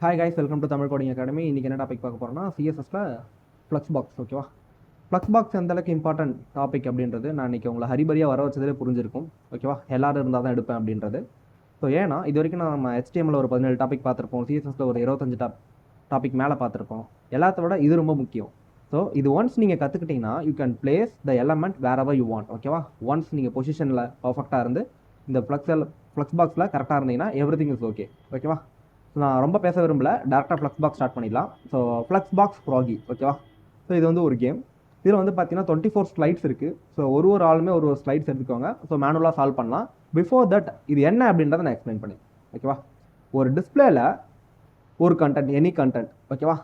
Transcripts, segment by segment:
Hi guys, welcome to Tamil coding academy. இன்றைக்கி என்ன topic பார்க்க போகிறோம்னா சிஎஸ்எஸில் ஃப்ளக்ஸ் பாக்ஸ். ஓகேவா, ஃப்ளக்ஸ் பாக்ஸ் எந்த அளவுக்கு இம்பார்ட்டன்ட் டாபிக் அப்படின்றது நான் இன்றைக்கி உங்களை ஹரிபரியாக வர வச்சதே புரிஞ்சிருக்கும். ஓகேவா, எல்லாரும் இருந்தால் தான் எடுப்பேன் அப்படின்றது. ஸோ ஏன்னா இது வரைக்கும் நம்ம HTML ஒரு 17 டாபிக் பார்த்துருப்போம், சிஎஸ்எஸில் ஒரு 25 டாபிக் மேலே பார்த்துருப்போம். எல்லாத்தோட இது ரொம்ப முக்கியம். ஸோ இது ஒன்ஸ் நீங்கள் கற்றுக்கிட்டிங்கன்னா you can place the element wherever you want. ஓகேவா, ஒன்ஸ் நீங்கள் பொசிஷனில் பர்ஃபெக்டாக இருந்து இந்த ஃப்ளக்ஸ் பாக்ஸில் கரெக்டாக இருந்தீங்கன்னா எவ்ரி திங் இஸ் ஓகே. ஓகேவா, நான் ரொம்ப பேச விரும்பல, டேரெக்டாக ஃப்ளக்ஸ் பாக்ஸ் ஸ்டார்ட் பண்ணிடலாம். So flux box froggy. ஓகேவா, ஸோ இது வந்து ஒரு கேம். இதில் வந்து பார்த்தீங்கன்னா 24 ஸ்லைட்ஸ் இருக்குது. ஸோ ஒரு ஆளுமே ஒரு ஸ்லைட்ஸ் எடுத்துக்கோங்க. ஸோ மேனுவலாக சால்வ் பண்ணலாம். பிஃபோர் தட் இது என்ன அப்படின்றத நான் எக்ஸ்பிளைன் பண்ணேன். ஓகேவா, ஒரு டிஸ்பிளேல ஒரு கண்டென்ட், எனி கண்டென்ட். ஓகேவா,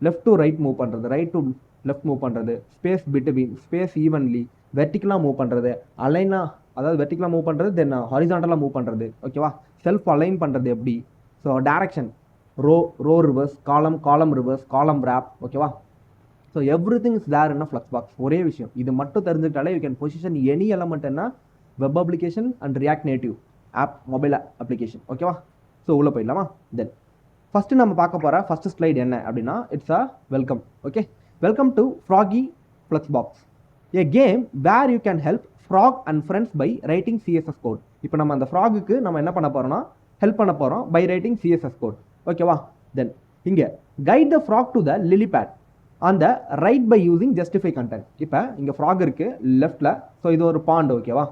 லெஃப்ட் டு ரைட் மூவ் பண்ணுறது, ரைட் டு லெஃப்ட் மூவ் பண்ணுறது, ஸ்பேஸ் பிட்வீன், ஸ்பேஸ் ஈவன்லி, வெர்டிக்கலாக மூவ் பண்ணுறது, அலைனாக, அதாவது வெர்டிக்கலாக மூவ் பண்ணுறது, தென் ஹாரிசாண்டலாக மூவ் பண்ணுறது. ஓகேவா, செல்ஃப் அலைன் பண்ணுறது எப்படி, so direction, row reverse, column reverse, column wrap. ஓகேவா, so everything is there in flex box. ஒரே விஷயம், இது மட்டும் தெரிஞ்சுக்கிட்டாலே you can position any element என்ன web application and React Native app, mobile application. ஓகேவா, ஸோ உள்ளே போயிடலாமா? தென் ஃபஸ்ட்டு நம்ம பார்க்க போகிற ஃபஸ்ட்டு ஸ்லைட் என்ன அப்படின்னா, it's a welcome. Okay, welcome to Froggy Flexbox, a game where you can help frog and friends by writing CSS code. இப்போ நம்ம அந்த ஃப்ராகுக்கு நம்ம என்ன பண்ண போகிறோம்னா ஹெல்ப் பண்ண போகிறோம் பை ரைட்டிங் சிஎஸ்எஸ் கோட். ஓகேவா, தென் இங்கே guide the frog to the lily pad அந்த right by using justify content. இப்போ இங்கே ஃப்ராக் இருக்குது லெஃப்ட்டில். ஸோ இது ஒரு பாண்ட். ஓகேவா,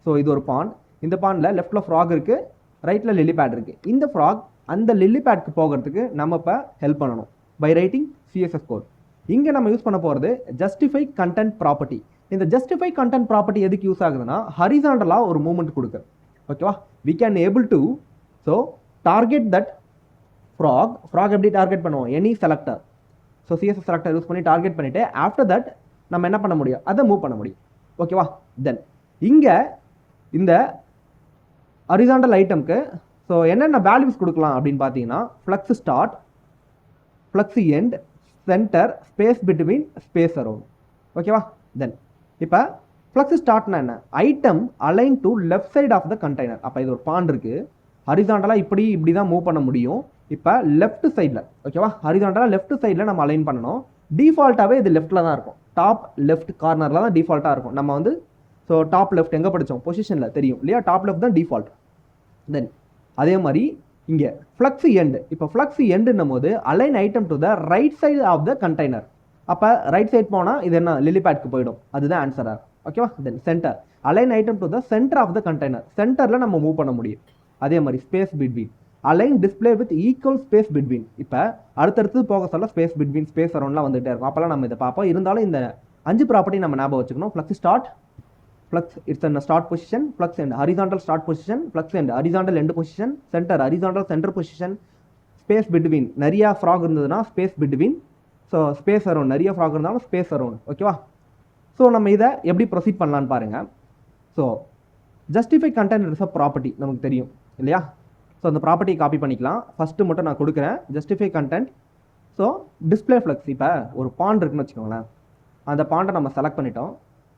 ஸோ இது ஒரு பாண்ட். இந்த பாண்டில் லெஃப்ட்டில் ஃப்ராக் இருக்குது, ரைட்டில் லிலி பேட் இருக்குது. இந்த ஃப்ராக் அந்த லிலி பேட்க்கு போகிறதுக்கு நம்ம இப்போ ஹெல்ப் பண்ணணும் பை ரைட்டிங் சிஎஸ்எஸ் கோட். இங்கே நம்ம யூஸ் பண்ண போகிறது ஜஸ்டிஃபை கண்டென்ட் ப்ராப்பர்ட்டி. இந்த ஜஸ்டிஃபை கண்டென்ட் ப்ராப்பர்ட்டி எதுக்கு யூஸ் ஆகுதுன்னா ஹரிசாண்டலாக ஒரு மூவ்மெண்ட் கொடுக்கு. ஓகேவா, we can able to so target that frog எப்படி டார்கெட் பண்ணுவோம், any selector. So CSS selector use பண்ணி டார்கெட் பண்ணிவிட்டு ஆஃப்டர் தட் நம்ம என்ன பண்ண முடியும், அதை மூவ் பண்ண முடியும். ஓகேவா, தென் இங்கே இந்த ஹரிசாண்டல் ஐட்டம்க்கு ஸோ என்னென்ன வேல்யூஸ் கொடுக்கலாம் அப்படின்னு பார்த்தீங்கன்னா flex start, flex end, center, space between, space around. ஓகேவா, தென் இப்போ ஃப்ளக்ஸ் ஸ்டார்ட்னா என்ன, item align to left side of the container. அப்போ இது ஒரு பாண்ட் இருக்குது, ஹரிசாண்டலாக இப்படி தான் மூவ் பண்ண முடியும். இப்போ லெஃப்ட் சைடில், ஓகேவா, ஹரிசாண்டலாக லெஃப்ட் சைடில் நம்ம அலைன் பண்ணணும். டிஃபால்ட்டாகவே இது லெஃப்ட்டில் தான் இருக்கும், டாப் லெஃப்ட் கார்னரில் தான் டிஃபால்ட்டாக இருக்கும். நம்ம வந்து ஸோ டாப் லெஃப்ட் எங்கே படித்தோம், பொசிஷனில் தெரியும் இல்லையா, டாப் லெஃப்ட் தான் டிஃபால்ட். தென் அதே மாதிரி இங்கே ஃப்ளக்ஸ் எண்டு. இப்போ ஃப்ளக்ஸ் எண்டுன்னும் போது align item to the right side of the container. அப்போ ரைட் சைட் போனால் இது என்ன, லிலி பேட்க்கு போயிடும், அதுதான் ஆன்சராக. ஓகேவா, then center, align item to the center of the container. சென்டரில் நம்ம மூவ் பண்ண முடியும். அதே மாதிரி space between, align display with equal space between. இப்போ அடுத்தடுத்து போக சொல்ல ஸ்பேஸ் பிட்வீன், ஸ்பேஸ் அரௌண்ட்லாம் வந்துகிட்டே இருக்கும். அப்போல்லாம் நம்ம இதை பார்ப்போம். இருந்தாலும் இந்த 5 ப்ராப்பர்ட்டி நம்ம ஞாபகம் வச்சுக்கணும். Flux start, flux it's an start position, flux end horizontal start position, flux end horizontal end position, centre horizontal centre position, space between, நிறையா ஃப்ராக் இருந்ததுன்னா space between, so space around, நிறைய ஃப்ராக் இருந்தாலும் space around. ஓகேவா, so நம்ம இதை எப்படி proceed பண்ணலான்னு பாருங்கள். So justify content is a property நமக்கு தெரியும் இல்லையா. ஸோ அந்த ப்ராப்பர்ட்டியை காப்பி பண்ணிக்கலாம். ஃபஸ்ட்டு மட்டும் நான் கொடுக்குறேன், justify content. So display flux, இப்போ ஒரு பாண்ட் இருக்குன்னு வச்சுக்கோங்களேன், அந்த பாண்டை நம்ம செலக்ட் பண்ணிட்டோம்.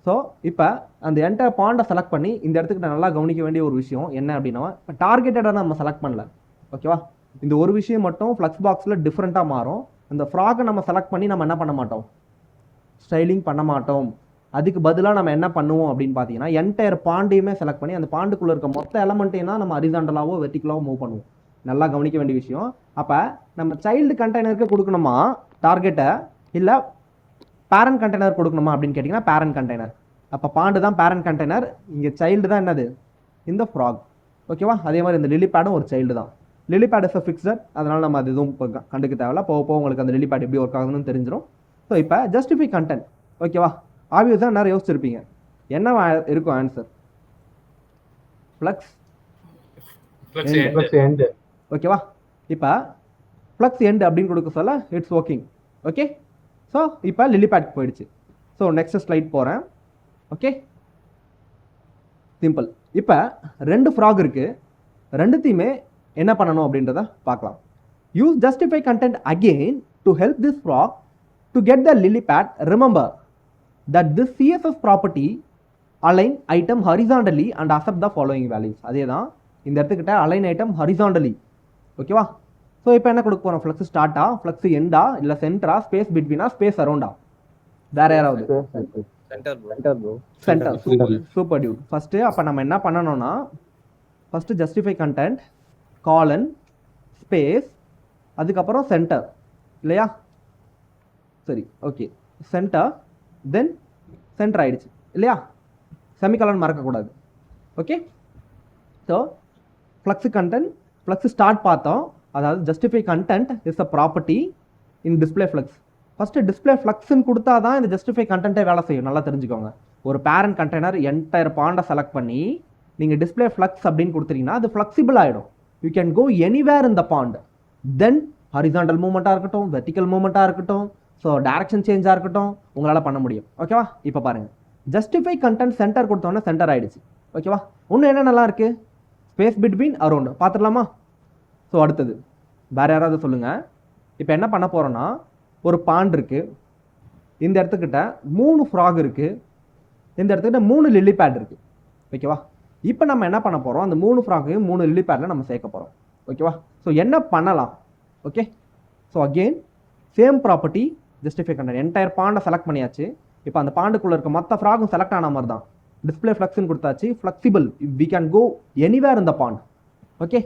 ஸோ இப்போ அந்த என்டையர் பாண்டை செலக்ட் பண்ணி இந்த இடத்துக்கு நான் நல்லா கவனிக்க வேண்டிய ஒரு விஷயம் என்ன அப்படின்னா, இப்போ டார்கெட்டடாக நம்ம செலக்ட் பண்ணல. ஓகேவா, இந்த ஒரு விஷயம் மட்டும் ஃப்ளக்ஸ் பாக்ஸில் டிஃப்ரெண்ட்டாக மாறும். அந்த ஃப்ராகை நம்ம செலக்ட் பண்ணி நம்ம என்ன பண்ண மாட்டோம், ஸ்டைலிங் பண்ண மாட்டோம். அதுக்கு பதிலாக நம்ம என்ன பண்ணுவோம் அப்படின்னு பார்த்தீங்கன்னா என்டையர் பாண்டையுமே செலக்ட் பண்ணி அந்த பாண்டுக்குள்ளே இருக்க மொத்த எலமெண்ட்டையும் தான் நம்ம ஹரிசாண்டலாவோ வெர்டிகலாவோ மூவ் பண்ணுவோம். நல்லா கவனிக்க வேண்டிய விஷயம். அப்போ நம்ம சைல்டு கண்டெய்னருக்கு கொடுக்கணுமா டார்கெட்டை, இல்லை பேரண்ட் கண்டெய்னர் கொடுக்கணுமா அப்படின்னு கேட்டிங்கன்னா பேரண்ட் கண்டெய்னர். அப்போ பாண்டு தான் பேரண்ட் கண்டெய்னர், இங்கே சைல்டு தான் என்னது, இந்த ஃப்ராக். ஓகேவா, அதே மாதிரி இந்த லிலி பேடும் ஒரு சைல்டு தான். Lily pad is a fixed, அதனால் நம்ம அது எதுவும் கண்டுக்க தேவையில்ல. போக உங்களுக்கு அந்த லிலி பேட் எப்படி ஒர்க் ஆகுதுன்னு தெரிஞ்சிடும். ஸோ இப்போ ஜஸ்டிஃபை கண்டென்ட். ஓகேவா, ஆப்வியஸாக நிறைய யோசிச்சிருப்பீங்க என்ன இருக்கும் ஆன்சர், ஃப்ளக்ஸ் எண்ட். ஓகேவா, இப்போ ஃப்ளக்ஸ் எண்ட் அப்படின்னு கொடுக்க சொல்ல இட்ஸ் ஒர்க்கிங். ஓகே, ஸோ இப்போ லிலி பேட்க்கு போயிடுச்சு. ஸோ நெக்ஸ்ட் ஸ்லைட் போகிறேன். ஓகே, சிம்பிள். இப்போ 2 ஃப்ராக் இருக்குது, ரெண்டுத்தையுமே என்ன பண்ணணும் அப்படின்றத பார்க்கலாம். Use justify content again to help this frog to get the lily pad. Remember that this CSS property align item horizontally and accept the following values. அதே தான் இந்த இடத்துக்கிட்ட align item horizontally. ஓகேவா, ஸோ இப்போ என்ன கொடுக்க போகிறோம்? ஃப்ளக்ஸ் ஸ்டார்ட்டா, flex எண்டா, இல்லை சென்டரா, ஸ்பேஸ் பிட்வீனா, ஸ்பேஸ் அரௌண்டா? வேற யாராவது? சென்டர். Super Dude. ஃபர்ஸ்ட் அப்போ நம்ம என்ன பண்ணணும்னா, ஃபர்ஸ்ட் ஜஸ்டிஃபை கண்டென்ட், காலன், ஸ்பேஸ், அதுக்கப்புறம் சென்டர் இல்லையா? சரி, ஓகே. சென்டர் தென் சென்டர் ஆயிடுச்சு இல்லையா? செமிகாலன் மறக்கக்கூடாது. Okay. So flex content, flex start பார்த்தோம். அதாவது justify content is a property in display flex. First display ஃப்ளக்ஸ்ன்னு கொடுத்தா தான் இந்த ஜஸ்டிஃபை கண்டென்ட்டே வேலை செய்யும். நல்லா தெரிஞ்சுக்கோங்க. ஒரு பேரண்ட் கண்டெய்னர் என்டையர் பாண்டை செலக்ட் பண்ணி நீங்கள் டிஸ்பிளே ஃப்ளக்ஸ் அப்படின்னு கொடுத்துட்டீங்கன்னா அது ஃப்ளெக்சிபிள் ஆகிடும். You can go anywhere in the pond. Then horizontal மூவ்மெண்ட்டாக இருக்கட்டும், வெர்டிக்கல் மூவ்மெண்ட்டாக இருக்கட்டும், ஸோ டேரக்ஷன் சேஞ்சாக இருக்கட்டும், உங்களால் பண்ண முடியும். ஓகேவா? இப்போ பாருங்கள், ஜஸ்டிஃபை கண்டென்ட் சென்டர் கொடுத்தோன்னே சென்டர் ஆகிடுச்சு. ஓகேவா? இன்னும் என்ன நல்லா இருக்குது? ஸ்பேஸ் பிட்வீன் அரௌண்ட் பார்த்துடலாமா? ஸோ அடுத்தது வேறு யாராவது சொல்லுங்கள். இப்போ என்ன பண்ண போகிறோன்னா, ஒரு பாண்ட் இருக்குது, இந்த இடத்துக்கிட்ட 3 ஃப்ராக் இருக்குது, இந்த இடத்துக்கிட்ட 3 லில்லி பேட் இருக்குது. ஓகேவா? இப்போ நம்ம என்ன பண்ண போகிறோம்? அந்த 3 ஃப்ராக்கையும் 3 லில்லி பேடில் நம்ம சேர்க்க போகிறோம். ஓகேவா? ஸோ என்ன பண்ணலாம்? Okay. So again same property, justify content. Entire பாண்டை செலக்ட் பண்ணியாச்சு. இப்போ அந்த பாண்டுக்குள்ளே இருக்க மற்ற ஃப்ராகும் செலக்ட் ஆன மாதிரி தான். டிஸ்பிளே ஃப்ளக்ஸ்ன்னு கொடுத்தாச்சு, flexible, we can go anywhere இந்த பாண்ட். ஓகே.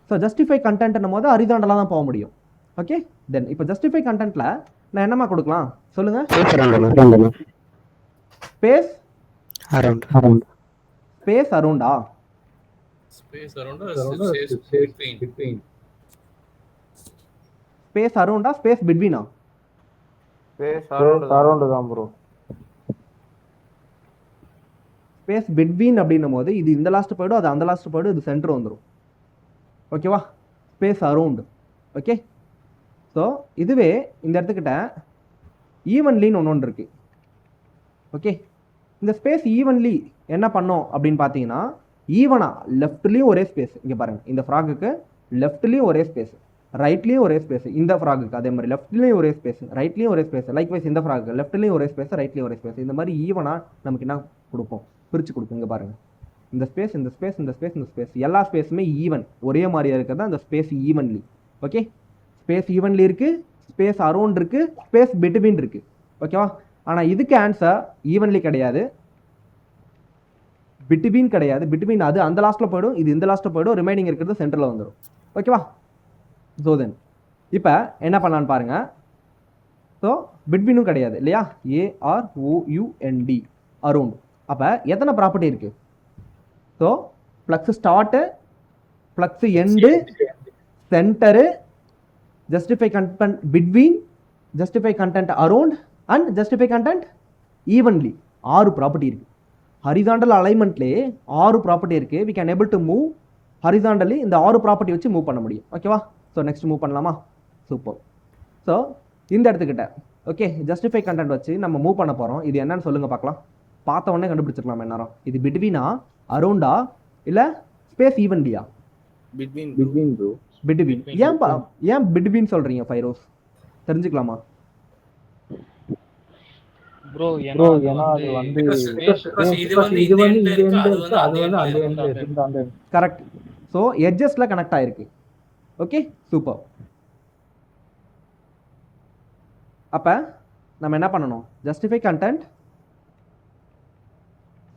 ஸோ ஜஸ்டிஃபை கண்டென்ட்னும் போது ஹரிசாண்டலாக தான் போக முடியும். ஓகே. தென் இப்போ ஜஸ்டிஃபை கண்டென்ட்டில் நான் என்னமா கொடுக்கலாம் சொல்லுங்கள்? Space around. ஸ்பேஸ் அரௌண்டா? ஸ்பேஸ் அரௌண்டா, ஸ்பேஸ் பிட்வீனா? ஸ்பேஸ் அரௌண்ட் தான் ப்ரோ. ஸ்பேஸ் பிட்வீன் அப்படின்னும் போது இது இந்த லாஸ்ட் போய்டும், அது அந்த லாஸ்ட் போய்டும், இது சென்டர் வந்துடும். ஓகேவா? Space around. ஓகே. ஸோ இதுவே இந்த இடத்துக்கிட்ட ஈவன்லின்னு ஒன்று இருக்குது. ஓகே. இந்த ஸ்பேஸ் ஈவன்லி என்ன பண்ணோம் அப்படின்னு பார்த்தீங்கன்னா, ஈவனாக லெஃப்ட்லேயும் ஒரே ஸ்பேஸ். இங்கே பாருங்கள், இந்த ஃப்ராகுக்கு லெஃப்ட்லேயும் ஒரே ஸ்பேஸ், ரைட்லேயும் ஒரே ஸ்பேஸ். இந்த ஃப்ராகுக்கு அதே மாதிரி லெஃப்ட்லேயும் ஒரே ஸ்பேஸ், ரைட்லேயும் ஒரே ஸ்பேஸ். லைக்வைஸ் இந்த ஃப்ராகுக்கு லெஃப்ட்லேயும் ஒரே ஸ்பேஸ், ரைட்லேயும் ஒரே ஸ்பேஸ். இந்த மாதிரி ஈவனாக நமக்கு என்ன கொடுப்போம்? பிரித்து கொடுப்போம். இங்கே பாருங்கள், இந்த ஸ்பேஸ், இந்த ஸ்பேஸ், இந்த ஸ்பேஸ், இந்த ஸ்பேஸ், எல்லா ஸ்பேஸுமே ஈவன், ஒரே மாதிரியாக இருக்கிறது தான் இந்த space evenly. Okay. Space evenly இருக்குது, ஸ்பேஸ் அரௌண்ட் இருக்குது, ஸ்பேஸ் பிட்வீன் இருக்குது. ஓகேவா? ஆனால் இதுக்கு ஆன்சர் ஈவன்லி கிடையாது, பிட்வீன் கிடையாது. பிட்வீன் அது அந்த லாஸ்ட்டில் போய்டும், இது இந்த லாஸ்ட்டில் போய்டும், ரிமைனிங் இருக்கிறது சென்டரில் வந்துடும். ஓகேவா? ஸோ தென் இப்போ என்ன பண்ணலான்னு பாருங்கள். ஸோ பிட்வீனும் கிடையாது இல்லையா? AROUND around. அப்போ எத்தனை ப்ராப்பர்ட்டி இருக்குது? So flex start, flex end, center, justify content between, justify content around and justify content evenly. 6 property இருக்குது. ஹரிசாண்டல் அலைன்மெண்ட்லேயே 6 ப்ராப்பர்ட்டி இருக்குது. We can able to move horizontally. இந்த 6 ப்ராப்பர்ட்டி வச்சு மூவ் பண்ண முடியும். ஓகேவா? ஸோ நெக்ஸ்ட் மூவ் பண்ணலாமா? சூப்பர். ஸோ இந்த இடத்துக்கிட்ட ஓகே ஜஸ்டிஃபை கண்டென்ட் வச்சு நம்ம மூவ் பண்ண போகிறோம். இது என்னன்னு சொல்லுங்கள் பார்க்கலாம். பார்த்த உடனே கண்டுபிடிச்சிருக்கலாம் என்னாரும். இது பிட்வீனா, அரௌண்டா, இல்லை ஸ்பேஸ் ஈவன்லியா? Between bro. பிட்வீன். ஏன் பிட்வீன் சொல்கிறீங்க ஃபைரோஸ்? தெரிஞ்சுக்கலாமா? ப்ரோ ஏன்னா அது வந்து இது வந்து இந்த எண்ட் இருக்கு, அது வந்து அந்த எண்ட் இருக்கு, அந்த கரெக்ட். ஸோ எட்ஜஸ்ல கனெக்ட் ஆயிருக்கு. Okay, super. அப்போ நம்ம என்ன பண்ணணும்? Justify content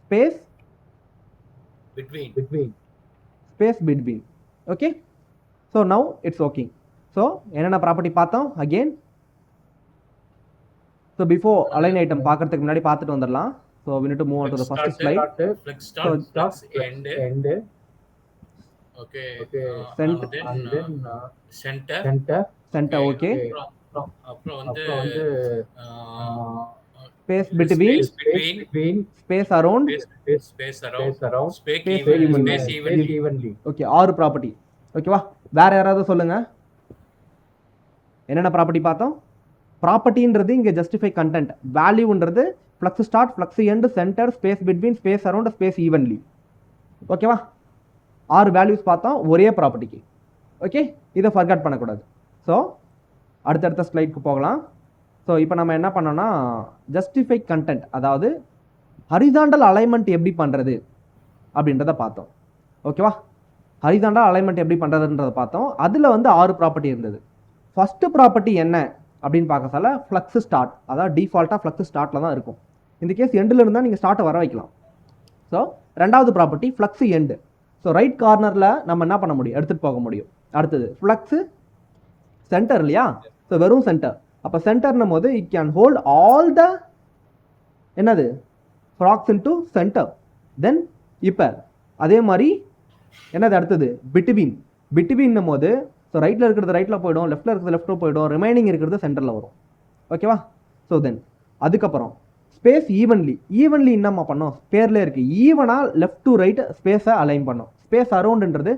space between space between. Okay. So now it's okay. So என்னென்ன ப்ராப்பர்ட்டி பார்த்தோம் again? So before align item பார்க்கறதுக்கு முன்னாடி பார்த்துட்டு வந்துடலாம். So we need to move on to the first slide. Flex end. Okay. And then center. Okay. அப்புறம் வந்து space between, space around, space evenly. Okay, 6 property. ஓகேவா? வேற யாராவது சொல்லுங்க, என்னென்ன ப்ராப்பர்ட்டி பார்த்தோம்? ப்ராப்பர்ட்டின்றது இங்கே ஜஸ்டிஃபை கண்டென்ட், வேல்யூன்றது flex start, flex end, center, space between, space around, space evenly. ஓகேவா? 6 வேல்யூஸ் பார்த்தோம் ஒரே ப்ராப்பர்ட்டிக்கு. ஓகே, இதை ஃபர்கட் பண்ணக்கூடாது. ஸோ அடுத்தடுத்த ஸ்லைடுக்கு போகலாம். ஸோ இப்போ நம்ம என்ன பண்ணோம்னா ஜஸ்டிஃபை கண்டென்ட், அதாவது ஹரிசாண்டல் அலைன்மெண்ட் எப்படி பண்ணுறது அப்படின்றத பார்த்தோம். ஓகேவா? ஹரிசாண்டல் அலைன்மெண்ட் எப்படி பண்ணுறதுன்றதை பார்த்தோம். அதில் வந்து 6 ப்ராப்பர்ட்டி இருந்தது. ஃபஸ்ட்டு ப்ராப்பர்ட்டி என்ன அப்படின்னு பார்க்க சொல்ல ஃப்ளக்ஸ் ஸ்டார்ட், அதாவது டிஃபால்ட்டாக ஃப்ளக்ஸ் ஸ்டார்ட்டில் தான் இருக்கும். இந்த கேஸ் எண்டில் இருந்தால் நீங்கள் ஸ்டார்ட்டை வர வைக்கலாம். ஸோ ரெண்டாவது property flux end. So right கார்னரில் நம்ம என்ன பண்ண முடியும், எடுத்துகிட்டு போக முடியும். அடுத்தது ஃப்ளக்ஸு சென்டர் இல்லையா, ஸோ வெறும் சென்டர். அப்போ சென்டர்னும் போது it can hold all the என்னது ஃப்ராக்ஸ் இன்டு சென்டர். தென் இப்போ அதே மாதிரி என்னது அடுத்தது பிட்வீன். பிட்வீன்னும் போது ஸோ ரைட்டில் இருக்கிறது ரைட்டில் போயிடும், லெஃப்ட்டில் இருக்கிறது லெஃப்ட்டில் போயிடும், ரிமைனிங் இருக்கிறது சென்டரில் வரும். ஓகேவா? ஸோ தென் அதுக்கப்புறம் ஸ்பேஸ் ஈவன்லி. ஈவன்லி என்னம்மா பண்ணோம், பேர்லேயே இருக்குது. ஈவனாக லெஃப்ட் டு ரைட் ஸ்பேஸை அலைன் பண்ணோம். ஸ்பேஸ் அரௌண்டுன்றது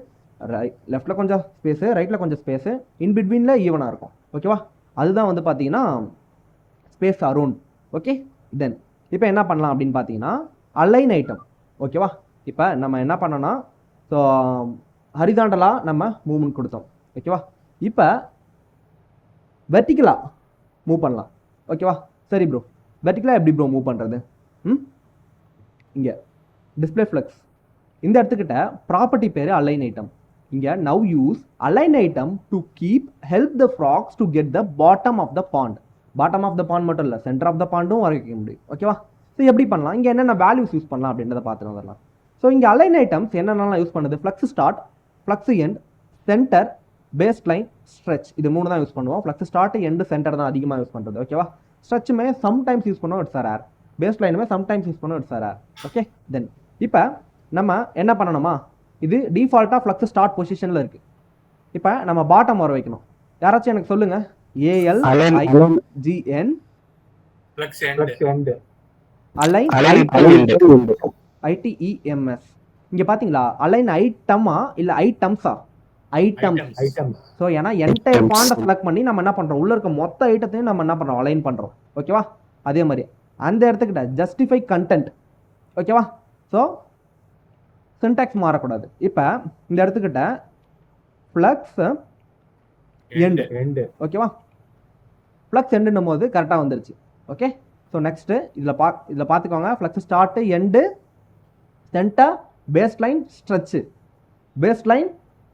லெஃப்ட்டில் கொஞ்சம் ஸ்பேஸு, ரைட்டில் கொஞ்சம் ஸ்பேஸு, இன் பிட்வீனில் ஈவனாக இருக்கும். ஓகேவா? அதுதான் வந்து பார்த்தீங்கன்னா ஸ்பேஸ் அரௌண்ட். ஓகே, தென் இப்போ என்ன பண்ணலாம் அப்படின்னு பார்த்தீங்கன்னா அலைன் ஐட்டம். ஓகேவா? இப்போ நம்ம என்ன பண்ணோன்னா ஸோ ஹரிசாண்டலாக நம்ம மூவ்மெண்ட் கொடுத்தோம். ஓகேவா? இப்போ வெர்டிக்கலாக மூவ் பண்ணலாம். ஓகேவா? சரி ப்ரோ, வெர்டிக்கலாக எப்படி ப்ரோ மூவ் பண்ணுறது? இங்கே டிஸ்பிளே ஃப்ளக்ஸ் இந்த இடத்துக்கிட்ட ப்ராப்பர்ட்டி பேர் அலைன் ஐட்டம். இங்கே now use align item to keep help the frogs to get the bottom of the pond. Bottom of the pond மட்டும் இல்லை, சென்டர் ஆஃப் த பாண்டும் வரைக்க முடியும். ஓகேவா? ஸோ எப்படி பண்ணலாம், இங்கே என்னென்ன வேல்யூஸ் யூஸ் பண்ணலாம் அப்படின்றத பார்த்துட்டு வரலாம். ஸோ இங்கே அலைன் ஐட்டம்ஸ் என்னென்னலாம் யூஸ் பண்ணுது, flex start, flex end, center, base line, stretch. இது 3 தான் யூஸ் பண்ணுவோம். ஃப்ளக்ஸ் ஸ்டார்ட், எண்டு, சென்டர் தான் அதிகமாக யூஸ் பண்ணுறது. ஓகேவா? ஸ்ட்ரெச்சுமே சம்டைம்ஸ் யூஸ் பண்ணுவோம், இட்ஸ் ரேர். பேஸ் லைனுமே சம்டைம்ஸ் யூஸ் பண்ணுவோம், இட்ஸ் ரேர். ஓகே, தென் இப்போ நம்ம என்ன பண்ணணுமா, இது டிஃபால்ட்டாக ஃப்ளக்ஸ் ஸ்டார்ட் பொசிஷனில் இருக்குது. இப்போ நம்ம பாட்டம் வர வைக்கணும். யாராச்சும் எனக்கு சொல்லுங்கள். ALIGN flex align ITEMS. இங்கே பார்த்தீங்களா, அலைன் ஐட்டமா இல்லை ஐட்டம்ஸா? ஐட்டம்ஸ். ஸோ ஏன்னா என்டையர் பாண்டை செலக்ட் பண்ணி நம்ம என்ன பண்ணுறோம், உள்ள இருக்க மொத்த ஐட்டத்தையும் நம்ம என்ன பண்ணுறோம், அலைன் பண்ணுறோம். ஓகேவா? அதே மாதிரி அந்த இடத்துக்கிட்ட ஜஸ்டிஃபை கண்டென்ட். ஓகேவா? ஸோ சின்டாக்ஸ் மாறக்கூடாது. இப்போ இந்த இடத்துக்கிட்ட ஃப்ளக்ஸ் எண்டு. ஓகேவா? ஃப்ளக்ஸ் எண்டுன்னும் போது கரெக்டாக வந்துருச்சு. ஓகே, ஸோ நெக்ஸ்ட்டு இதில் பார்த்துக்கோங்க. Flex start, end, center, baseline, stretch. Baseline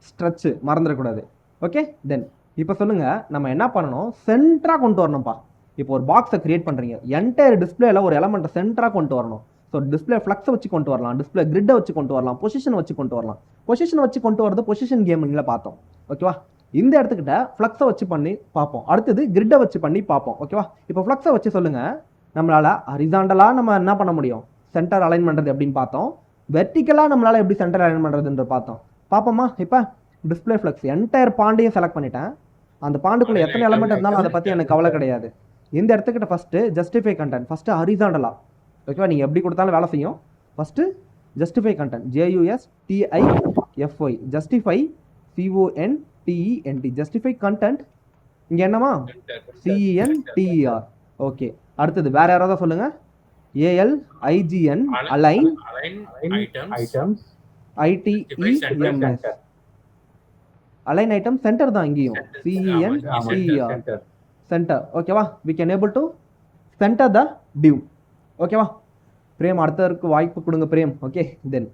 stretch மறந்துடக்கூடாது. ஓகே, தென் இப்போ சொல்லுங்கள், நம்ம என்ன பண்ணணும், சென்டராக கொண்டு வரணும்ப்பா. இப்போ ஒரு பாக்ஸை கிரியேட் பண்ணுறீங்க, என்டையர் டிஸ்பிளேல ஒரு எலமெண்ட்டை சென்டராக கொண்டு வரணும். ஸோ டிஸ்பிளே ஃப்ளக்ஸை வச்சு கொண்டு வரலாம், டிஸ்பிளே கிரிட்டை வச்சு கொண்டு வரலாம், பொசிஷனை வச்சு கொண்டு வரலாம். பொசிஷனை வச்சு கொண்டு வரது பொசிஷன் கேமிங்கில் பார்த்தோம். ஓகேவா? இந்த இடத்துக்கிட்ட ஃப்ளக்ஸை வச்சு பண்ணி பார்ப்போம். அடுத்தது கிரிட்டை வச்சு பண்ணி பார்ப்போம். ஓகேவா? இப்போ ஃப்ளக்ஸை வச்சு சொல்லுங்கள், நம்மளால் ஹரிசாண்டலாக நம்ம என்ன பண்ண முடியும், சென்டர் அலைன் பண்ணுறது எப்படின்னு பார்த்தோம். வெர்டிக்கலாக நம்மளால் எப்படி சென்டர் அலைன் பண்ணுறதுன்ற பார்த்தோம். பார்ப்போமா? இப்போ டிஸ்பிளே ஃப்ளக்ஸ் என்டையர் பாண்டையும் செலக்ட் பண்ணிட்டேன். அந்த பாண்டுக்குள்ளே எத்தனை எலமெண்ட் இருந்தாலும் அதை பற்றி எனக்கு கவலை கிடையாது. இந்த இடத்துக்கிட்ட ஃபஸ்ட்டு ஜஸ்டிஃபை கண்டென்ட், ஃபஸ்ட்டு ஹரிசாண்டலாக. ஓகேவா? நீங்கள் எப்படி கொடுத்தாலும் வேலை செய்யும். First justify content, JUSTIFY, justify CONTENT, justify content. இங்கே என்னமா, CENTER. ஓகே, அடுத்தது வேற யாராவது சொல்லுங்க. ALIGN align items ITEMS. Align item center தான் இங்கேயும், CENTER சென்டர். ஓகேவா? we can able to center the div. ஓகேவா? பிரேம் அடுத்தருக்கு வாய்ப்பு கொடுங்க பிரேம். ஓகே, தென்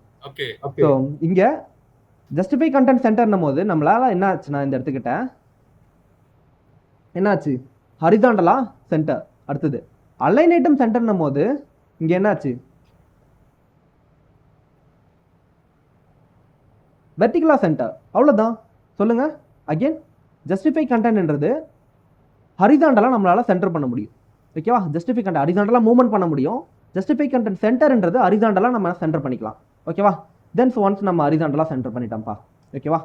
ஸோ இங்கே ஜஸ்டிஃபை கண்டென்ட் சென்டர்னும் போது நம்மளால என்ன ஆச்சுன்னா, இந்த இடத்துக்கிட்ட என்னாச்சு, ஹரிசாண்டலா சென்டர். அடுத்தது அலைன் ஐட்டம் சென்டர்னும் போது இங்கே என்னாச்சு, வெர்டிகலா சென்டர். அவ்வளோதான். சொல்லுங்க அகெயின், ஜஸ்டிஃபை கண்டென்ட்ன்றது ஹரிசாண்டலாக நம்மளால் சென்டர் பண்ண முடியும். ஓகேவா? ஜஸ்டிஃபை கண்டென்ட் ஹரிசாண்டலாக மூவ்மெண்ட் பண்ண முடியும். ஜஸ்டிஃபை கண்டென்ட் சென்டர்ன்றது ஹரிசாண்டலாக நம்ம சென்டர் பண்ணிக்கலாம். ஓகேவா? தென் ஒன்ஸ் நம்ம ஹரிசாண்டலாக சென்டர் பண்ணிட்டோம்ப்பா. ஓகேவா?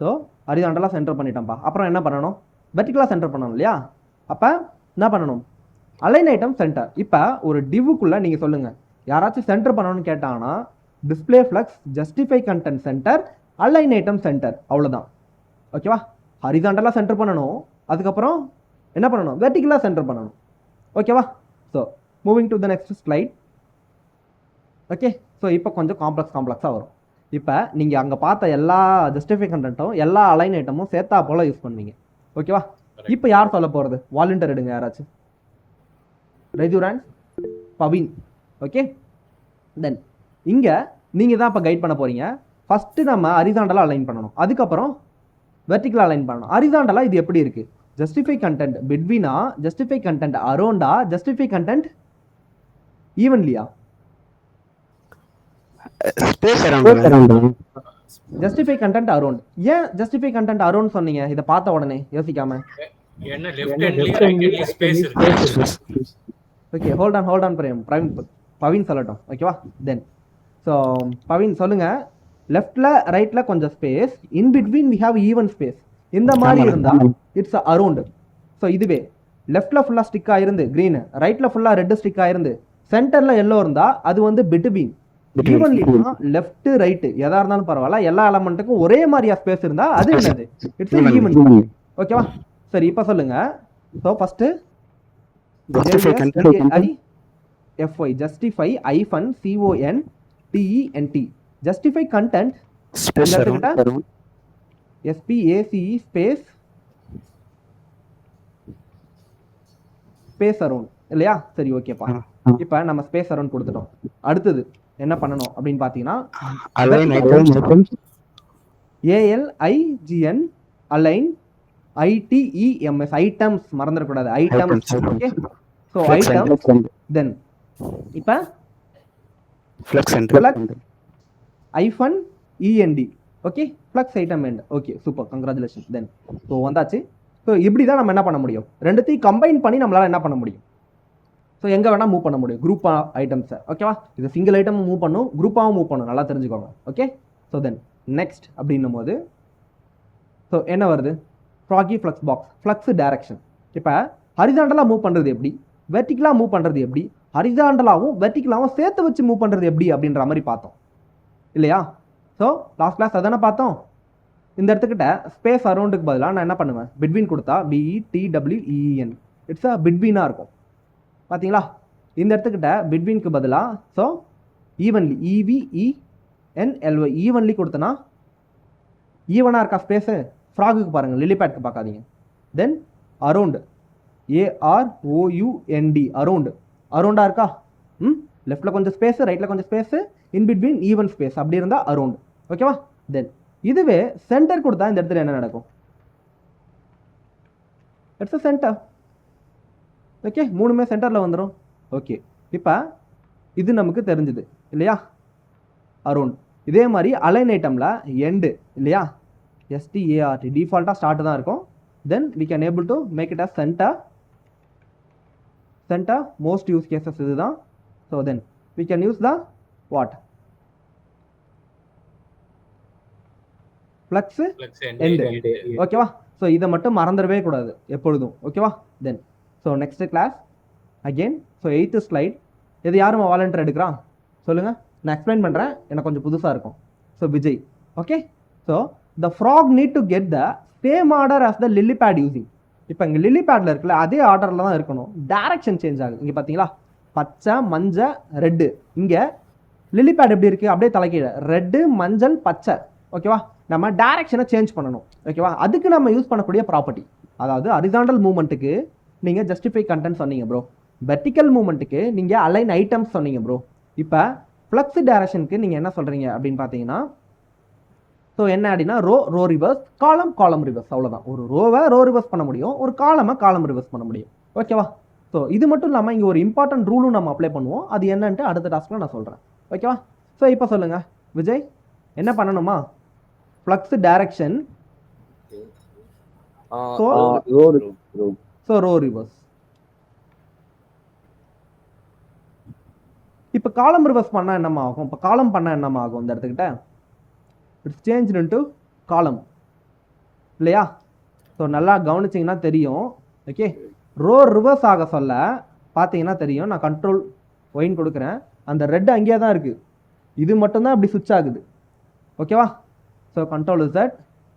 ஸோ ஹரிசாண்டலாக சென்டர் பண்ணிட்டோம்ப்பா. அப்புறம் என்ன பண்ணணும், வெர்டிகலாக சென்டர் பண்ணணும் இல்லையா? அப்போ என்ன பண்ணணும், அலைன் ஐட்டம் சென்டர். இப்போ ஒரு டிவுக்குள்ளே நீங்கள் சொல்லுங்கள், யாராச்சும் சென்டர் பண்ணணும்னு கேட்டாங்கன்னா display flex justify content center align item center. அவ்வளோதான். ஓகேவா? ஹரிசாண்டலாக சென்டர் பண்ணணும், அதுக்கப்புறம் என்ன பண்ணணும், வெர்டிகலாக சென்டர் பண்ணணும். ஓகேவா? So moving to the next slide. Okay, so இப்போ கொஞ்சம் காம்ப்ளெக்ஸாக வரும். இப்போ நீங்கள் அங்கே பார்த்த எல்லா ஜஸ்டிஃபை கண்டென்ட்டும் எல்லா அலைன் ஐட்டமும் சேர்த்தா போல் யூஸ் பண்ணுவீங்க. ஓகேவா? இப்போ யார் சொல்ல போகிறது, வாலண்டியர் எடுங்க யாராச்சும். ரெஜுரான், பவின். ஓகே, தென் இங்கே நீங்கள் தான் இப்போ கைட் பண்ண போகிறீங்க. ஃபஸ்ட்டு நம்ம ஹரிசாண்டலாக அலைன் பண்ணணும், அதுக்கப்புறம் வெர்டிக்கலாக அலைன் பண்ணணும். ஹரிசாண்டலாக இது எப்படி இருக்குது? ஜஸ்டிஃபை கண்டென்ட் பிட்வீனா, ஜஸ்டிஃபை கண்டென்ட் அரௌண்டா, ஜஸ்டிஃபை கண்டென்ட் ஈவன்லியா? Space around. Justify content around. ஏன் ஜஸ்டிஃபை கண்டென்ட் அரௌண்ட் சொன்னீங்க இதை பார்த்த உடனே யோசிக்காம? என்ன லெஃப்ட் ஹேண்ட்லி ரைட் ஹேண்ட்லி ஸ்பேஸ் இருக்கு. ஓகே, ஹோல்ட் ஆன் பவின் சொல்லட்டும், ஓகேவா? தென் ஸோ பவின் சொல்லுங்க. லெஃப்ட்ல ரைட்ல கொஞ்சம் space, in between we have even space. இந்த மாதிரி இருந்தா இட்ஸ் அரௌண்ட். ஸோ இதுவே லெஃப்ட்ல ஃபுல்லா ஸ்டிக் ஆயிருந்து கிரீன், ரைட்ல ஃபுல்லா ரெட் ஸ்டிக் ஆயிருந்து சென்டர்ல எல்லோ இருந்தா அது வந்து பிட்வீன். ஈவன்லினா லெஃப்ட் ரைட் எதா இருந்தாலும் பரவாயில்ல, எல்லா எலமெண்ட்டுக்கும் ஒரே மாதிரியா ஸ்பேஸ் இருந்தா அது என்னது? It's even. ஓகேவா? சரி, இப்போ சொல்லுங்க. So first FY justify -CONTENT justify content space around. SPACE space around இல்லையா? சரி, ஓகேப்பா. இப்போ நம்ம ஸ்பேஸ் அரவுண்ட் கொடுத்துட்டோம். அடுத்தது என்ன பண்ணணும் அப்படின்னு பார்த்தீங்கன்னா align items. ALIGN align ITEMS items மறந்துடக்கூடாது, ஐட்டம்ஸ். Okay, so items. தென் இப்போ flux -END okay, flux item end. Okay, super, congratulation. தென் ஸோ வந்தாச்சு. ஸோ இப்படி தான் நம்ம என்ன பண்ண முடியும், ரெண்டுத்தையும் கம்பைன் பண்ணி நம்மளால் என்ன பண்ண முடியும்? ஸோ எங்கே வேணால் மூவ் பண்ண முடியும் குரூப் ஐட்டம்ஸை. ஓகேவா? இது சிங்கிள் ஐட்டமும் மூவ் பண்ணும், குரூப்பாகவும் மூவ் பண்ணும், நல்லா தெரிஞ்சுக்கோங்க. ஓகே, ஸோ தென் நெக்ஸ்ட் அப்படின்னும் போது ஸோ என்ன வருது? Froggy flux box, flux direction. இப்போ ஹரிசாண்டலாக மூவ் பண்ணுறது எப்படி, வெர்டிக்கலாக மூவ் பண்ணுறது எப்படி, ஹரிசாண்டலாகவும் வெர்டிக்கலாகவும் சேர்த்து வச்சு மூவ் பண்ணுறது எப்படி அப்படின்ற மாதிரி பார்த்தோம் இல்லையா? ஸோ லாஸ்ட் கிளாஸ் அதானே பார்த்தோம். இந்த இடத்துக்கிட்ட ஸ்பேஸ் அரௌண்டுக்கு பதிலாக நான் என்ன பண்ணுவேன்? பிட்வீன் கொடுத்தா BETWEEN இட்ஸ் அ பிட்வீனாக இருக்கும். பார்த்தீங்களா? இந்த இடத்துக்கிட்ட பிட்வீனுக்கு பதிலாக ஸோ ஈவன்லி EVENLY ஈவன்லி கொடுத்தனா ஈவனாக இருக்கா ஸ்பேஸு? ஃப்ராகுக்கு பாருங்கள், லிலிபேட்க்கு பார்க்காதீங்க. தென் அரௌண்டு AROUND அரௌண்டு, அரௌண்டாக இருக்கா? லெஃப்ட்டில் கொஞ்சம் ஸ்பேஸு, ரைட்டில் கொஞ்சம் space, in between even space, அப்படி இருந்தால் அரௌண்டு. ஓகேவா? தென் இதுவே சென்டர் கொடுத்தா இந்த இடத்துல என்ன நடக்கும்? It's a centre. ஓகே, மூணுமே சென்டரில் வந்துடும். ஓகே, இப்போ இது நமக்கு தெரிஞ்சுது இல்லையா? அரௌண்ட். இதே மாதிரி அலைன் ஐட்டமில் எண்டு இல்லையா? START டிஃபால்ட்டாக ஸ்டார்ட் தான் இருக்கும். Then we can able to make it a center. Most use cases இதுதான். So then we can use the what? Flex end. ஓகேவா? ஸோ இதை மட்டும் மறந்துடவே கூடாது எப்பொழுதும். ஓகேவா? தென் so next class again. So 8th slide. இது யாரும் வாலண்டியர் எடுக்கிறான் சொல்லுங்கள், நான் எக்ஸ்பிளைன் பண்ணுறேன், எனக்கு கொஞ்சம் புதுசாக இருக்கும். So Vijay. Okay, so the frog need to get the same order as the lily pad using. இப்போ இங்கே லில்லி பேடில் இருக்குல்ல, அதே ஆர்டரில் தான் இருக்கணும். டைரக்ஷன் சேஞ்ச் ஆகுது. இங்கே பார்த்தீங்களா, பச்சை மஞ்சள் ரெட்டு. இங்கே லில்லி பேட் எப்படி இருக்குது? அப்படியே தலைக்கீழே ரெட்டு மஞ்சள் பச்சை. ஓகேவா? நம்ம டைரக்ஷனை சேஞ்ச் பண்ணணும். ஓகேவா? அதுக்கு நம்ம யூஸ் பண்ணக்கூடிய ப்ராப்பர்ட்டி, அதாவது ஹரிசாண்டல் மூவ்மெண்ட்டுக்கு நீங்கள் ஜஸ்டிஃபை கண்டென்ட் சொன்னீங்க ப்ரோ, வெர்டிக்கல் மூவ்மெண்ட்டுக்கு நீங்கள் அலைன் ஐட்டம்ஸ் சொன்னீங்க ப்ரோ. இப்போ ஃப்ளக்ஸ் டைரக்ஷனுக்கு நீங்கள் என்ன சொல்கிறீங்க அப்படின்னு பார்த்தீங்கன்னா, ஸோ என்ன அப்படின்னா ரோ ரிவர்ஸ், காலம் ரிவர்ஸ், அவ்வளோதான். ஒரு ரோவை ரிவர்ஸ் பண்ண முடியும், ஒரு காலம் ரிவர்ஸ் பண்ண முடியும். ஓகேவா? ஸோ இது மட்டும் இல்லாமல் இங்கே ஒரு இம்பார்ட்டன்ட் ரூலும் நம்ம அப்ளை பண்ணுவோம். அது என்னன்ட்டு அடுத்த டாஸ்க்கில் நான் சொல்கிறேன். ஓகேவா? ஸோ இப்போ சொல்லுங்கள் விஜய், என்ன பண்ணணுமா? Flex direction so row reverse. இப்போ காலம் ரிவர்ஸ் பண்ணால் என்னமா ஆகும்? இப்போ காலம் பண்ணால் என்னமா ஆகும்? இந்த இடத்துக்கிட்ட இட்ஸ் சேஞ்ச் இன்டு காலம் இல்லையா? ஸோ நல்லா கவனிச்சிங்கன்னா தெரியும். ஓகே, ரோ ரிவர்ஸ் ஆக சொல்ல பார்த்தீங்கன்னா தெரியும். நான் கண்ட்ரோல் ஒயின் கொடுக்குறேன், அந்த ரெட் அங்கேயே தான் இருக்குது, இது மட்டும்தான் இப்படி சுவிட்ச் ஆகுது. ஓகேவா? So control Z.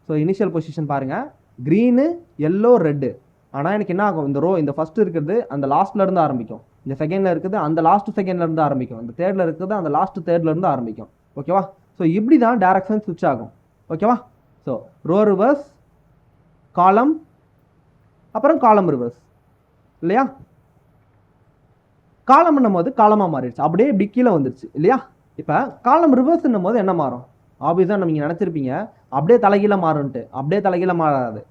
So initial position பாருங்கள், க்ரீனு எல்லோ ரெட்டு. ஆனால் எனக்கு என்ன ஆகும்? இந்த ரோ, இந்த ஃபஸ்ட்டு இருக்கிறது அந்த லாஸ்ட்லேருந்து ஆரம்பிக்கும், இந்த செகண்டில் இருக்குது அந்த லாஸ்ட் செகண்ட்லேருந்து ஆரம்பிக்கும், இந்த தேர்டில் இருக்குது அந்த லாஸ்ட் தேர்ட்லேருந்து ஆரம்பிக்கும். ஓகேவா? ஸோ இப்படி தான் டைரக்ஷன் சுவிட்ச் ஆகும். ஓகேவா? ஸோ ரோ ரிவர்ஸ், காலம், அப்புறம் காலம் ரிவர்ஸ் இல்லையா? காலம்னும் போது காலமாக மாறிடுச்சு, அப்படியே இப்படி கீழே வந்துருச்சு இல்லையா? இப்போ காலம் ரிவர்ஸ்ன்னும் போது என்ன மாறும்? ஆப்வியஸாக நீங்கள் நினச்சிருப்பீங்க அப்படியே தலைகீழ மாறுன்ட்டு. அப்படியே தலைகீழ மாறாது.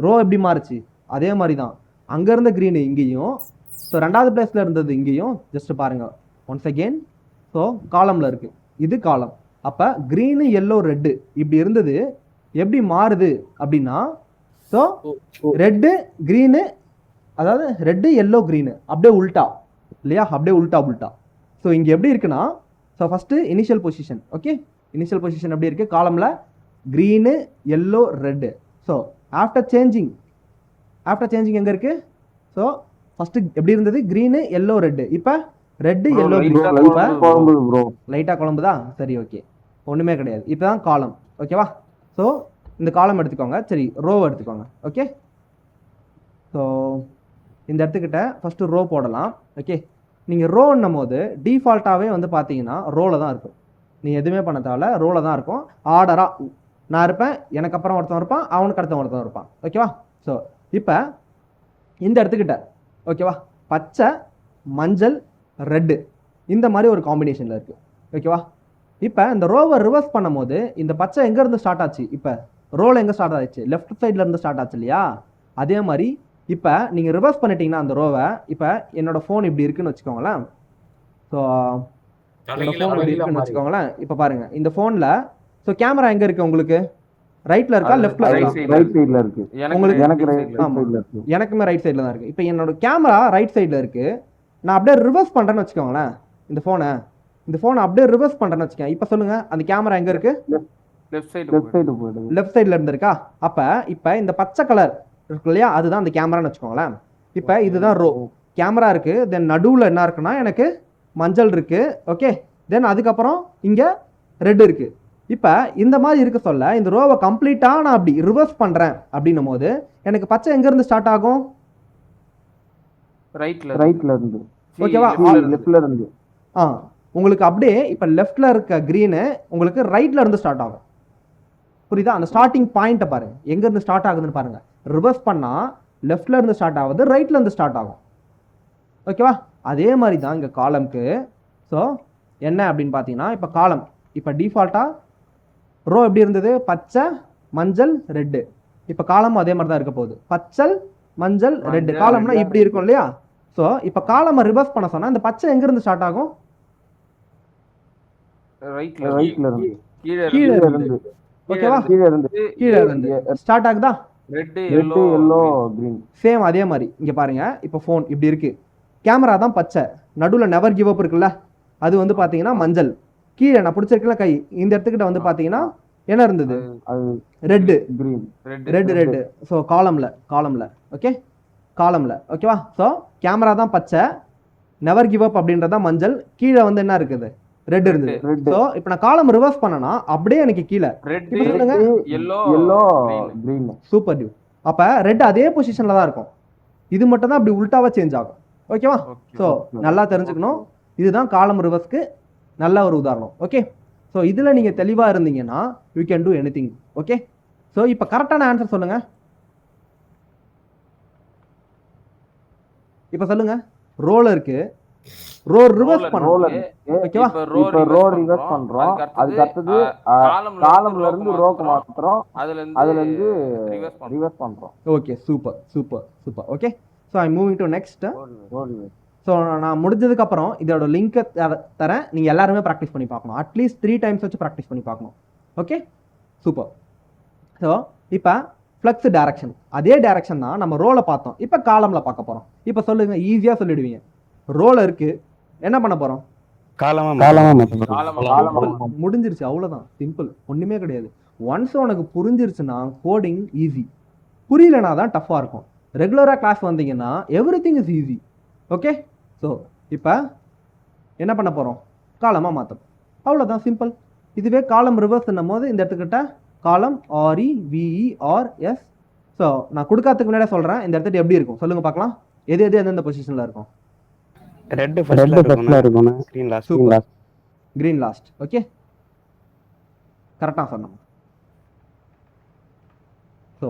ரோ எப்படி மாறுச்சு அதே மாதிரி தான். அங்கே இருந்த க்ரீனு இங்கேயும், ஸோ 2வது பிளேஸில் இருந்தது இங்கேயும். ஜஸ்ட் பாருங்கள் ஒன்ஸ் அகெயின். ஸோ காலமில் இருக்குது, இது காலம். அப்போ க்ரீனு எல்லோ ரெட்டு இப்படி இருந்தது எப்படி மாறுது அப்படின்னா, ஸோ ரெட்டு க்ரீனு, அதாவது ரெட்டு எல்லோ க்ரீனு அப்படியே உல்ட்டா இல்லையா, அப்படியே உல்ட்டா உல்ட்டா. ஸோ இங்கே எப்படி இருக்குன்னா, so first initial position. Okay, initial position எப்படி இருக்குது, காலமில் green yellow red. So after changing எங்கே இருக்குது, ஸோ ஃபஸ்ட்டு எப்படி இருந்தது க்ரீனு எல்லோ ரெட்டு, இப்போ ரெட்டு எல்லோ க்ரீன். இப்போ லைட்டாக குழம்பு தான், சரி ஓகே ஒன்றுமே கிடையாது. இப்போ தான் காலம். ஓகேவா, ஸோ இந்த காலம் எடுத்துக்கோங்க. சரி, ரோவை எடுத்துக்கோங்க. ஓகே, ஸோ இந்த இடத்துக்கிட்ட ஃபஸ்ட்டு ரோ போடலாம். ஓகே, நீங்கள் ரோன்னும் போது டிஃபால்ட்டாகவே வந்து பார்த்தீங்கன்னா ரோவில் தான் இருக்கும். நீங்கள் எதுவுமே பண்ண தேவையில்ல, ரோவில் தான் இருக்கும். ஆர்டராக நான் இருப்பேன், எனக்கு அப்புறம் ஒருத்தன் இருப்பான், அவனுக்கு அடுத்த ஒருத்தன் இருப்பான். ஓகேவா, ஸோ இப்போ இந்த இடத்துக்கிட்ட ஓகேவா பச்சை மஞ்சள் ரெட்டு இந்த மாதிரி ஒரு காம்பினேஷனில் இருக்குது. ஓகேவா, இப்போ இந்த ரோவை ரிவர்ஸ் பண்ணும் போது இந்த பச்சை எங்கேருந்து ஸ்டார்ட் ஆச்சு, இப்போ ரோவில் எங்கே ஸ்டார்ட் ஆச்சு, லெஃப்ட் சைடில் இருந்து ஸ்டார்ட் ஆச்சு இல்லையா. அதே மாதிரி இப்போ நீங்கள் ரிவர்ஸ் பண்ணிட்டீங்கன்னா அந்த ரோவை, இப்போ என்னோடய ஃபோன் இப்படி இருக்குன்னு வச்சுக்கோங்களேன். ஸோ என்னோட ஃபோன் இப்படி இருக்குன்னு வச்சுக்கோங்களேன். இப்போ பாருங்கள் இந்த ஃபோனில், ஸோ கேமரா எங்கே இருக்குது உங்களுக்கு, ரைட்டில் இருக்கா லெஃப்ட்டில் இருக்கா? ரைட் சைடில் இருக்குது. உங்களுக்கு எனக்கு எனக்குமே ரைட் சைடில் தான் இருக்குது. இப்போ என்னோட கேமரா ரைட் சைடில் இருக்குது. நான் அப்படியே ரிவர்ஸ் பண்ணுறேன்னு வச்சுக்கோங்களேன், இந்த ஃபோனை அப்படியே ரிவர்ஸ் பண்ணுறேன்னு வச்சுக்கேன். இப்போ சொல்லுங்கள் அந்த கேமரா எங்கே இருக்குது, லெஃப்ட் சைடு போயிடுது. லெஃப்ட் சைடில் இருந்திருக்கா. அப்போ இப்போ இந்த பச்சை கலர் இருக்கு இல்லையா, அதுதான் அந்த கேமரான்னு வச்சுக்கோங்களேன். இப்போ இதுதான் ரோ, கேமரா இருக்குது, தென் நடுவில் என்ன இருக்குன்னா எனக்கு மஞ்சள் இருக்குது. ஓகே, தென் அதுக்கப்புறம் இங்கே ரெட் இருக்குது. இப்போ இந்த மாதிரி இருக்க சொல்ல இந்த ரோவை கம்ப்ளீட்டாக நான் அப்படி ரிவர்ஸ் பண்ணுறேன் அப்படின்னும் போது எனக்கு பச்சை எங்கேருந்து ஸ்டார்ட் ஆகும், ரைட்ல இருந்து. ஓகேவா, லெஃப்ட்ல இருந்து. உங்களுக்கு அப்படியே இப்போ லெஃப்டில் இருக்க க்ரீனு உங்களுக்கு ரைட்டில் இருந்து ஸ்டார்ட் ஆகும். புரியுதா, அந்த ஸ்டார்டிங் பாயிண்ட்டை பாருங்க எங்கேருந்து ஸ்டார்ட் ஆகுதுன்னு பாருங்கள். ரிவர்ஸ் பண்ணால் லெஃப்டில் இருந்து ஸ்டார்ட் ஆகுது, ரைட்டில் இருந்து ஸ்டார்ட் ஆகும். ஓகேவா, அதே மாதிரி தான் இங்கே காலம்க்கு. ஸோ என்ன அப்படின்னு பார்த்தீங்கன்னா, இப்போ காலம் இப்போ டிஃபால்ட்டாக ரோ எப்படி இருந்தது, பச்சை மஞ்சள் ரெட்டு. இப்போ காலமும் அதே மாதிரி தான் இருக்க போகுது, பச்சை மஞ்சள் ரெட்டு. காலம்னா இப்படி இருக்கும் இல்லையா. ஸோ இப்போ காலமை ரிவர்ஸ் பண்ண சொன்னால் இந்த பச்சை எங்கேருந்து ஸ்டார்ட் ஆகும், ரைட்ல இருந்து. கீழே இருந்து. ஓகேவா, கீழே இருந்து ஸ்டார்ட் ஆகுதா, ரெட் எல்லோ கிரீன். சேம் அதே மாதிரி இங்கே பாருங்க. இப்போ ஃபோன் இப்படி இருக்கு, கேமரா தான் பச்சை, நடுவில் நெவர் கிவ் அப் இருக்குல்ல, அது வந்து பார்த்தீங்கன்னா மஞ்சள். கீழே நான் பிடிச்சிருக்கல கை, இந்த இடத்துக்கிட்ட வந்து பார்த்தீங்கன்னா என்ன இருந்தது, ரெட்டு கிரீன். ரெட்டு. ஸோ காலமில் ஓகே, காலமில் ஓகேவா. ஸோ கேமரா தான் பச்சை, நெவர் கிவ் அப் அப்படின்றதான் மஞ்சள், கீழே வந்து என்ன இருக்குது, ரெட் இருந்தது. ஸோ இப்போ நான் காலம் ரிவர்ஸ் பண்ணனா அப்படியே எனக்கு கீழே எல்லோ கிரீன். சூப்பர் டியூ. அப்போ ரெட் அதே பொசிஷனில் தான் இருக்கும், இது மட்டும் தான் அப்படி உல்ட்டாவாக சேஞ்ச் ஆகும். ஓகேவா, ஸோ நல்லா தெரிஞ்சுக்கணும், இதுதான் காலம் ரிவர்ஸ்க்கு நல்ல ஒரு உதாரணம். ஓகே, ஸோ இதில் நீங்கள் தெளிவாக இருந்தீங்கன்னா you can do any thing. Okay, so இப்போ கரெக்டான ஆன்சர் சொல்லுங்கள். இப்போ சொல்லுங்க, ரோல இருக்கு, ரோ ரிவர்ஸ் பண்றோம். ஓகேவா, இப்போ ரோ ரிவர்ஸ் பண்றோம், அதுக்கு அடுத்து காலம்ல இருந்து ரோக்கு மாத்துறோம், அதுல இருந்து ரிவர்ஸ் பண்றோம். Okay, super. Okay, so I moving to next. So நான் முடிஞ்சதுக்கு அப்புறம் இதோட லிங்கை தரேன், நீங்கள் எல்லாருமே ப்ராக்டிஸ் பண்ணி பார்க்கணும், அட்லீஸ்ட் 3 times வச்சு ப்ராக்டிஸ் பண்ணி பார்க்கணும். Okay, super. ஸோ இப்போ ஃப்ளக்ஸ் டைரக்ஷன், அதே டைரக்ஷன் தான் நம்ம ரோலை பார்த்தோம், இப்போ காலமில் பார்க்க போகிறோம். இப்போ சொல்லுங்க, ஈஸியாக சொல்லிடுவீங்க. ரோல இருக்கு, என்ன பண்ண போகிறோம், முடிஞ்சிருச்சு, அவ்வளோதான், சிம்பிள், ஒன்றுமே கிடையாது. ஒன்ஸ் உனக்கு புரிஞ்சிருச்சுன்னா கோடிங் ஈஸி, புரியலனா தான் டஃப்பாக இருக்கும். ரெகுலராக கிளாஸ் வந்தீங்கன்னா every thing is easy. Okay, so இப்போ என்ன பண்ண போகிறோம், காலமாக மாற்றணும், அவ்வளோதான், சிம்பிள். இதுவே காலம் ரிவர்ஸ் போது இந்த இடத்துக்கிட்ட காலம் REVERS. ஸோ நான் கொடுக்காததுக்கு முன்னாடியே சொல்கிறேன், இந்த இடத்துக்கு எப்படி இருக்கும் சொல்லுங்கள் பார்க்கலாம். எது எந்தெந்த பொசிஷனில் இருக்கும், ரெட் ஃபர்ஸ்ட்ல இருக்கும், கிரீன் லாஸ்ட். ஓகே, கரெக்டாக சொன்னோம். ஸோ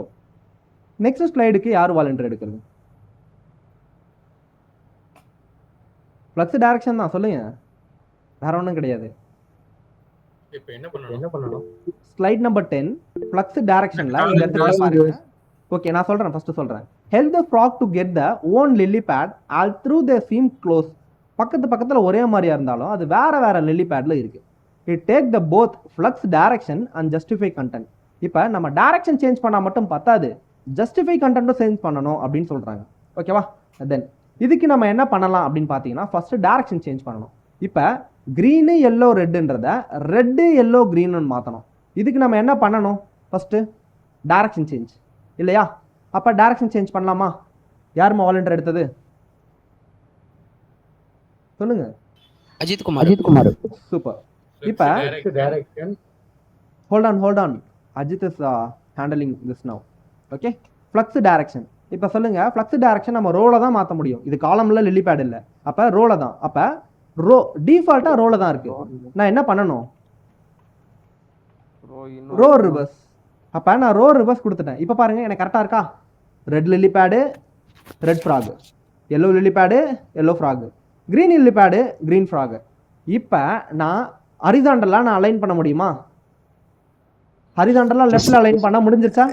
நெக்ஸ்ட் ஸ்லைடுக்கு யார் வாலண்டியர் எடுக்கிறது, ஃப்ளக்ஸ் டைரக்ஷன் தான், சொல்லுங்க, வேற ஒன்றும் கிடையாது. இப்போ என்ன பண்ணணும் ஸ்லைட் நம்பர் 10 ஃப்ளக்ஸ் டைரக்ஷன்ல இந்த இடத்துல பாருங்க. ஓகே, நான் சொல்றேன், ஃபர்ஸ்ட் சொல்றேன். Help the frog to get the own lily pad all through the seem close. பக்கத்துல ஒரே மாதிரியா இருந்தாலும் அது வேற லில்லி பேட்ல இருக்கு. It take the both flex direction and justify content. இப்போ நம்ம டைரக்ஷன் சேஞ்ச் பண்ணா மட்டும் பத்தாது, ஜஸ்டிஃபை கண்டென்ட்டும் சேஞ்ச் பண்ணணும் அப்படின்னு சொல்றாங்க. ஓகேவா? தென் இதுக்கு நம்ம என்ன பண்ணலாம் அப்படின்னு பார்த்தீங்கன்னா, ஃபர்ஸ்ட் டைரக்ஷன் சேஞ்ச் பண்ணணும். இப்போ க்ரீனு எல்லோ ரெட்டுன்றத ரெட்டு எல்லோ க்ரீன்னு மாற்றணும். இதுக்கு நம்ம என்ன பண்ணணும்? ஃபர்ஸ்ட்டு டைரக்ஷன் சேஞ்ச் இல்லையா? அப்போ டைரக்ஷன் சேஞ்ச் பண்ணலாமா? யாருமா வாலண்டியர் எடுத்தது சொல்லுங்க. அஜித் குமார். சூப்பர். இப்போ direction hold on Ajith is handling this now. Okay, flex direction. இப்போ சொல்லுங்க, ஃப்ளக்ஸ் டைரக்ஷன் நம்ம ரோல தான் மாற்ற முடியும். இது காலம்ல லில்லி பேட் இல்லை, அப்போ ரோல தான். அப்போ டிஃபால்ட்டா ரோல தான் இருக்கு. நான் என்ன பண்ணணும்? Row reverse. அப்போ நான் ரோ ரிவர்ஸ் கொடுத்துட்டேன். இப்போ பாருங்க, எனக்கு கரெக்டாக இருக்கா? Red lily pad red frog, yellow lily pad yellow frog, green lily pad green frog. இப்போ நான் ஹரிசாண்டலாக நான் அலைன் பண்ண முடியுமா? ஹரிசாண்டலாக லெஃப்ட்ல அலைன் பண்ண முடிஞ்சிருச்சா?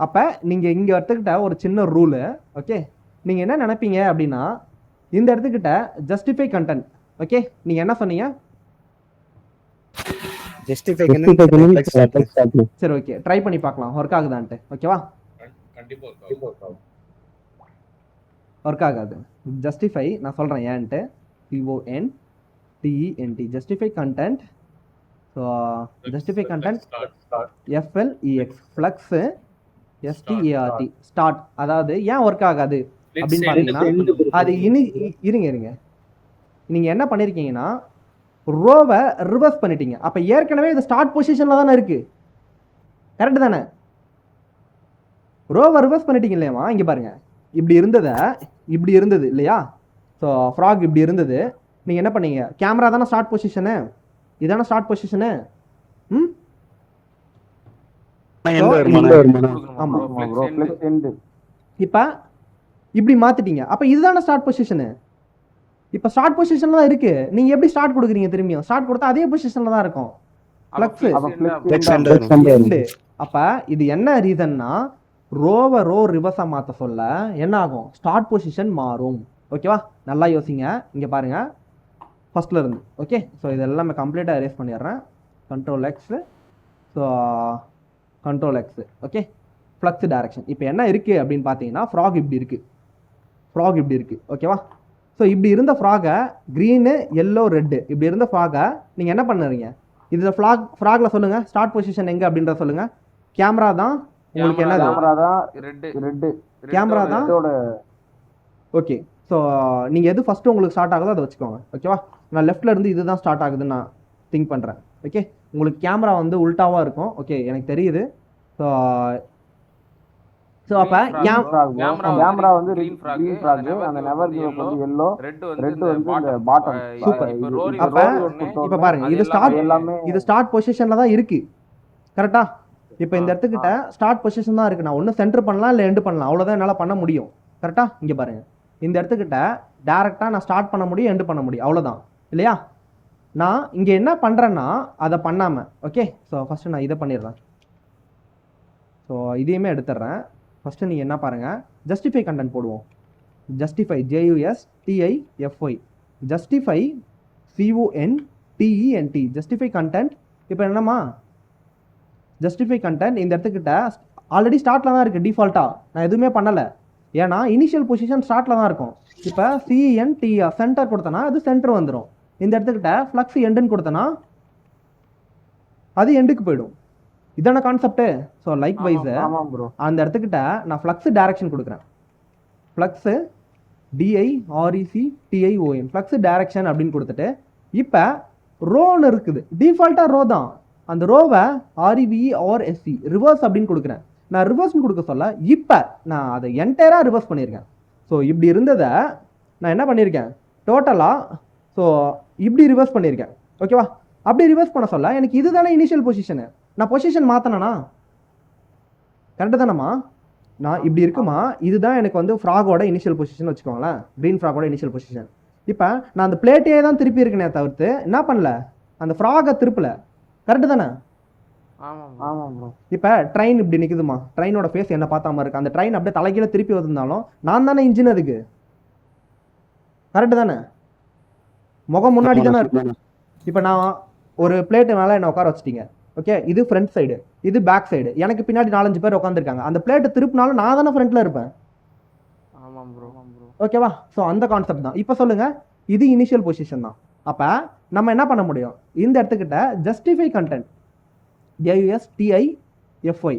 அப்போ நீங்கள் இங்கே எடுத்துக்கிட்ட ஒரு சின்ன ரூலு. ஓகே, நீங்கள் என்ன நினைப்பீங்க அப்படின்னா, இந்த இடத்துக்கிட்ட ஜஸ்டிஃபை கண்டென்ட். ஓகே, நீங்கள் என்ன சொன்னீங்க? சரி, ஓகே, ட்ரை பண்ணி பார்க்கலாம் ஒர்க் ஆகுதான்ட்டு. ஓகேவா? கண்டிப்பா ஒர்க் ஆகாது. ஜஸ்டிஃபை நான் சொல்கிறேன் ஏன்ட்டு. CONTENT justify content. So justify content FLEX flux START start. அதாவது ஏன் ஒர்க் ஆகாது அப்படின்னு பார்த்தீங்கன்னா, அது இருங்க நீங்கள் என்ன பண்ணியிருக்கீங்கன்னா, ரோவை ரிவர்ஸ் பண்ணிட்டீங்க. அப்போ ஏற்கனவே இது ஸ்டார்ட் பொசிஷனில் தானே இருக்கு, கரெக்டு தானே? ரோவை ரிவர்ஸ் பண்ணிட்டீங்க இல்லையாமா? இங்கே பாருங்க, இப்படி இருந்தது இல்லையா? ஸோ ஃப்ராக் இப்படி இருந்தது. நீங்கள் என்ன பண்ணீங்க? கேமரா தானே ஸ்டார்ட் பொசிஷனு, இதானே ஸ்டார்ட் பொசிஷனு. இப்போ இப்படி மாத்திட்டீங்க. அப்போ இதுதானே ஸ்டார்ட் பொசிஷனு. இப்போ ஸ்டார்ட் பொசிஷன்ல தான் இருக்கு. நீங்க எப்படி ஸ்டார்ட் கொடுக்குறீங்க? திரும்பியும் ஸ்டார்ட் கொடுத்தா அதே பொசிஷன்ல தான் இருக்கும். அப்ப இது என்ன ரீசன்னா, ரோ ரிவர்ஸா மாத்த சொல்ல என்ன ஆகும்? ஸ்டார்ட் பொசிஷன் மாறும். ஓகேவா? நல்லா யோசிங்க. இங்க பாருங்க, ஃபர்ஸ்ட்ல இருந்து. ஓகே, ஸோ இது எல்லாமே கம்ப்ளீட்டா எரேஸ் பண்ணிடுறேன். Ctrl+X. So Ctrl+X. Okay, flex direction. இப்போ என்ன இருக்கு அப்படின்னு பார்த்தீங்கன்னா, ஃப்ராக் இப்படி இருக்கு. ஓகேவா? ஸோ இப்படி இருந்த ஃப்ராகை க்ரீனு எல்லோ ரெட்டு இப்படி இருந்த ஃப்ராகை நீங்கள் என்ன பண்ணுறீங்க? இதில் ஃப்ராக்ல சொல்லுங்க ஸ்டார்ட் பொசிஷன் எங்கே அப்படின்றத சொல்லுங்க. கேமரா தான் உங்களுக்கு என்னது? கேமரா தான். ஓகே, ஸோ நீங்கள் எது ஃபஸ்ட்டு உங்களுக்கு ஸ்டார்ட் ஆகுதோ அதை வச்சுக்கோங்க. ஓகேவா? நான் லெஃப்ட்ல இருந்து இதுதான் ஸ்டார்ட் ஆகுதுன்னு நான் திங்க் பண்ணுறேன். ஓகே, உங்களுக்கு கேமரா வந்து உல்ட்டாவாக இருக்கும். ஓகே, எனக்கு தெரியுது. ஸோ அப்போ கேமரா வந்து க்ரீன் ஃப்ராக், அந்த நெவர் கிவ் அப் வந்து yellow, ரெட் வந்து இந்த பாட்டம். சூப்பர். அப்போ இப்போ பாருங்க, இது ஸ்டார்ட் பொசிஷன்ல தான் இருக்கு, கரெக்டா? இப்போ இந்த இடத்துக்கிட்ட ஸ்டார்ட் பொசிஷன் தான் இருக்கு. நான் ஒன்று சென்டர் பண்ணலாம் இல்லை எண்டு பண்ணலாம், அவ்வளோதான் என்னால் பண்ண முடியும். கரெக்டா? இங்கே பாருங்க, இந்த இடத்துக்கிட்ட டேரெக்டாக நான் ஸ்டார்ட் பண்ண முடியும், எண்டு பண்ண முடியும், அவ்வளோதான் இல்லையா? நான் இங்கே என்ன பண்ணுறேன்னா அதை பண்ணாமல். ஓகே, ஸோ ஃபஸ்ட்டு நான் இதை பண்ணிடுறேன். ஸோ இதையுமே எடுத்துடுறேன். ஃபஸ்ட்டு நீங்கள் என்ன பாருங்கள், ஜஸ்டிஃபை கண்டென்ட் போடுவோம். Justify JUSTIFY, justify CONTENT, justify content. இப்போ என்னம்மா ஜஸ்டிஃபை கண்டென்ட் இந்த இடத்துக்கிட்ட ஆல்ரெடி ஸ்டார்ட்டில் தான் இருக்குது டிஃபால்ட்டாக. நான் எதுவுமே பண்ணலை, ஏன்னா இனிஷியல் பொசிஷன் ஸ்டார்ட்டில் தான் இருக்கும். இப்போ CENTER சென்டர் கொடுத்தனா அது சென்டர் வந்துடும். இந்த இடத்துக்கிட்ட ஃப்ளக்ஸ் எண்டுன்னு கொடுத்தனா அது எண்டுக்கு போயிடும். இதான கான்செப்ட். ஸோ லைக் வைஸ் அந்த இடத்துக்கிட்ட நான் ஃப்ளக்ஸ் டைரக்ஷன் கொடுக்குறேன். ஃப்ளக்ஸ் DIRECTION ஃப்ளக்ஸ் டைரக்ஷன் அப்படின்னு கொடுத்துட்டு, இப்போ ரோன்னு இருக்குது, டிஃபால்ட்டாக ரோ தான். அந்த ரோவை REVERSE ரிவர்ஸ் அப்படின்னு கொடுக்குறேன். நான் ரிவர்ஸ்னு கொடுக்க சொல்ல இப்போ நான் அதை என்டையராக ரிவர்ஸ் பண்ணியிருக்கேன். ஸோ இப்படி இருந்ததை நான் என்ன பண்ணியிருக்கேன், டோட்டலாக ஸோ இப்படி ரிவர்ஸ் பண்ணியிருக்கேன். ஓகேவா? அப்படி ரிவர்ஸ் பண்ண சொல்ல எனக்கு இதுதானே இனிஷியல் பொசிஷனு. நான் பொசிஷன் மாற்றினேனா? கரெக்டு தானேம்மா? நான் இப்படி இருக்குமா, இதுதான் எனக்கு வந்து ஃப்ராகோட இனிஷியல் பொசிஷன் வச்சுக்கோங்களேன், க்ரீன் ஃப்ராகோட இனிஷியல் பொசிஷன். இப்போ நான் அந்த பிளேட்டையே தான் திருப்பி இருக்கனே தவிர்த்து என்ன பண்ணல, அந்த ஃப்ராகை திருப்பல. கரெக்டு தானே? ஆமாம் ப்ரோ. இப்போ ட்ரெயின் இப்படி நிற்குதுமா, ட்ரெயினோட ஃபேஸ் என்ன பார்த்தாம இருக்கு, அந்த ட்ரெயின் அப்படியே தலைகீழ திருப்பி வந்திருந்தாலும் நான் தானே இன்ஜின் அதுக்கு. கரெக்டு தானே? முகம் முன்னாடி தானே இருக்கு. இப்போ நான் ஒரு பிளேட்டு மேலே என்ன உட்கார வச்சிட்டீங்க, ஓகே, இது ஃப்ரண்ட் சைடு, இது பேக் சைடு, எனக்கு பின்னாடி 4-5 பேர் உட்காந்துருக்காங்க. அந்த பிளேட்டை திருப்பினாலும் நான் தானே ஃப்ரண்ட்ல இருப்பேன். ஓகேவா? ஸோ அந்த கான்செப்ட் தான். இப்போ சொல்லுங்க, இது இனிஷியல் பொசிஷன் தான். அப்போ நம்ம என்ன பண்ண முடியும், இந்த இடத்துக்கிட்ட justify content, JUSTIFY,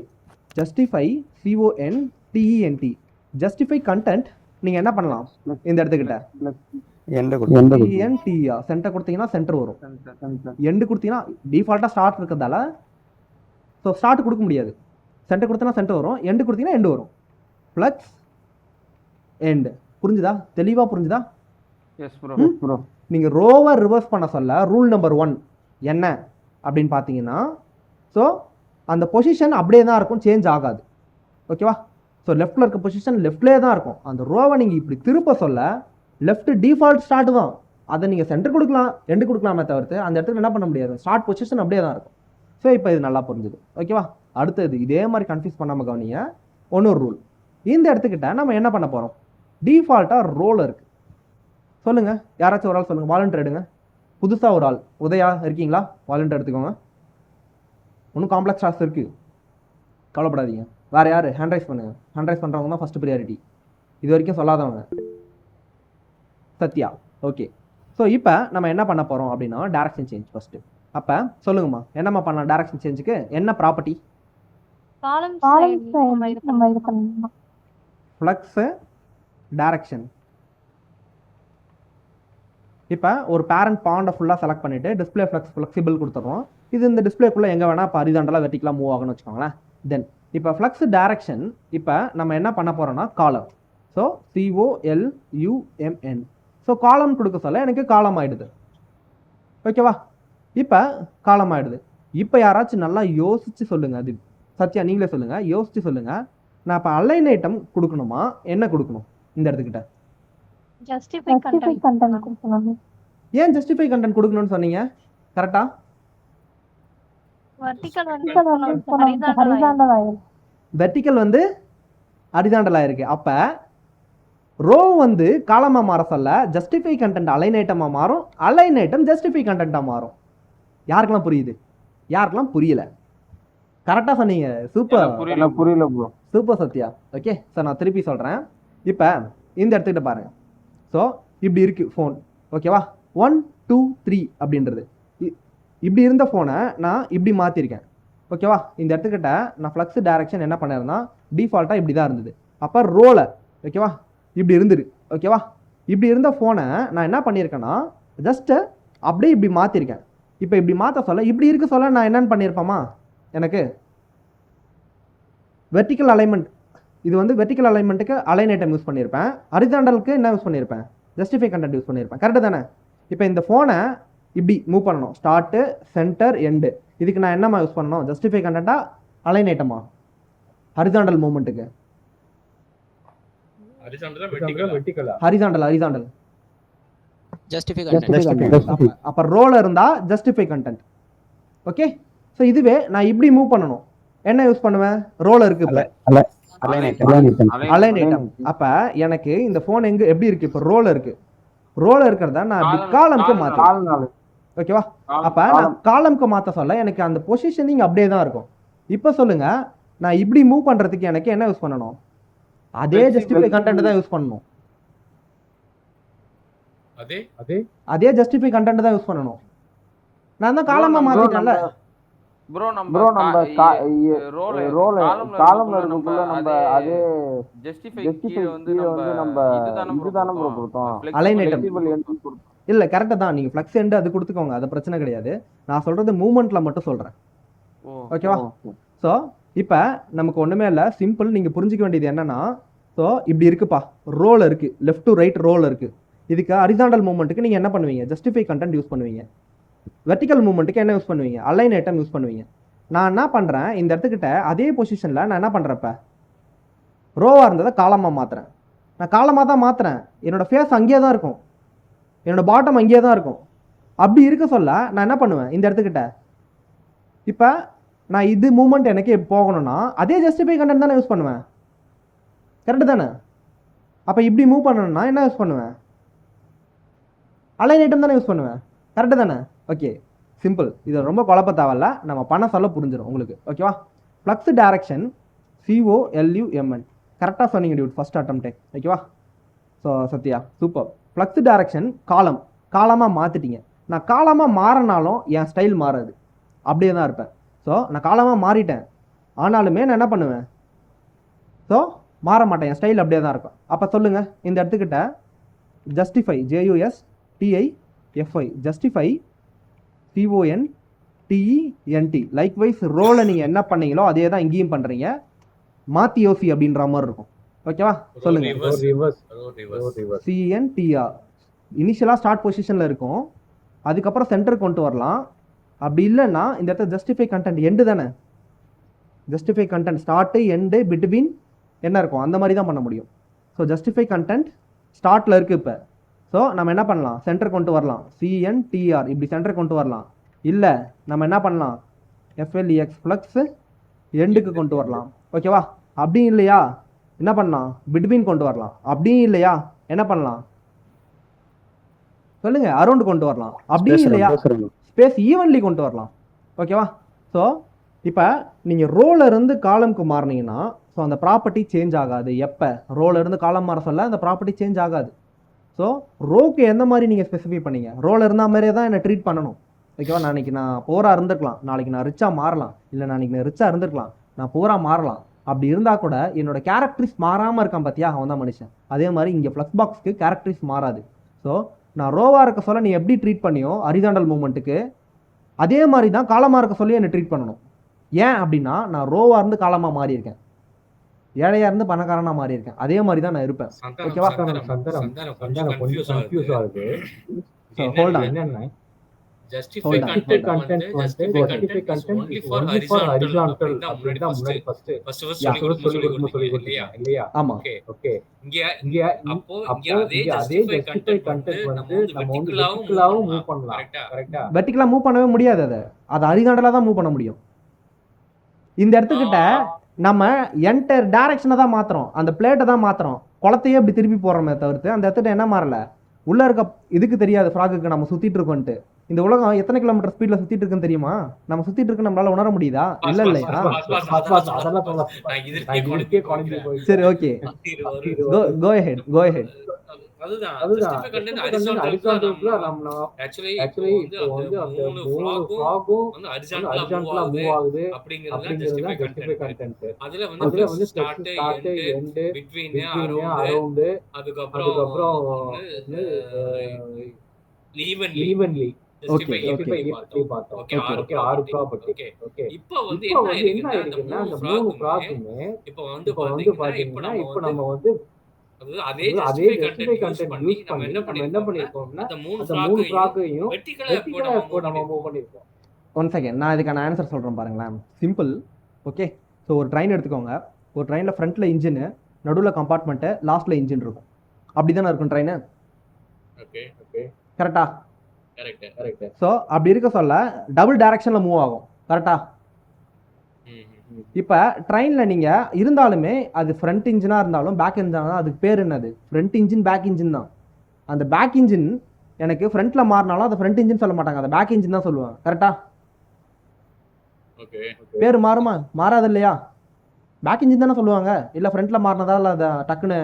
justify CONTENT, justify content. நீங்கள் என்ன பண்ணலாம், இந்த இடத்துக்கிட்ட ENTயா சென்டர் கொடுத்தீங்கன்னா சென்டர் வரும், எண்டு கொடுத்தீங்கன்னா டிஃபால்ட்டாக ஸ்டார்ட் இருக்கிறதால ஸோ ஸ்டார்ட் கொடுக்க முடியாது. சென்டர் கொடுத்தீங்கன்னா சென்டர் வரும், எண்டு கொடுத்தீங்கன்னா எண்டு வரும். Flex end. புரிஞ்சுதா? தெளிவாக புரிஞ்சுதா? Yes bro. நீங்கள் ரோவை ரிவர்ஸ் பண்ண சொல்ல ரூல் நம்பர் 1 என்ன அப்படின்னு பார்த்தீங்கன்னா, ஸோ அந்த பொசிஷன் அப்படியே தான் இருக்கும், சேஞ்ச் ஆகாது. ஓகேவா? ஸோ லெஃப்ட்டில் இருக்க பொசிஷன் லெஃப்ட்லேயே தான் இருக்கும். அந்த ரோவை நீங்கள் இப்படி திருப்ப சொல்ல லெஃப்ட் டிஃபால்ட் ஸ்டார்ட் தான், அதை நீங்கள் சென்டர் கொடுக்கலாம், எண்டு கொடுக்கலாமே தவிர்த்து அந்த இடத்துல என்ன பண்ண முடியாது, ஸ்டார்ட் பொசிஷன் அப்படியே தான் இருக்கும். ஸோ இப்போ இது நல்லா புரிஞ்சுது. ஓகேவா? அடுத்தது இதே மாதிரி கன்ஃபியூஸ் பண்ணாமல் கவனிங்க. ஒன்னொரு ரூல். இந்த இடத்துக்கிட்ட நம்ம என்ன பண்ண போகிறோம், டிஃபால்ட்டாக ரோல் இருக்குது. சொல்லுங்கள், யாராச்சும் ஒரு ஆள் சொல்லுங்கள், வாலண்டியர் எடுங்க. புதுசாக ஒரு ஆள், உதயா இருக்கீங்களா? வாலண்டியர் எடுத்துக்கோங்க. ஒன்றும் காம்ப்ளெக்ஸ் டாஸ்க் இருக்குது, கவலைப்படாதீங்க. வேறு யார் ஹேண்ட் ரைஸ் பண்ணுங்கள். ஹேண்ட் ரைஸ் பண்ணுறவங்க தான் ஃபஸ்ட்டு ப்ரியாரிட்டி, இது வரைக்கும் சொல்லாதவங்க. சத்யா. ஓகே. ஸோ இப்போ நம்ம என்ன பண்ண போகிறோம் அப்படின்னா டைரக்ஷன் சேஞ்ச் ஃபஸ்ட்டு. அப்போ சொல்லுங்கம்மா, என்னம்மா பண்ணலாம் டைரக்ஷன் சேஞ்சுக்கு? என்ன ப்ராப்பர்ட்டி? Flux direction. இப்போ ஒரு பேரண்ட் பாண்டை ஃபுல்லாக செலக்ட் பண்ணிவிட்டு டிஸ்பிளே ஃப்ளெக்சிபிள் கொடுத்துட்றோம். இது இந்த டிஸ்பிளேக்குள்ளே எங்கே வேணால் இப்போ ஹரிசாண்டலாக வெர்டிகலாக மூவ் ஆகும்னு வச்சுக்கோங்களேன். தென் இப்போ ஃப்ளக்ஸ் டைரக்ஷன் இப்போ நம்ம என்ன பண்ண போகிறோம்னா காலம். So COLUMN. ஸோ காலம் கொடுக்க சொல்ல எனக்கு காலம் ஆகிடுது. ஓகேவா? இப்போ காலம் ஆகிடுது. இப்போ யாராச்சும் நல்லா யோசித்து சொல்லுங்கள். அது சத்யா நீங்களே சொல்லுங்கள், யோசித்து சொல்லுங்கள். நான் இப்போ அலைன் ஐட்டம் கொடுக்கணுமா, என்ன கொடுக்கணும் இந்த இடத்துக்கிட்ட? ஏன் ஜஸ்டிஃபை கண்டென்ட் கொடுக்கணும்னு சொன்னீங்க? கரெக்டா? வெர்டிக்கல் வந்து ஹரிசாண்டல் ஆயிருக்கு. அப்போ ரோ வந்து காலமாக மாற சொல்ல ஜஸ்டிஃபை கண்டென்ட் அலைன் ஐட்டமாக மாறும், அலைன் ஐட்டம் ஜஸ்டிஃபை கண்டென்ட்டாக மாறும். யாருக்கெல்லாம் புரியுது? யாருக்கெல்லாம் புரியல? கரெக்டாக சொன்னீங்க. சூப்பர். புரியல bro. Super Sathya. Okay sir, நான் திருப்பி சொல்கிறேன். இப்போ இந்த இடத்துக்கிட்ட பாருங்கள். ஸோ இப்படி இருக்குது ஃபோன். ஓகேவா? 1 2 3 அப்படின்றது இப்படி இருந்த ஃபோனை நான் இப்படி மாற்றிருக்கேன். ஓகேவா? இந்த இடத்துக்கிட்ட நான் ஃப்ளக்ஸ் டைரக்ஷன் என்ன பண்ணிருந்தேன்னா டிஃபால்ட்டாக இப்படி தான் இருந்தது. அப்போ ரோலை ஓகேவா இப்படி இருந்துரு. ஓகேவா? இப்படி இருந்த ஃபோனை நான் என்ன பண்ணியிருக்கேன்னா ஜஸ்ட்டு அப்படியே இப்படி மாற்றிருக்கேன். இப்போ இப்படி மாற்ற சொல்ல இப்படி இருக்க சொல்ல நான் என்னென்னு பண்ணியிருப்பேம்மா, எனக்கு வெர்டிக்கல் அலைன்மெண்ட், இது வந்து வெர்டிக்கல் அலைன்மெண்ட்டுக்கு அலைன் ஐட்டம் யூஸ் பண்ணியிருப்பேன், ஹரிசாண்டலுக்கு என்ன யூஸ் பண்ணியிருப்பேன், ஜஸ்டிஃபை கண்டென்ட் யூஸ் பண்ணியிருப்பேன். கரெக்டு தானே? இப்போ இந்த ஃபோனை இப்படி மூவ் பண்ணணும், ஸ்டார்ட்டு சென்டர் எண்டு. இதுக்கு நான் என்னம்மா யூஸ் பண்ணணும், ஜஸ்டிஃபை கண்டென்ட்டா அலைன் ஐட்டமா? ஹரிசாண்டல் மூவ்மெண்ட்டுக்கு ஹரிசாண்டல் ஜஸ்டிஃபை கண்டென்ட். அப்போ ரோல இருந்தா ஜஸ்டிஃபை கண்டென்ட். ஓகே. ஸோ இதுவே நான் இப்படி மூவ் பண்ணணும், என்ன யூஸ் பண்ணுவேன், ரோல இருக்கு அலைன் ஐட்டம். அப்ப எனக்கு இந்த போன் எங்க எப்படி இருக்கு, இப்போ ரோல இருக்கு. ரோல இருக்கிறத நான் காலம்க்கு மாத்தேன். ஓகேவா? அப்ப நான் காலம்க்கு மாத்த சொல்ல எனக்கு அந்த பொசிஷனிங் அப்படியே தான் இருக்கும். இப்போ சொல்லுங்க, நான் இப்படி மூவ் பண்றதுக்கு எனக்கு என்ன யூஸ் பண்ணணும், அதே ஜஸ்டிஃபை கண்டென்ட் தான் யூஸ் பண்ணணும். அதே ஜஸ்டிஃபை கண்டென்ட் தான் யூஸ் பண்ணணும். நான் தான் காலமா மாத்திட்டேன்ல ப்ரோ. நம்ம காலம்ல இருக்குள்ள நம்ம அதே ஜஸ்டிஃபை கீழ வந்து நம்ம இதுதானே ப்ரோ கொடுத்தோம், அலைன் ஐட்டம் இல்ல. கரெக்ட்டா தான், நீங்க ஃப்ளக்ஸ் எண்ட் அது கொடுத்துக்கோங்க, அது பிரச்சனை கிடையாது. நான் சொல்றது மூவ்மெண்ட்ல மட்டும் சொல்றேன். ஓகேவா? ஸோ இப்போ நமக்கு ஒன்றுமே இல்லை, சிம்பிள். நீங்கள் புரிஞ்சிக்க வேண்டியது என்னன்னா, ஸோ இப்படி இருக்குப்பா, ரோல் இருக்குது, லெஃப்ட் டு ரைட் ரோல் இருக்குது. இதுக்கு ஹரிசாண்டல் மூவ்மெண்ட்டுக்கு நீங்கள் என்ன பண்ணுவீங்க, ஜஸ்டிஃபை கண்டென்ட் யூஸ் பண்ணுவீங்க. வெர்டிக்கல் மூவ்மெண்ட்டுக்கு என்ன யூஸ் பண்ணுவீங்க, அலைன் ஐட்டம் யூஸ் பண்ணுவீங்க. நான் என்ன பண்ணுறேன், இந்த இடத்துக்கிட்ட அதே பொசிஷனில் நான் என்ன பண்ணுறப்ப ரோவாக இருந்ததை காலமாக மாற்றுறேன். நான் காலமாக தான் மாற்றுறேன், என்னோடய ஃபேஸ் அங்கேயே தான் இருக்கும். என்னோட பாட்டம் அங்கேயே தான் இருக்கும். அப்படி இருக்க சொல்ல நான் என்ன பண்ணுவேன், இந்த இடத்துக்கிட்ட இப்போ நான் இது மூமெண்ட் எனக்கு போகணும்னா அதே ஜஸ்டிஃபை கண்டென்ட் தானே யூஸ் பண்ணுவேன், கரெக்டு தானே? அப்போ இப்படி மூவ் பண்ணணும்னா என்ன யூஸ் பண்ணுவேன், அலைன் ஐட்டம் தானே யூஸ் பண்ணுவேன், கரெக்டு தானே? Okay, simple. இது ரொம்ப குழப்ப தேவையில்ல, நம்ம பண்ண சொல்ல புரிஞ்சிடும் உங்களுக்கு. ஓகேவா? ஃப்ளக்ஸ் டைரக்ஷன் COLUMN கரெக்டாக சொன்னீங்க டியூட், ஃபர்ஸ்ட் அட்டம்ப்டே. ஓகேவா? So Sathya super. Flex direction காலமாக மாற்றிட்டீங்க. நான் காலமாக மாறினாலும் என் ஸ்டைல் மாறாது, அப்படியே தான் இருப்பேன். ஸோ நான் காலமாக மாறிட்டேன், ஆனாலுமே நான் என்ன பண்ணுவேன், ஸோ மாற மாட்டேன், என் ஸ்டைல் அப்படியே தான் இருக்கும். அப்போ சொல்லுங்கள், இந்த இடத்துக்கிட்ட justify JUSTIFY justify CONTENT likewise ரோலை நீங்கள் என்ன பண்ணீங்களோ அதே தான் இங்கேயும் பண்ணுறீங்க, மாற்றி யோசி அப்படின்ற மாதிரி இருக்கும். ஓகேவா? சொல்லுங்கள். CNTR இனிஷியலாக ஸ்டார்ட் பொசிஷனில் இருக்கும், அதுக்கப்புறம் சென்டர் கொண்டு வரலாம். அப்படி இல்லைன்னா இந்த இடத்துல ஜஸ்டிஃபை கண்டென்ட் எண்டு தானே, justify content start end between என்ன இருக்கும் அந்த மாதிரி தான் பண்ண முடியும். ஸோ ஜஸ்டிஃபை கண்டென்ட் ஸ்டார்ட்டில் இருக்குது இப்போ. ஸோ நம்ம என்ன பண்ணலாம், சென்டர் கொண்டு வரலாம், CNTR இப்படி சென்டர் கொண்டு வரலாம். இல்லை நம்ம என்ன பண்ணலாம், FLEX ஃப்ளக்ஸ் எண்டுக்கு கொண்டு வரலாம். ஓகேவா? அப்படியும் இல்லையா என்ன பண்ணலாம், பிட்வீன் கொண்டு வரலாம். அப்படியும் இல்லையா என்ன பண்ணலாம் சொல்லுங்க, அரௌண்ட் கொண்டு வரலாம். அப்படியும் இல்லையா ஸ்பேஸ் ஈவன்லி கொண்டு வரலாம். ஓகேவா? ஸோ இப்போ நீங்கள் ரோலேருந்து காலம்க்கு மாறினீங்கன்னா ஸோ அந்த ப்ராப்பர்ட்டி சேஞ்ச் ஆகாது. எப்போ ரோலேருந்து காலம் மாற சொல்ல அந்த ப்ராப்பர்ட்டி சேஞ்ச் ஆகாது. ஸோ ரோக்கு எந்த மாதிரி நீங்கள் ஸ்பெசிஃபை பண்ணீங்க, ரோல் இருந்தால் மாதிரியே தான் என்னை ட்ரீட் பண்ணணும். ஓகேவா? நாளைக்கு நான் போராக இருந்திருக்கலாம், நாளைக்கு நான் ரிச்சாக மாறலாம், இல்லை நாளைக்கு நான் ரிச்சாக இருந்திருக்கலாம், நான் போராக மாறலாம். அப்படி இருந்தால் கூட என்னோட கேரக்டரிஸ் மாறாமல் இருக்கான் பார்த்தியா, அவன் தான் மனுஷன். அதே மாதிரி இங்கே ஃப்ளக்ஸ் பாக்ஸ்க்கு கேரக்டரிஸ் மாறாது. ஸோ நான் ரோவாக இருக்க சொல்ல நீ எப்படி ட்ரீட் பண்ணியோ ஹரிசாண்டல் மூமெண்ட்டுக்கு அதே மாதிரி தான் காலமாக இருக்க சொல்லி என்னை ட்ரீட் பண்ணணும். ஏன் அப்படின்னா நான் ரோவாக இருந்து காலமாக மாறி இருக்கேன், ஏழையாக இருந்து பணக்காரனாக மாறி இருக்கேன். அதே மாதிரி தான் நான் இருப்பேன். ஓகேவா? Hold on. என்னன்னா justify content only for horizontal அப்படினா முன்னாடி ஃபர்ஸ்ட் சொல்லி இல்லையா? ஆமா. ஓகே இங்க அப்போ அதே justify content வந்து நம்ம வெர்டிகலாவும் மூவ் பண்ணலாம். கரெக்ட்டா? வெர்டிகலா மூவ் பண்ணவே முடியாது, அது ஹரிசாண்டலா தான் மூவ் பண்ண முடியும். இந்த இடத்துக்கிட்ட நம்ம என்டையர் டைரக்ஷனை தான் மாத்துறோம், அந்த பிளேட்டை தான் மாத்துறோம், குளத்தையே இப்படி திருப்பி போடுறோமே தவிர்த்து அந்த இடத்துல என்ன மாறல, உள்ள இருக்க இதுக்கு தெரியாது ஃப்ராகுக்கு நம்ம சுத்திட்டு இருக்கோன்ட்டு. இந்த உலகம் எத்தனை கிலோமீட்டர் ஸ்பீட்ல சுத்திட்டு இருக்குன்னு தெரியுமா? நம்ம சுத்திட்டு இருக்கு நம்மளால உணர முடியுதா? இல்ல இல்லையா? சரி, ஓகே, கோ அஹெட். அதுதான் justify content ஹரிசாண்டல்ல நம்ம एक्चुअली இப்போ வந்து அந்த மூணு ஃப்ராகும் வந்து ஹரிசாண்டலா மூவ் ஆகுது அப்படிங்கறது justify content. அதுல வந்து ஸ்டார்ட் எண்ட் பிட்வீன் அரவுண்ட் அதுக்கப்புறம் வந்து ஈவன்லி justify பார்த்தோம். ஓகே, ஆறு ப்ராப்பர்ட்டி. ஓகே, இப்போ வந்து என்ன இருக்குன்னா அந்த மூணு ஃப்ராகுமே இப்போ வந்து பாத்தீங்கன்னா இப்போ நம்ம வந்து அதே justify content யூஸ் பண்ணி நம்ம என்ன பண்ணிருக்கோம்னா அந்த மூணு ஃப்ராகையும் வெர்டிகலா இப்போ நம்ம மூவ் பண்ணிருக்கோம். ஒன் செகண்ட், நான் இதுக்கான ஆன்சர் சொல்றேன் பாருங்களேன். சிம்பிள். ஓகே, ஸோ ஒரு ட்ரெயின் எடுத்துக்கோங்க. ஒரு ட்ரெயினில் ஃப்ரண்ட்டில் இன்ஜினு, நடுவில் கம்பார்ட்மெண்ட்டு, லாஸ்ட்டில் இன்ஜின் இருக்கும். அப்படி தானே இருக்கும் ட்ரெயின்? ஓகே, கரெக்டா? கரெக்ட். ஸோ அப்படி இருக்க சொல்ல டபுள் டைரக்ஷனில் மூவ் ஆகும். கரெக்டா? இப்போ ட்ரெயினில் நீங்கள் இருந்தாலுமே அது ஃப்ரண்ட் இன்ஜினாக இருந்தாலும் பேக் இன்ஜினாக இருந்தாலும் அதுக்கு பேர் என்னது? ஃப்ரண்ட் இன்ஜின், பேக் இன்ஜின் தான். அந்த பேக் இன்ஜின் எனக்கு ஃப்ரண்ட்டில் மாறினாலும் அதை ஃப்ரண்ட் இன்ஜின் சொல்ல மாட்டாங்க, அதை பேக் இன்ஜின் தான் சொல்லுவாங்க. கரெக்டா? ஓகே, பேர் மாறுமா? மாறாது இல்லையா? பேக் இன்ஜின் தானே சொல்லுவாங்க. இல்லை ஃப்ரண்ட்டில் மாறினதால் அதை டக்குன்னு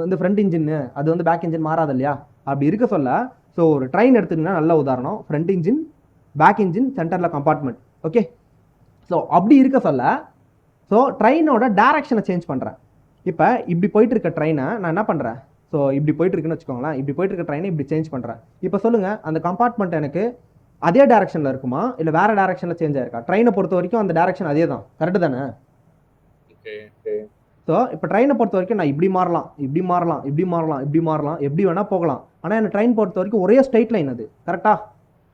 வந்து ஃப்ரண்ட் இன்ஜின், அது வந்து பேக் இன்ஜின் மாறாது இல்லையா? அப்படி இருக்க சொல்ல ஸோ ஒரு ட்ரெயின் எடுத்துக்கிங்கன்னா நல்ல உதாரணம், ஃப்ரண்ட் இன்ஜின், பேக் இன்ஜின், சென்டரில் கம்பார்ட்மெண்ட். ஓகே, ஸோ அப்படி இருக்க சொல்ல ஸோ ட்ரெயினோட டைரக்ஷனை சேஞ்ச் பண்ணுறேன். இப்போ இப்படி போயிட்டு இருக்க ட்ரெயினை நான் என்ன பண்ணுறேன், ஸோ இப்படி போயிட்டு இருக்குன்னு வச்சுக்கோங்களேன், இப்படி போயிட்டு இருக்க ட்ரெயினை இப்படி சேஞ்ச் பண்ணுறேன். இப்போ சொல்லுங்கள், அந்த கம்பார்ட்மெண்ட் எனக்கு அதே டைரக்ஷனில் இருக்குமா இல்லை வேறு டைரக்ஷனில் சேஞ்ச் ஆயிருக்கா? ட்ரெயினை பொறுத்த வரைக்கும் அந்த டைரக்ஷன் அதே தான், கரெக்டு தானே? ஸோ இப்போ ட்ரெயினை பொறுத்த வரைக்கும் நான் இப்படி மாறலாம், எப்படி வேணால் போகலாம். ஆனால் என்ன ட்ரெயின் பொறுத்த வரைக்கும் ஒரே ஸ்ட்ரைட் லைன் அது. கரெக்டாக?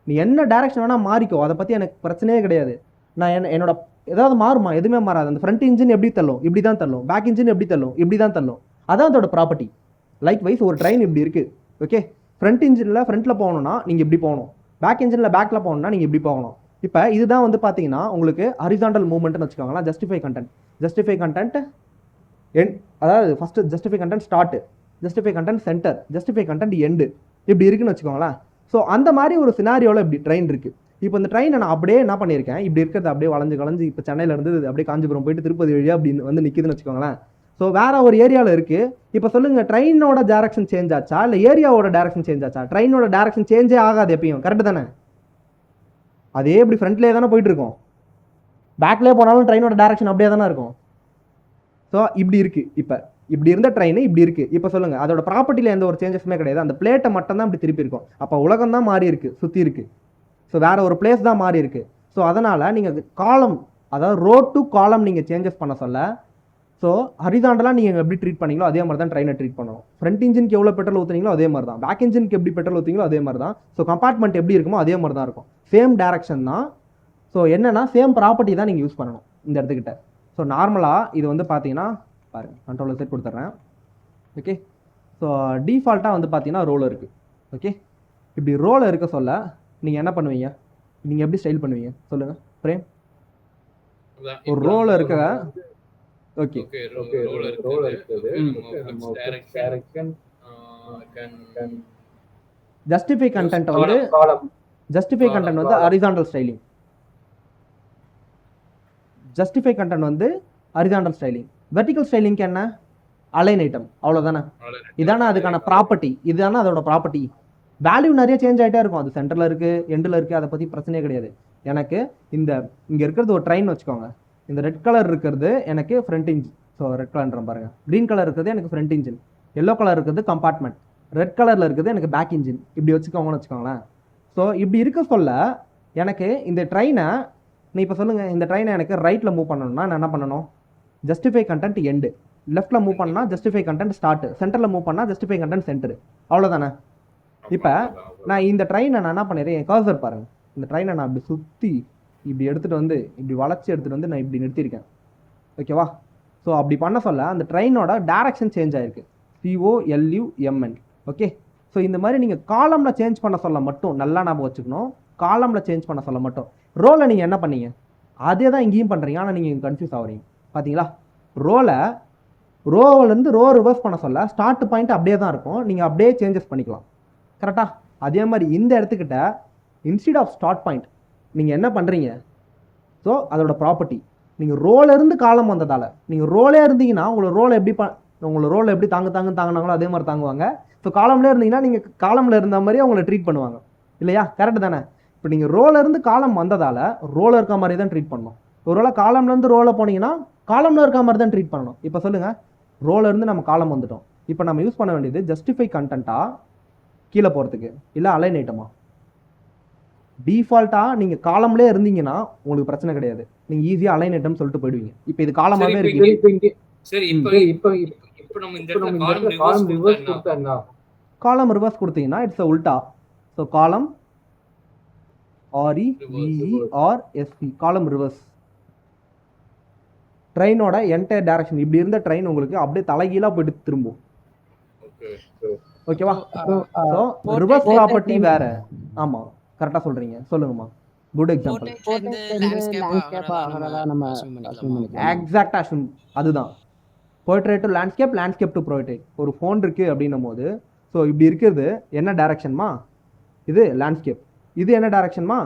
நீ என்ன டைரக்ஷன் வேணால் மாறிக்கோ, அதை பற்றி எனக்கு பிரச்சனையே கிடையாது. நான் என்னோட ஏதாவது மாறுமா? எதுவுமே மாறாது. அந்த ஃப்ரண்ட் இன்ஜின் எப்படி தள்ளும், இப்படி தான் தள்ளும். பேக் இன்ஜின் எப்படி தள்ளும், இப்படி தான் தள்ளும். அதான் அதோட ப்ராப்பர்ட்டி. லைக் வைஸ் ஒரு ட்ரெயின் இப்படி இருக்குது. ஓகே, ஃப்ரண்ட் இன்ஜினில் ஃப்ரண்ட்டில் போகணுன்னா நீங்கள் இப்படி போகணும், பேக் இன்ஜினில் பேக்கில் போகணுன்னா நீங்கள் இப்படி போகணும். இப்போ இதுதான் வந்து பார்த்தீங்கன்னா உங்களுக்கு ஹரிசாண்டல் மூவ்மெண்ட்னு வச்சுக்கோங்களேன். ஜஸ்டிஃபை கண்டென்ட் அதாவது first justify content start, justify content centre, justify content end, இப்படி இருக்குன்னு வச்சுக்கோங்களேன். ஸோ அந்த மாதிரி ஒரு சினாரியோவில் இப்படி ட்ரெயின் இருக்குது. இப்போ இந்த ட்ரெயினை நான் அப்படியே என்ன பண்ணியிருக்கேன், இப்படி இருக்கிறது அப்படியே வளைஞ்சு இப்போ சென்னையிலேருந்து அப்படியே காஞ்சிபுரம் போயிட்டு திருப்பதி வழியாக அப்படின்னு வந்து நிற்குதுன்னு வச்சுக்கோங்களேன். ஸோ வேற ஒரு ஏரியாவில் இருக்குது. இப்போ சொல்லுங்கள், ட்ரெயினோட டேரக்ஷன் சேஞ்ச் ஆச்சா இல்லை ஏரியாவோட டேரக்ஷன் சேஞ்ச் ஆச்சா? ட்ரெயினோட டேரக்ஷன் சேஞ்சே ஆகாது எப்பயும், கரெக்டு தானே? அதே இப்படி ஃப்ரண்ட்லேயே தானே போயிட்டு இருக்கோம், பேக்லேயே போனாலும் ட்ரெயினோட டேரக்ஷன் அப்படியே தானே இருக்கும். ஸோ இப்படி இருக்குது. இப்போ இப்படி இருந்த ட்ரெயின் இப்படி இருக்குது. இப்போ சொல்லுங்கள், அதோட ப்ராப்பர்ட்டியில் எந்த ஒரு சேஞ்சஸுமே கிடையாது, அந்த பிளேட்டை மட்டும் தான் இப்படி திருப்பி இருக்கும். அப்போ உலகம் தான் மாறி இருக்குது, சுற்றி இருக்குது. ஸோ வேற ஒரு பிளேஸ் தான் மாறி இருக்குது. ஸோ அதனால் நீங்கள் காலம், அதாவது ரோட் டு காலம் நீங்கள் சேஞ்சஸ் பண்ண சொல்ல, ஸோ ஹரிசாண்டலாக நீங்கள் எப்படி ட்ரீட் பண்ணீங்களோ அதே மாதிரி தான் ட்ரெயினை ட்ரீட் பண்ணணும். ஃப்ரண்ட் இன்ஜினுக்கு எவ்வளோ பெட்ரோல் ஊற்றுனீங்களோ அதே மாதிரி தான், பேக் இன்ஜினுக்கு எப்படி பெட்ரோல் ஊற்றுங்களோ அதே மாதிரி தான். ஸோ கம்பார்ட்மெண்ட் எப்படி இருக்குமோ அதே மாதிரி தான் இருக்கும், சேம் டேரக்ஷன் தான். ஸோ என்னென்னா சேம் ப்ராப்பர்ட்டி தான் நீங்கள் யூஸ் பண்ணணும் இந்த இடத்துக்கிட்ட. ஸோ நார்மலாக இது வந்து பார்த்தீங்கன்னா பாருங்கள், கண்ட்ரோலில் செட் கொடுத்துட்றேன். ஓகே, ஸோ டிஃபால்ட்டாக வந்து பார்த்தீங்கன்னா ரோல் இருக்குது. ஓகே, இப்படி ரோல் இருக்க சொல்ல நீங்கள் என்ன பண்ணுவீங்க, நீங்கள் எப்படி ஸ்டைல் பண்ணுவீங்க சொல்லுங்கள் பிரேம்? ஒரு ரோல் இருக்க, ஓகே ஜஸ்டிஃபை கண்டென்ட் வந்து ஹரிசாண்டல் ஸ்டைலிங், ஜஸ்டிஃபை கண்டென்ட் வந்து ஹரிசாண்டல் ஸ்டைலிங். வெர்டிகல் ஸ்டைலிங்க்கு என்ன, அலைன் ஐட்டம், அவ்வளோதானே. இதானே அதுக்கான ப்ராப்பர்ட்டி, இதுதானே அதோட ப்ராப்பர்ட்டி. வேல்யூ நிறைய சேஞ்ச் ஆகிட்டே இருக்கும், அது சென்டரில் இருக்குது எண்டில் இருக்குது, அதை பற்றி பிரச்சனையே கிடையாது. எனக்கு இங்கே இருக்கிறது ஒரு ட்ரெயின் வச்சுக்கோங்க, இந்த ரெட் கலர் இருக்கிறது எனக்கு ஃப்ரண்ட் இன்ஜின். ஸோ ரெட் கலர்ன்ற பாருங்கள், க்ரீன் கலர் இருக்கிறது எனக்கு ஃப்ரண்ட் இன்ஜின், எல்லோ கலர் இருக்கிறது கம்பார்ட்மெண்ட், ரெட் கலரில் இருக்கிறது எனக்கு பேக் இன்ஜின், இப்படி வச்சுக்கோங்கன்னு வச்சுக்கோங்களேன். ஸோ இப்படி இருக்க சொல்ல எனக்கு இந்த ட்ரெயினை, நீ இப்போ சொல்லுங்கள், இந்த ட்ரெயினை எனக்கு ரைட்டில் மூவ் பண்ணணும்னா நான் என்ன பண்ணணும், ஜஸ்டிஃபை கண்டென்ட் எண்டு, லெஃப்ட்டில் மூவ் பண்ணால் ஜஸ்டிஃபை கண்டென்ட் ஸ்டார்ட், சென்டரில் மூவ் பண்ணால் ஜஸ்டிஃபை கண்டென்ட் சென்டர், அவ்வளோதானே. இப்போ நான் இந்த ட்ரெயினை நான் என்ன பண்ணிடுறேன், என் கர்சர் பாருங்கள், இந்த ட்ரெயினை நான் இப்படி சுற்றி இப்படி எடுத்துகிட்டு வந்து இப்படி வளைச்சி எடுத்துகிட்டு வந்து நான் இப்படி நிறுத்தியிருக்கேன். ஓகேவா? ஸோ அப்படி பண்ண சொல்ல அந்த ட்ரெயினோட டேரக்ஷன் சேஞ்ச் ஆகிருக்கு, COLUMN. ஓகே, ஸோ இந்த மாதிரி நீங்கள் காலமில் சேஞ்ச் பண்ண சொல்ல மட்டும் நல்லா ஞாபகம் வச்சுக்கணும், காலமில் சேஞ்ச் பண்ண சொல்ல மட்டும். ரோலை நீங்கள் என்ன பண்ணீங்க அதே தான் இங்கேயும் பண்ணுறீங்க, ஆனால் நீங்கள் கன்ஃபியூஸ் ஆகிறீங்க பார்த்தீங்களா. ரோவிலேருந்து ரோ ரிவர்ஸ் பண்ண சொல்ல ஸ்டார்ட் பாயிண்ட் அப்படியே தான் இருக்கும், நீங்கள் அப்படியே சேஞ்சஸ் பண்ணிக்கலாம், கரெக்டாக. அதே மாதிரி இந்த இடத்துக்கிட்ட இன்ஸ்டீட் ஆஃப் ஸ்டார்ட் பாயிண்ட் நீங்கள் என்ன பண்ணுறீங்க, ஸோ அதோட ப்ராப்பர்ட்டி நீங்கள் ரோலேருந்து காலம் வந்ததால், நீங்கள் ரோலே இருந்தீங்கன்னா உங்களை ரோல் எப்படி தாங்கினாங்களோ அதே மாதிரி தாங்குவாங்க. ஸோ காலம்லேயே இருந்தீங்கன்னா நீங்கள் காலமில் இருந்த மாதிரி அவங்கள ட்ரீட் பண்ணுவாங்க, இல்லையா? கரெக்டு தானே. இப்போ நீங்கள் ரோலேருந்து காலம் வந்ததால் ரோலில் இருக்க மாதிரி தான் ட்ரீட் பண்ணணும். ஒருவேளை காலம்லேருந்து ரோலில் போனீங்கன்னா காலமில் இருக்க மாதிரி தான் ட்ரீட் பண்ணணும். இப்போ சொல்லுங்கள், ரோலேருந்து நம்ம காலம் வந்துட்டோம், இப்போ நம்ம யூஸ் பண்ண வேண்டியது ஜஸ்டிஃபை கண்டென்ட்டாக கீழே போகிறதுக்கு, இல்லை அலைன் ஐட்டமா? டிஃபால்ட்டாக நீங்கள் காலம்லேயே இருந்தீங்கன்னா உங்களுக்கு பிரச்சனை கிடையாது, நீங்கள் ஈஸியாக அலைன் ஐட்டம் சொல்லிட்டு போயிடுவீங்க. இப்போ இது காலமாகவே இருக்கு. சரி, இப்போ நம்ம இந்த இடத்துல காலம் ரிவர்ஸ் கொடுத்தா, காலம் ரிவர்ஸ் கொடுத்தீங்கன்னா இட்ஸ் உல்டா. ஸோ காலம் REVERSE, காலம் ரிவர்ஸ். ட்ரெயினோட என்டையர் டைரக்ஷன், இப்படி இருந்த ட்ரெயின் உங்களுக்கு அப்படியே தலைகீழாக போயிட்டு திரும்பும். ஓகேவா? ஸோ ரிவர்ஸ் ப்ராப்பர்ட்டி வேற. ஆமாம், கரெக்டாக சொல்கிறீங்க, சொல்லுங்கம்மா. Good example. எக்ஸாக்டாக அஷ்யூம் அதுதான். Portrait to landscape, landscape to portrait. ஒரு ஃபோன் இருக்குது அப்படின்னும் போது, ஸோ இப்படி இருக்கிறது என்ன டைரக்ஷன்மா, இது லேண்ட்ஸ்கேப். இது என்ன டைரக்ஷன்மா,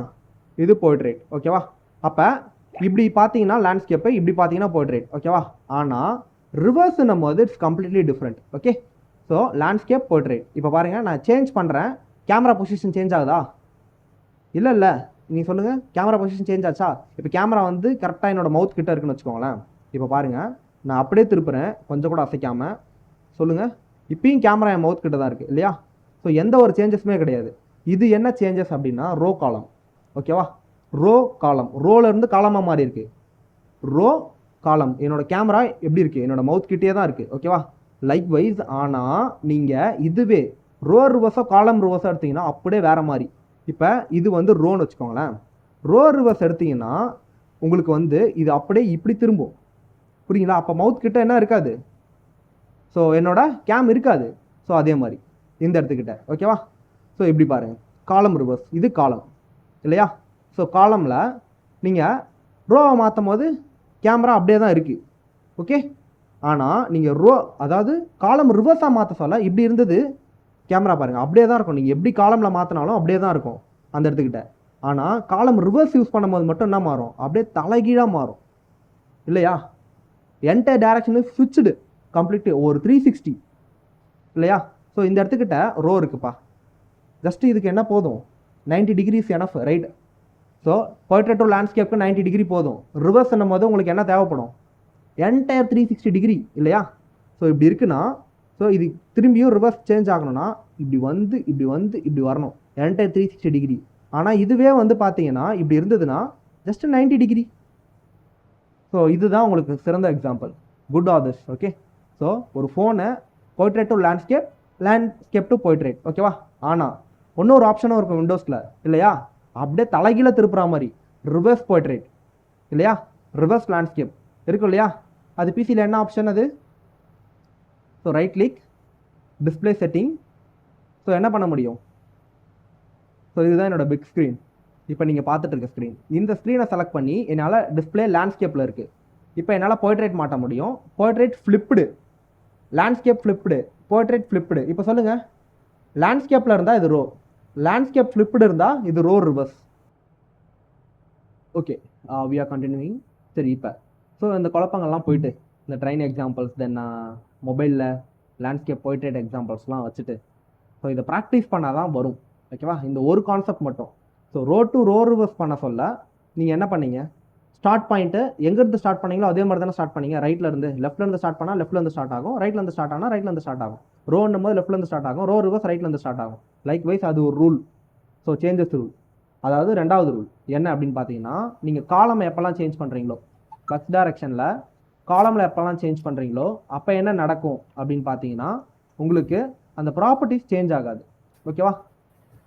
இது போர்ட்ரேட். ஓகேவா? அப்போ இப்படி பார்த்தீங்கன்னா லேண்ட்ஸ்கேப்பு, இப்படி பார்த்தீங்கன்னா போர்ட்ரேட். ஓகேவா? ஆனால் ரிவர்ஸ்னும் போது it's completely different. Okay, so landscape, portrait. இப்போ பாருங்கள், நான் சேஞ்ச் பண்ணுறேன், கேமரா பொசிஷன் சேஞ்ச் ஆகுதா? இல்லை, நீங்கள் சொல்லுங்கள், கேமரா பொசிஷன் சேஞ்ச் ஆச்சா? இப்போ கேமரா வந்து கரெக்டாக என்னோட மவுத் கிட்ட இருக்குன்னு வச்சுக்கோங்களேன். இப்போ பாருங்கள், நான் அப்படியே திருப்புறேன், கொஞ்சம் கூட அசைக்காமல். சொல்லுங்கள், இப்பயும் கேமரா என் மவுத் கிட்ட தான் இருக்குது, இல்லையா? ஸோ எந்த ஒரு சேஞ்சஸுமே கிடையாது. இது என்ன சேஞ்சஸ் அப்படின்னா ரோ காலம். ஓகேவா? ரோ காலம், ரோலேருந்து காலமாக மாறி இருக்கு. ரோ காலம், என்னோட கேமரா எப்படி இருக்குது, என்னோட மவுத் கிட்டே தான் இருக்குது. ஓகேவா? Likewise. ஆனால் நீங்கள் இதுவே ரோ ரிவர்ஸோ காலம் ரிவர்ஸோ எடுத்தீங்கன்னா அப்படியே வேறு மாதிரி. இப்போ இது வந்து ரோன்னு வச்சுக்கோங்களேன், ரோ ரிவர்ஸ் எடுத்தீங்கன்னா உங்களுக்கு வந்து இது அப்படியே இப்படி திரும்பும், புரியுங்களா? அப்போ மவுத் கிட்ட என்ன இருக்காது, ஸோ என்னோட கேம் இருக்காது. ஸோ அதே மாதிரி இந்த இடத்துக்கிட்ட. ஓகேவா? ஸோ இப்படி பாருங்கள், காலம் ரிவர்ஸ், இது காலம் இல்லையா? ஸோ காலமில் நீங்கள் ரோவை மாற்றும் போது கேமரா அப்படியே தான் இருக்குது. ஓகே, ஆனால் நீங்கள் அதாவது காலம் ரிவர்ஸாக மாற்ற சொல்ல இப்படி இருந்தது கேமரா பாருங்கள், அப்படியே தான் இருக்கும். நீங்கள் எப்படி காலமில் மாற்றினாலும் அப்படியே தான் இருக்கும் அந்த இடத்துக்கிட்ட. ஆனால் காலம் ரிவர்ஸ் யூஸ் பண்ணும்போது மட்டும் என்ன மாறும், அப்படியே தலைகீழாக மாறும் இல்லையா? என்டையர் டைரக்ஷனு ஸ்விட்ச்டு கம்ப்ளீட்டு ஒரு 360 இல்லையா? ஸோ இந்த இடத்துக்கிட்ட ரோ இருக்குப்பா, ஜஸ்ட்டு இதுக்கு என்ன போதும், 90 degrees enough, right? So portrait to லேண்ட்ஸ்கேப்க்கு 90 டிகிரி போதும். ரிவர்ஸ் பண்ணும் போது உங்களுக்கு என்ன தேவைப்படும், என்டையர் 360 டிகிரி இல்லையா? ஸோ இப்படி இருக்குன்னா, ஸோ இது திரும்பியும் ரிவர்ஸ் சேஞ்ச் ஆகணும்னா இப்படி வந்து இப்படி வந்து இப்படி வரணும், என்டையர் 360 டிகிரி. ஆனால் இதுவே வந்து பார்த்தீங்கன்னா இப்படி இருந்ததுன்னா ஜஸ்ட் 90 டிகிரி. ஸோ இதுதான் உங்களுக்கு சிறந்த example, good or this. Okay, so ஒரு ஃபோனை portrait to landscape, landscape to portrait, ஓகேவா? ஆனால் இன்னொரு ஆப்ஷனும் இருக்கும் விண்டோஸில் இல்லையா, அப்படியே தலைகீழ திருப்புற மாதிரி ரிவர்ஸ் போர்ட்ரேட் இல்லையா, ரிவர்ஸ் லேண்ட்ஸ்கேப் இருக்கும் இல்லையா? அது பிசியில் என்ன ஆப்ஷன் அது? So right click, display setting. So என்ன பண்ண முடியும், ஸோ இதுதான் என்னோட பிக் ஸ்க்ரீன், இப்போ நீங்கள் பார்த்துட்டு இருக்க ஸ்க்ரீன். இந்த ஸ்க்ரீனை செலக்ட் பண்ணி என்னால் டிஸ்பிளே லேண்ட்ஸ்கேப்பில் இருக்குது. இப்போ என்னால் போர்ட்ரேட் மாட்ட முடியும். Portrait flipped, landscape flipped, portrait flipped. இப்போ சொல்லுங்கள், லேண்ட்ஸ்கேப்பில் இருந்தால் இது ரோ, லேண்ட்ஸ்கேப் ஃப்ளிப்டு இருந்தால் இது row reverse. Okay, we are continuing. சரி, இப்போ ஸோ இந்த குழப்பங்கள்லாம் போயிட்டு இந்த ட்ரெயின் எக்ஸாம்பிள்ஸ், தென் மொபைலில் லேண்ட்ஸ்கேப் போர்ட்ரேட் எக்ஸாம்பிள்ஸ்லாம் வச்சுட்டு ஸோ இதை ப்ராக்டிஸ் பண்ணால் தான் வரும். ஓகேவா? இந்த ஒரு கான்செப்ட் மட்டும். So row to row reverse பண்ண சொல்ல நீங்கள் என்ன பண்ணீங்க, ஸ்டார்ட் பாயிண்ட்டு எங்கேருந்து ஸ்டார்ட் பண்ணீங்களோ அதே மாதிரி தானே ஸ்டார்ட் பண்ணீங்க. ரைட்லேருந்து லெஃப்ட்லேருந்து ஸ்டார்ட் பண்ணால் லெஃப்ட்லேருந்து ஸ்டார்ட் ஆகும், ரைட்லேருந்து ஸ்டார்ட் ஆனால் ரைட்லேருந்து ஸ்டார்ட் ஆகும். ரோன்னும் போது லெஃப்ட்லேருந்து ஸ்டார்ட் ஆகும், ரோ ரிவர்ஸ் ரைட்லேருந்து ஸ்டார்ட் ஆகும். லைக் வைஸ் அது ஒரு ரூல். ஸோ சேஞ்சஸ் ரூல், அதாவது ரெண்டாவது ரூல் என்ன அப்படின்னு பார்த்தீங்கன்னா, நீங்கள் காலம் எப்போல்லாம் சேஞ்ச் பண்ணுறீங்களோ, ஃப்ளக்ஸ் டைரக்ஷனில் காலமில் எப்போல்லாம் சேஞ்ச் பண்ணுறீங்களோ அப்போ என்ன நடக்கும் அப்படின்னு பார்த்தீங்கன்னா, உங்களுக்கு அந்த ப்ராப்பர்ட்டிஸ் சேஞ்ச் ஆகாது. ஓகேவா?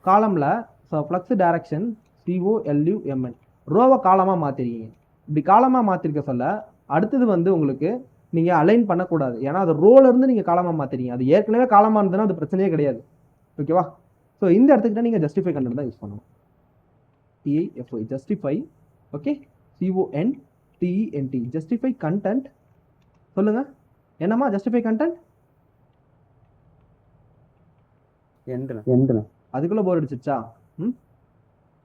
காலமில் ஸோ ஃப்ளக்ஸ் டைரக்ஷன் COLUMN, ரோவை காலமாக மாற்றிருக்கீங்க. இப்படி காலமாக மாற்றிருக்க சொல்ல அடுத்தது வந்து உங்களுக்கு நீங்கள் அலைன் பண்ணக்கூடாது, ஏன்னா அது ரோலேருந்து நீங்கள் காலமாக மாற்றிருக்கீங்க. அது ஏற்கனவே காலமாக இருந்ததுன்னா அது பிரச்சனையே கிடையாது. ஓகேவா? ஸோ இந்த இடத்துக்கிட்ட நீங்கள் ஜஸ்டிஃபை கண்டென்ட் தான் யூஸ் பண்ணணும். TIFY, justify. Okay, CONTENT, justify content. சொல்லுங்கள், என்னம்மா ஜஸ்டிஃபை கண்டென்ட்? அதுக்குள்ளே போர் அடிச்சிச்சா?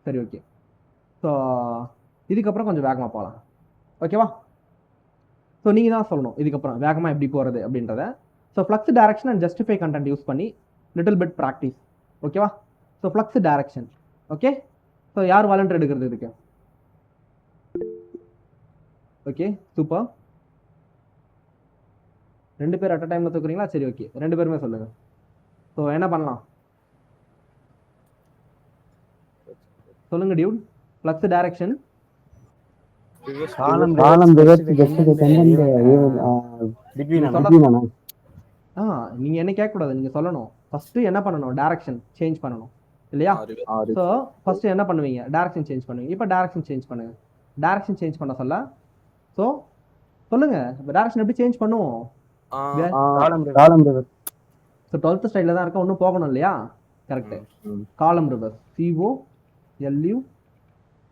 சரி, ஓகே. ஸோ இதுக்கப்புறம் கொஞ்சம் வேகமாக போகலாம். ஓகேவா? ஸோ நீங்கள் தான் சொல்லணும் இதுக்கப்புறம் வேகமாக எப்படி போகிறது அப்படின்றத. So flex direction and justify content use பண்ணி லிட்டில் பிட் ப்ராக்டிஸ். ஓகேவா? So flex direction. Okay, so யார் வாலண்டியர் எடுக்கிறது இதுக்கு? Okay, super. 2 பேர் அட் அ டைமில் தூக்குறீங்களா? சரி, ஓகே, 2 பேருமே சொல்லுங்கள். ஸோ என்ன பண்ணலாம் சொல்லுங்க டியூட். ஃப்ளக்ஸ் டைரக்ஷன் நீங்க என்ன கேட்க கூடாது, நீங்க சொல்லணும். ஃபர்ஸ்ட் என்ன பண்ணணும், டைரக்ஷன் சேஞ்ச் பண்ணணும் இல்லையா? ஸோ ஃபர்ஸ்ட் என்ன பண்ணுவீங்க, டைரக்ஷன் சேஞ்ச் பண்ணுவீங்க. இப்போ டைரக்ஷன் சேஞ்ச் பண்ணுங்க. டைரக்ஷன் சேஞ்ச் பண்ண சொல்ல ஸோ சொல்லுங்க, டைரக்ஷன் எப்படி சேஞ்ச் பண்ணுவோம்? ஸோ 12th ஸ்டைலில் தான் இருக்க, ஒன்றும் போகணும் இல்லையா? கரெக்டு. காலம் ரிவர்ஸ்,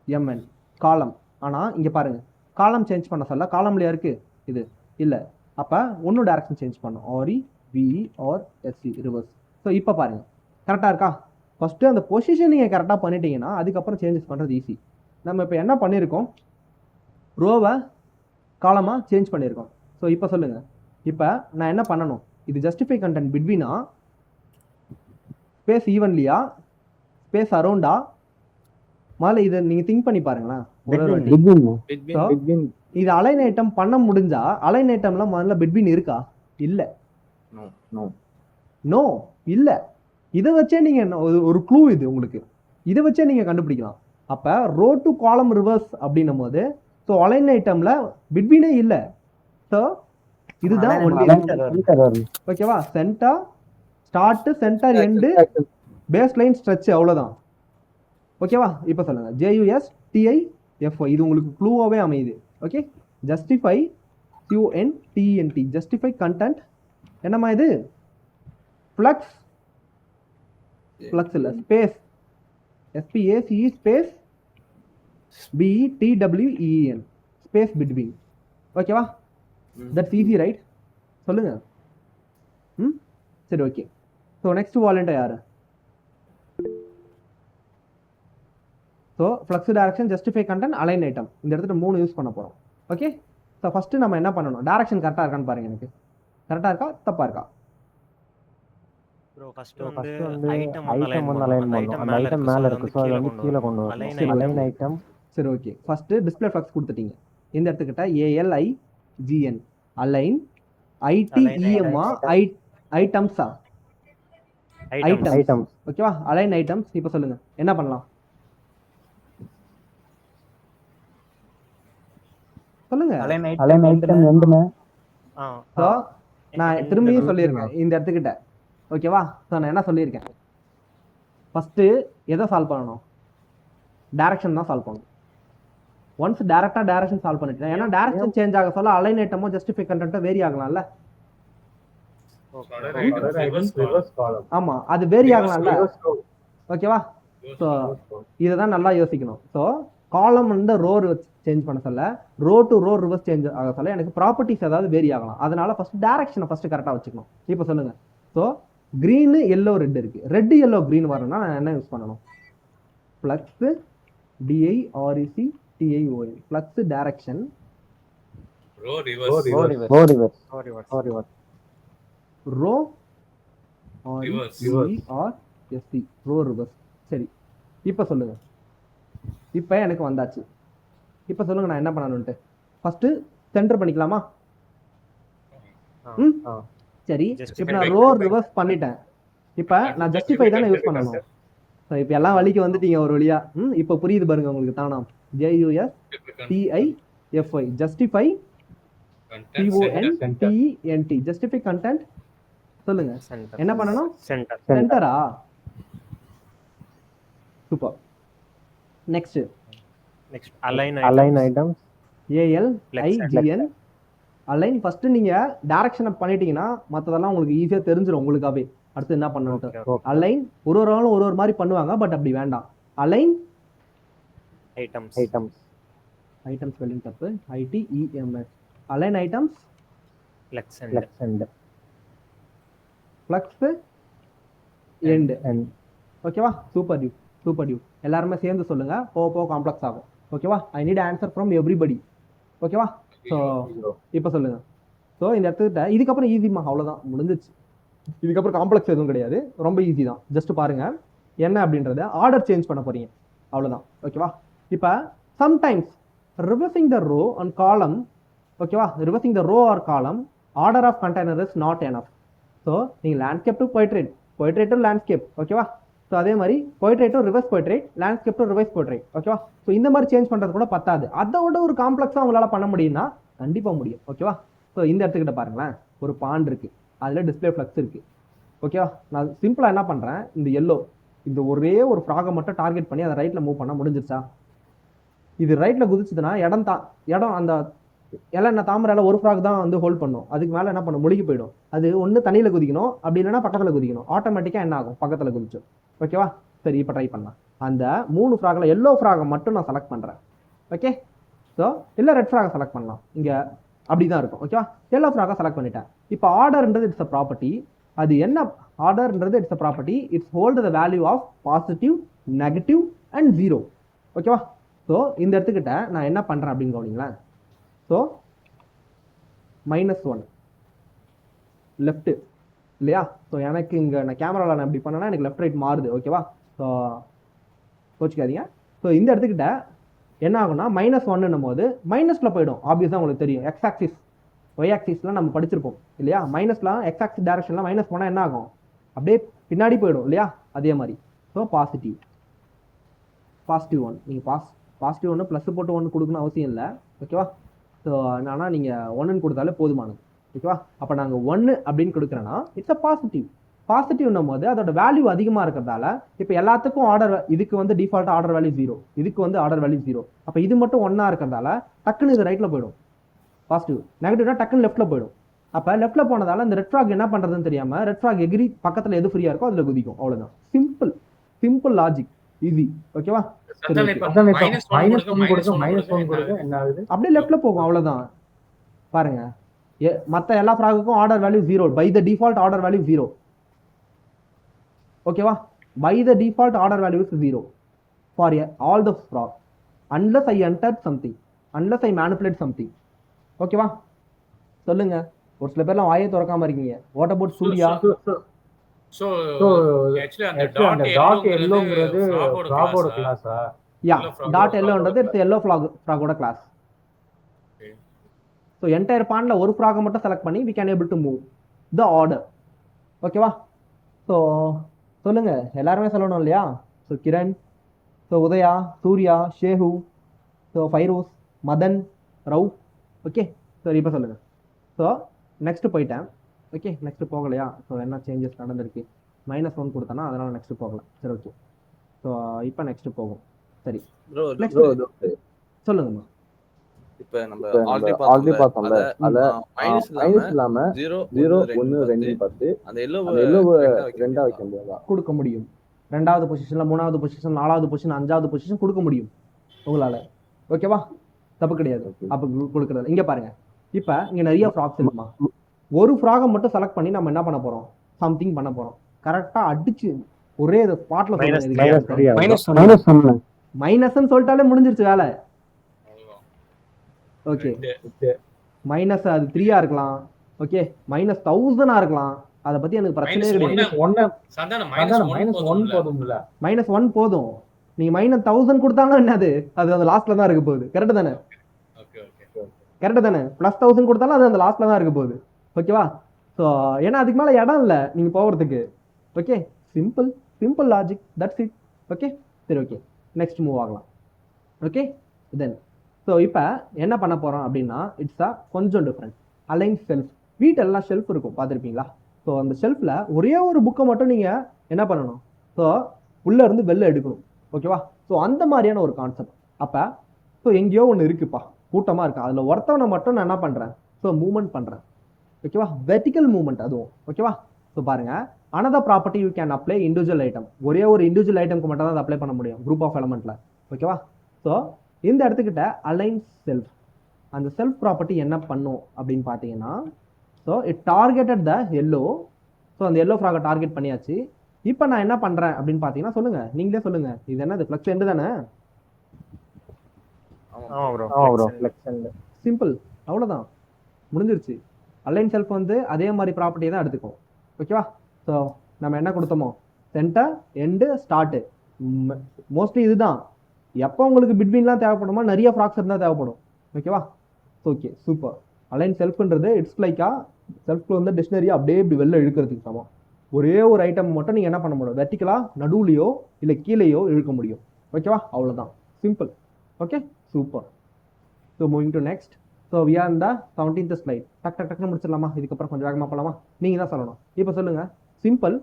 COLUMN, காலம். ஆனால் இங்கே பாருங்க, காலம் சேஞ்ச் பண்ண சொல்ல காலம்லையா இருக்குது இது இல்லை. அப்போ ஒன்றும் டைரக்ஷன் சேஞ்ச் பண்ணும், REVERSE, ரிவர்ஸ். ஸோ இப்போ பாருங்கள் கரெக்டாக இருக்கா? ஃபஸ்ட்டு அந்த பொசிஷன் நீங்கள் கரெக்டாக பண்ணிட்டீங்கன்னா அதுக்கப்புறம் சேஞ்சஸ் பண்ணுறது ஈஸி. நம்ம இப்போ என்ன பண்ணியிருக்கோம், ரோவை காலமாக சேஞ்ச் பண்ணியிருக்கோம். ஸோ இப்போ சொல்லுங்கள், இப்போ நான் என்ன பண்ணணும், இது ஜஸ்டிஃபை கண்டென்ட் பிட்வீனா, ஸ்பேஸ் ஈவன்லியா, ஸ்பேஸ் அரௌண்டா? முதல்ல இதை நீங்கள் திங்க் பண்ணி பாருங்களேன். இது அலைன் ஐட்டம் பண்ண முடிஞ்சா, அலைன் ஐட்டம்ல முதல்ல பிட்வீன் இருக்கா? இல்லை, நோ இல்லை. இதை வச்சே நீங்கள் ஒரு க்ளூ இது உங்களுக்கு, இதை வச்சே நீங்கள் கண்டுபிடிக்கலாம். அப்போ ரோ டு காலம் ரிவர்ஸ் அப்படின்னும் போது ஸோ அலைன் ஐட்டம்ல பிட்வீனே இல்லை. ஸோ இதுதான் ஓகேவா? Center start, center end, base line stretch, அவ்வளோதான். ஓகேவா? இப்போ சொல்லுங்க, JUSTIFY, இது உங்களுக்கு க்ளூவாகவே அமையுது. Okay, justify CONTENT, justify content. என்னம்மா இது? ஃப்ளக்ஸ் ஃப்ளக்ஸ் இல்லை, space, SPACE space BETWEEN, space between. ஓகேவா? That's easy right? சொல்லுங்க. சரி, ஓகே. ஸோ நெக்ஸ்ட் வாலண்ட்டாக யார்? So flex direction, justify content, align item, இந்த இடத்துல 3 யூஸ் பண்ண போகிறோம். ஓகே. ஸோ ஃபஸ்ட்டு நம்ம என்ன பண்ணணும், டைரக்ஷன் கரெக்டாக இருக்கான்னு பாருங்கள். எனக்கு கரெக்டாக இருக்கா தப்பாக இருக்கா? ப்ரோ ஃபர்ஸ்ட் வந்து ஐட்டம் வந்து அலைன் பண்ணணும். அந்த ஐட்டம் மேல இருக்கு, சோ அதை வந்து கீழே கொண்டு வரணும். Align item. சரி, ஓகே. ஃபர்ஸ்ட் டிஸ்ப்ளே ஃப்ளக்ஸ் கொடுத்துட்டீங்க. இந்த இடத்துக்கிட்ட ALIGN, அலைன், ITEMA, ஐட்டம்ஸா, ஐட்டம்ஸ். ஓகேவா? Align items. இப்போ சொல்லுங்க என்ன பண்ணலாம், சொல்லுங்க. Align item எண்டுமே. ஸோ நான் திரும்பியும் சொல்லியிருக்கேன் இந்த இடத்துக்கிட்ட. ஓகேவா? ஸோ நான் என்ன சொல்லியிருக்கேன், ஃபஸ்ட்டு எதை சால்வ் பண்ணணும், டைரக்ஷன் தான் சால்வ் பண்ணணும். ஒன்ஸ் டேரெக்டாக டைரக்ஷன் சால்வ் பண்ணிட்டேன், ஏன்னா டைரக்ஷன் சேஞ்ச் ஆக சொல்ல அலைன் ஐட்டமோ ஜஸ்டிஃபை கண்டென்ட்டோ வேரி ஆகலாம்ல. ஆமாம், அது வேரி ஆகலாம்ல. ஓகேவா? ஸோ இதை தான் நல்லா யோசிக்கணும். ஸோ காலம் வந்து ரோ சேஞ்ச் பண்ண சொல்ல, row to row reverse change ஆக சொல்ல எனக்கு ப்ராப்பர்ட்டிஸ் ஏதாவது வேரி ஆகலாம். அதனால ஃபர்ஸ்ட் டைரக்ஷனை ஃபர்ஸ்ட் கரெக்டாக வச்சுக்கணும். இப்போ சொல்லுங்க. ஸோ க்ரீனு எல்லோ ரெட் இருக்கு, ரெட் எல்லோ க்ரீன் வரணும்னா நான் என்ன யூஸ் பண்ணணும், flex DIRECTION, flex direction row reverse row REVERSE, row reverse. சரி, இப்போ சொல்லுங்க. இப்போ எனக்கு வந்தாச்சு. இப்போ சொல்லுங்க நான் என்ன பண்ணணும்ட்டு. ஃபர்ஸ்ட் சென்டர் பண்ணிக்கலாமா? சரி, இப்போ நான் ரோ ரிவர்ஸ் பண்ணிட்டேன். இப்போ நான் ஜஸ்டிஃபை தானே யூஸ் பண்ணணும். ஸோ இப்போ எல்லாம் வழிக்கு வந்துட்டீங்க ஒரு வழியா. இப்போ புரியுது பாருங்க உங்களுக்கு தானா. JUSTIFY, justify, CONTENT, justify content. சொல்லுங்க என்ன பண்ணணும், சென்டரா? Super. Next align items, ALIGN, align. First நீங்க டைரக்ஷனை பண்ணிட்டீங்கன்னா மற்றதெல்லாம் உங்களுக்கு ஈஸியா தெரிஞ்சிடும் உங்களுக்காவே. அடுத்து என்ன பண்ணணும், அலைன். ஒரு ஆளும் ஒரு மாதிரி பண்ணுவாங்க, பட் அப்படி வேண்டாம். அலைன் ஐட்டம்ஸ் ஸ்பெல்லிங் தப்பு, ITEMS, align items, flex end. ஓகேவா? Super dude. எல்லாருமே சேர்ந்து சொல்லுங்க, போக காம்ப்ளெக்ஸ் ஆகும். ஓகேவா? I need answer from everybody. ஓகேவா? ஸோ இப்போ சொல்லுங்க. ஸோ இந்த இடத்துக்கிட்ட இதுக்கப்புறம் ஈஸிமா, அவ்வளோதான், முடிஞ்சிச்சு. இதுக்கப்புறம் காம்ப்ளெக்ஸ் எதுவும் கிடையாது, ரொம்ப ஈஸி தான். ஜஸ்ட் பாருங்க என்ன அப்படின்றத ஆர்டர் சேஞ்ச் பண்ண போறீங்க, அவ்வளோதான். ஓகேவா? இப்போ sometimes reversing the row and column. ஓகேவா? Reversing the row or column, order of container is not enough. So நீங்கள் landscape to portrait to landscape. ஓகேவா? ஸோ அதே மாதிரி portrait to reverse portrait, landscape to reverse portrait. ஓகேவா? So இந்த மாதிரி change பண்ணுறது கூட பத்தாது, அதோட ஒரு காம்ப்ளெக்ஸாக உங்களால் பண்ண முடியும்னா கண்டிப்பாக முடியும். ஓகேவா? ஸோ இந்த இடத்துக்கிட்ட பாருங்களேன், ஒரு பாண்ட் இருக்கு, அதில் டிஸ்பிளே ஃப்ளக்ஸ் இருக்கு. ஓகேவா? நான் சிம்பிளாக என்ன பண்ணுறேன், இந்த எல்லோ, இந்த ஒரே ஒரு ஃப்ராகை மட்டும் டார்கெட் பண்ணி அதை ரைட்டில் மூவ் பண்ண முடிஞ்சிருச்சா? இது ரைட்டில் குதிச்சுதுன்னா இடம் அந்த என்ன தாமரை ஒரு ஃப்ராக் தான் வந்து ஹோல்ட் பண்ணும். அதுக்கு மேலே என்ன பண்ணும், முழுகி போயிடும். அது ஒன்று தண்ணியில் குதிக்கணும், அப்படி இல்லைன்னா பக்கத்தில் குதிக்கணும். ஆட்டோமேட்டிக்காக என்ன ஆகும், பக்கத்தில் குதிச்சோம். ஓகேவா? சரி, இப்போ ட்ரை பண்ணலாம். அந்த 3 ஃப்ராகில் எல்லோ ஃப்ராகை மட்டும் நான் செலக்ட் பண்ணுறேன். ஓகே? ஸோ இல்லை ரெட் ஃப்ராகை செலக்ட் பண்ணலாம், இங்கே அப்படி தான் இருக்கும். ஓகேவா? எல்லோ ஃப்ராகை செலக்ட் பண்ணிட்டேன். இப்போ ஆர்டர்ன்றது இட்ஸ் அ ப்ராப்பர்ட்டி. அது என்ன ஆர்டர்ன்றது, it's a property. It's hold the value of positive, negative and 0. ஓகேவா? ஸோ இந்த இடத்துக்கிட்ட நான் என்ன பண்ணுறேன் அப்படின்னு கவனிங்களேன். ஸோ -1 லெஃப்ட் இல்லையா? ஸோ எனக்கு இங்கே நான் கேமராவில் நான் இப்படி பண்ணேன்னா எனக்கு லெஃப்ட் ரைட் மாறுது. ஓகேவா? ஸோ கோச்சிக்காதீங்க. ஸோ இந்த இடத்துக்கிட்ட என்ன ஆகும்னா -1 போது மைனஸில் போயிடும். ஆப்வியஸாக உங்களுக்கு தெரியும், எக்ஸ் ஆக்சிஸ் ஒய் ஆக்சிஸ்லாம் நம்ம படிச்சிருப்போம் இல்லையா? மைனஸ்லாம் எக்ஸ் ஆக்சிஸ் டைரக்ஷன்லாம் மைனஸ் போனால் என்ன ஆகும், அப்படியே பின்னாடி போயிடும் இல்லையா? அதே மாதிரி. So positive 1. நீங்கள் பாசிட்டிவ் 1 ப்ளஸ் போட்டு 1 கொடுக்கணும் அவசியம் இல்லை. ஓகேவா? ஸோ ஆனால் நீங்கள் 1 கொடுத்தாலே போதுமானது. ஓகேவா? அப்போ நாங்கள் 1 அப்படின்னு கொடுக்குறேன்னா இட்ஸ் அ பாசிட்டிவ்னும் போது அதோட வேல்யூ அதிகமாக இருக்கிறதால இப்போ எல்லாத்துக்கும் ஆர்டர், இதுக்கு வந்து டிஃபால்ட்டாக ஆர்டர் வேல்யூ 0, இதுக்கு வந்து ஆர்டர் வேல்யூ 0. அப்போ இது மட்டும் 1 இருக்கிறதால டக்குன்னு இது ரைட்டில் போயிடும் பாசிட்டிவ். நெகட்டிவ்னா டக்குன்னு லெஃப்ட்டில் போயிடும். ஸோ அப்போ லெஃப்ட்டில் போனதால இந்த ரெட் ஃப்ராக் என்ன பண்ணுறதுன்னு தெரியாமல் ரெட் ஃப்ராக் எகிரி பக்கத்தில் எது ஃப்ரீயாக இருக்கோ அதில் குதிக்கும். அவ்வளோதான். Simple logic, easy. ஓகேவா? அப்படியே லெஃப்ட்ல போகும். அவ்வளோதான். பாருங்க, மற்ற எல்லா ஃப்ராகுக்கும் order value 0. By the default order value 0. ஓகேவா? By the default order value is 0 for all the frog unless I enter something, unless I manipulate something. ஓகேவா? சொல்லுங்க. ஒரு சில பேர்லாம் வாயே திறக்காம இருக்கீங்க. What about Surya? So actually அந்த டாட் எல்லோங்கிறது ஃப்ராகோட கிளாஸா? யா, டாட் எல்லோன்றது இட்ஸ் எல்லோ ஃப்ராகோட கிளாஸ். ஸோ என்டையர் பாண்டில் ஒரு ஃப்ராகை மட்டும் செலக்ட் பண்ணி we can able to move the order. ஓகேவா? ஸோ சொல்லுங்க, எல்லாருமே சொல்லணும் இல்லையா? So Kiran, so Udaya, Surya, Shehu, so Feroz, Madan, Rav. Okay, சரி இப்போ சொல்லுங்கள். ஸோ நெக்ஸ்ட்டு போயிட்டேன். ஓகே, நெக்ஸ்ட்டு போகலையா? ஸோ என்ன சேஞ்சஸ் நடந்திருக்கு? -1 கொடுத்தேன்னா அதனால் நெக்ஸ்ட்டு போகலாம். சரி, ஓகே. ஸோ இப்போ நெக்ஸ்ட்டு போகும். சரி, சொல்லுங்கம்மா. இப்போ நம்ம ஆல்ரெடி பார்த்தோம்ல, அத மைனஸ் இல்லாம 0 1 2 10 அந்த எல்லோவை ரெண்டா வைக்க முடியாதா? கொடுக்க முடியும். 2வது பொசிஷன்ல 3வது பொசிஷன் 4வது பொசிஷன் 5வது பொசிஷன் கொடுக்க முடியும் உங்களால. ஓகேவா? தப்பு கிடையாது. அப்ப கொடுக்கறது இங்க பாருங்க. இப்ப இங்க நிறைய ஃப்ராக்ஸ் இருக்குமா, ஒரு ஃப்ராகை மட்டும் செலக்ட் பண்ணி நம்ம என்ன பண்ண போறோம்? சம்திங் பண்ண போறோம். கரெக்டா அடிச்சு ஒரே ஸ்பாட்ல மைனஸ்ன்னு சொல்லிட்டாலே முடிஞ்சிருச்சு வேலை. ஓகே, மைனஸ் அது 3 இருக்கலாம். ஓகே, -1000 இருக்கலாம். அதை பத்தி எனக்கு பிரச்சனையே கிடையாது. -1 போதும். நீங்க -1000 கொடுத்தாலும் என்னது, அது அந்த லாஸ்ட்ல தான் இருக்க போகுது. கரெக்ட் தானே? கரெக்ட் தானே? +1000 கொடுத்தாலும் அது அந்த லாஸ்ட்ல தான் இருக்க போகுது. ஓகேவா? ஸோ ஏன்னா அதுக்கு மேல இடம் இல்லை நீங்க போகிறதுக்கு. Okay, simple logic, that's it. Okay, சரி, ஓகே, நெக்ஸ்ட் மூவ் ஆகலாம். ஓகே, தென் ஸோ இப்போ என்ன பண்ண போகிறோம் அப்படின்னா, இட்ஸ் கொஞ்சம் டிஃப்ரெண்ட். Align shelf. வீட்டெல்லாம் ஷெல்ஃப் இருக்கும், பார்த்துருப்பீங்களா? ஸோ அந்த ஷெல்ஃபில் ஒரே ஒரு புக்கை மட்டும் நீங்கள் என்ன பண்ணணும்? ஸோ உள்ளே இருந்து வெளில எடுக்கணும். ஓகேவா? ஸோ அந்த மாதிரியான ஒரு கான்செப்ட். அப்போ ஸோ எங்கேயோ ஒன்று இருக்குப்பா, கூட்டமாக இருக்கு, அதில் ஒருத்தவனை மட்டும் நான் என்ன பண்ணுறேன்? ஸோ மூவ்மெண்ட் பண்ணுறேன். ஓகேவா? வெர்டிக்கல் மூவ்மெண்ட் அதுவும். ஓகேவா? ஸோ பாருங்கள், another property you can apply individual item. ஒரே ஒரு இண்டிவிஜுவல் ஐட்டம்க்கு மட்டும் தான் அதை அப்ளை பண்ண முடியும் குரூப் ஆஃப் எலமெண்ட்டில். ஓகேவா? ஸோ இந்த இடத்துக்கிட்ட அலைன் செல்ஃப், அந்த செல்ஃப் ப்ராப்பர்ட்டி என்ன பண்ணும் அப்படின்னு பார்த்தீங்கன்னா, so it targeted the yellow. So அந்த எல்லோ ஃப்ராகை டார்கெட் பண்ணியாச்சு. இப்போ நான் என்ன பண்ணுறேன் அப்படின்னு பார்த்தீங்கன்னா, சொல்லுங்கள், நீங்களே சொல்லுங்கள், இது என்னது? ஃப்ளக்ஸ் எண்டு தானே? சிம்பிள், அவ்வளோதான், முடிஞ்சிருச்சு. அலைன் செல்ஃப் வந்து அதே மாதிரி ப்ராப்பர்ட்டியை தான் எடுத்துக்கும். ஓகேவா? ஸோ நம்ம என்ன கொடுத்தோமோ, சென்டர், எண்டு, ஸ்டார்ட்டு, மோஸ்ட்லி இதுதான். எப்போ உங்களுக்கு பிட்வீன்லாம் தேவைப்படுமா? நிறைய ஃப்ராக்ஸ் இருந்தால் தேவைப்படும். ஓகேவா? Okay, super. அலைன் செல்ஃப்ன்றது இட்ஸ் லைக்கா செல்ஃப்ல வந்து டிக்ஷனரி அப்படியே இப்படி வெளில இழுக்கிறதுக்கு சமம். ஒரே ஒரு ஐட்டம் மட்டும் நீங்கள் என்ன பண்ண முடியும்? வெர்டிக்கலாக நடுவுலையோ இல்லை கீழேயோ இழுக்க முடியும். ஓகேவா? அவ்வளோதான், simple. Okay, super. So moving to next. So we are இந்த 17th ஸ்லைட். டக்குன்னு முடிச்சிடலாமா? இதுக்கப்புறம் கொஞ்சம் வேகமாக போகலாமா? நீங்கள் தான் சொல்லணும். இப்போ சொல்லுங்கள். சிம்பிள்,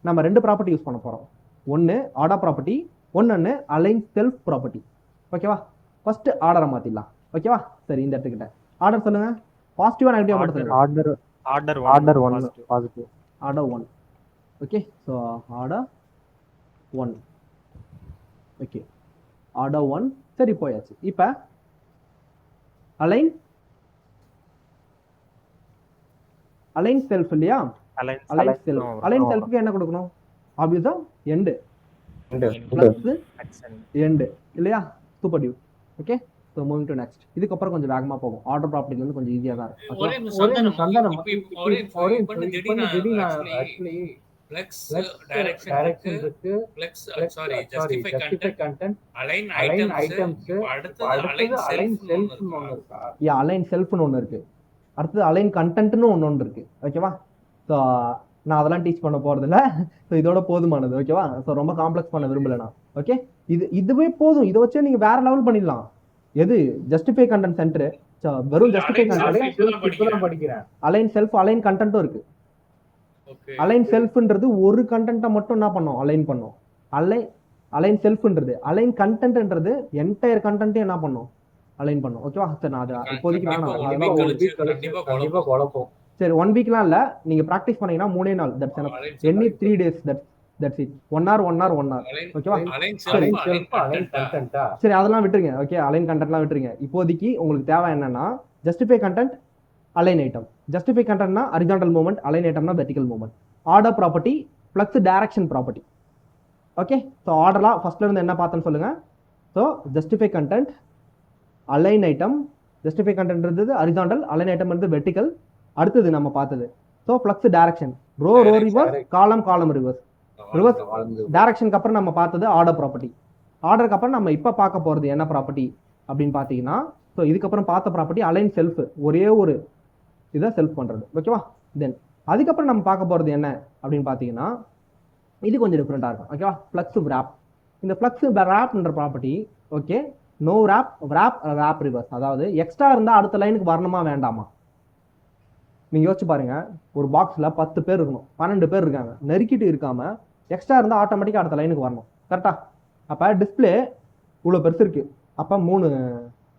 நம்ம 2 ப்ராப்பர்ட்டி யூஸ் பண்ண போகிறோம். ஒன்று ஆர்டர் ப்ராப்பர்ட்டி, ஒன்று அலைன் செல்ஃப் ப்ராப்பர்ட்டி. ஓகேவா? ஃபர்ஸ்ட் ஆர்டரை மாற்றிடலாம். ஓகேவா? சரி, இந்த இடத்துக்கிட்ட ஆர்டர் சொல்லுங்க. பாசிட்டிவா நெகட்டிவா மட்டும் சொல்லுங்க. Order 1 positive. Order 1. Okay, so order 1. Okay, order 1. சரி, போயாச்சு. இப்போ அலைன் செல்ஃப் இல்லையா? அலைன் செல்ஃப்க்கு என்ன கொடுக்கணும்? ஆப்வியஸா எண்டு பிளஸ் எண்டு இல்லையா? Super dude. Okay, so moving to next. இதுக்கப்புறம் கொஞ்சம் வேகமாக போகும். ஆர்டர் ப்ராப்பர்ட்டி வந்து கொஞ்சம் ஈஸியாக தான் இருக்கும். Flex direction இருக்கு, flex sorry justify content, align items, அடுத்து align self னு ஒன்னு இருக்கா? யா, align self னு ஒன்னு இருக்கு. அடுத்து align content னு ஒன்னு இருக்கு. ஓகேவா? சோ நான் அதெல்லாம் டீச் பண்ண போறது இல்ல. சோ இதோட போதுமானது. ஓகேவா? சோ ரொம்ப காம்ப்ளெக்ஸ் பண்ண விரும்பல நான். ஓகே, இதுவே போதும். இத வச்சே நீங்க வேற லெவல் பண்ணிடலாம். எது ஜஸ்டிஃபை கண்டென்ட் சென்டர், வெறும் ஜஸ்டிஃபை கண்டென்ட் படிக்கிறேன். align self align content இருக்கு. அலைன் செல்ஃப்ன்றது ஒரு கண்டென்ட்டை மட்டும் என்ன பண்ணும்? அலைன் பண்ணும். அலைன் செல்ஃப்ன்றது அலைன் கண்டென்ட்ன்றது என்டையர் கண்டென்ட்டையும் என்ன பண்ணும்? அலைன் பண்ணும். ஓகேவா? சரி, நான் அது இப்போதைக்கு வேணாம். சரி 1 வீக்லாம் இல்லை, நீங்கள் ப்ராக்டிஸ் பண்ணீங்கன்னா 3 நாள், that's enough. Any 3 days, that's it. 1 hour 1 hour 1 hour, ஓகேவா? சரி அதெல்லாம் விட்டுருங்க, ஓகே. அலைன் கண்டென்ட்லாம் விட்டுருங்க. இப்போதைக்கு உங்களுக்கு தேவை என்னன்னா justify content, align item. Justify கண்டென்ட்னா ஹரிசாண்டல் மூவ்மெண்ட், அலைன் ஐட்டம்னா vertical movement. Order property, flex direction property. Okay, so ஆர்டர்லாம் ஃபர்ஸ்ட்ல இருந்து என்ன பார்த்தேன்னு சொல்லுங்க. So justify content, align item. Justify content இருந்தது ஹரிசாண்டல், அலைன் ஐட்டம் இருந்தது வெர்டிகல். அடுத்தது நம்ம பார்த்தது so flex direction, row reverse, column reverse. Reverse டைரக்ஷனுக்கு அப்புறம் நம்ம பார்த்தது ஆர்டர் ப்ராப்பர்ட்டி. ஆர்டருக்கு அப்புறம் நம்ம இப்போ பார்க்க போகிறது என்ன ப்ராப்பர்ட்டி அப்படின்னு பார்த்தீங்கன்னா, ஸோ இதுக்கப்புறம் பார்த்த ப்ராப்பர்ட்டி அலைன் செல்ஃப், ஒரே ஒரு இதை செல்ஃப் பண்ணுறது, ஓகேவா? தென் அதுக்கப்புறம் நம்ம பார்க்க போகிறது என்ன அப்படின்னு பார்த்தீங்கன்னா, இது கொஞ்சம் டிஃப்ரெண்ட்டாக இருக்கும், ஓகேவா? Flex wrap. இந்த ஃப்ளக்ஸ் ரேப்ன்ற property, okay, no wrap reverse. அதாவது எக்ஸ்ட்ரா இருந்தால் அடுத்த லைனுக்கு வரணுமா வேண்டாமா? நீங்கள் யோசிச்சு பாருங்க, ஒரு பாக்ஸில் 10 பேர் இருக்கணும், 12 பேர் இருக்காங்க, நெருக்கிட்டு இருக்காம எக்ஸ்ட்ரா இருந்தால் ஆட்டோமேட்டிக்காக அடுத்த லைனுக்கு வரணும், கரெக்டாக? அப்போ டிஸ்பிளே இவ்வளோ பெருசு இருக்குது, அப்போ 3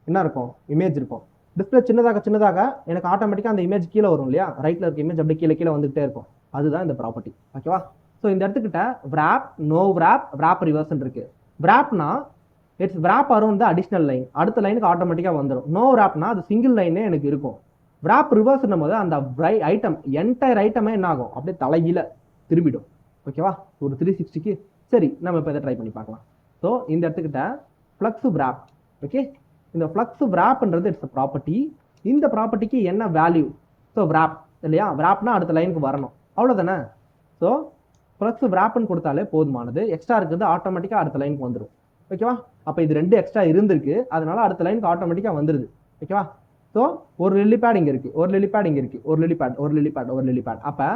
என்ன இருக்கும், இமேஜ் இருக்கும். டிஸ்பிளே சின்னதாக எனக்கு ஆட்டோமேட்டிக்காக அந்த இமேஜ் கீழே வரும் இல்லையா? ரைட்டில் இருக்க இமேஜ் அப்படியே கீழே வந்துகிட்டே இருக்கும். அதுதான் இந்த ப்ராப்பர்ட்டி, ஓகேவா? ஸோ இந்த இடத்துக்கிட்ட விராப், நோ விராப் ரிவர்ஸ் இருக்கு. விராப்னா இட்ஸ் விராப் வரும் த அடிஷ்னல் லைன், அடுத்த லைனுக்கு ஆட்டோமேட்டிக்காக வந்துடும். நோ விராப்னா அது சிங்கிள் லைனே எனக்கு இருக்கும். விராப் ரிவர்ஸ்னும் போது அந்த ஐட்டம் என்டையர் ஐட்டமே என்ன ஆகும், அப்படியே தலைகீழ திரும்பிடும், ஓகேவா? ஒரு 360க்கு. சரி, நம்ம இப்போ இதை ட்ரை பண்ணி பார்க்கலாம். ஸோ இந்த இடத்துக்கிட்ட ஃப்ளக்ஸ் விராப், ஓகே. இந்த ஃப்ளக்ஸ் விராப்ன்றது இட்ஸ் ப்ராப்பர்ட்டி. இந்த ப்ராப்பர்ட்டிக்கு என்ன வேல்யூ? ஸோ விராப் இல்லையா? விராப்னா அடுத்த லைனுக்கு வரணும், அவ்வளோதானே? ஸோ ஃப்ளக்ஸ் விராப்னு கொடுத்தாலே போதுமானது. எக்ஸ்ட்ரா இருக்குது ஆட்டோமேட்டிக்காக அடுத்த லைனுக்கு வந்துடும், ஓகேவா? அப்போ இது 2 எக்ஸ்ட்ரா இருந்திருக்கு, அதனால அடுத்த லைனுக்கு ஆட்டோமேட்டிக்காக வந்துடுது, ஓகேவா? ஸோ ஒரு லில்லி பேட் இங்கே இருக்குது, ஒரு லில்லி பேட் இங்கே இருக்குது, ஒரு லில்லி பேட். அப்போ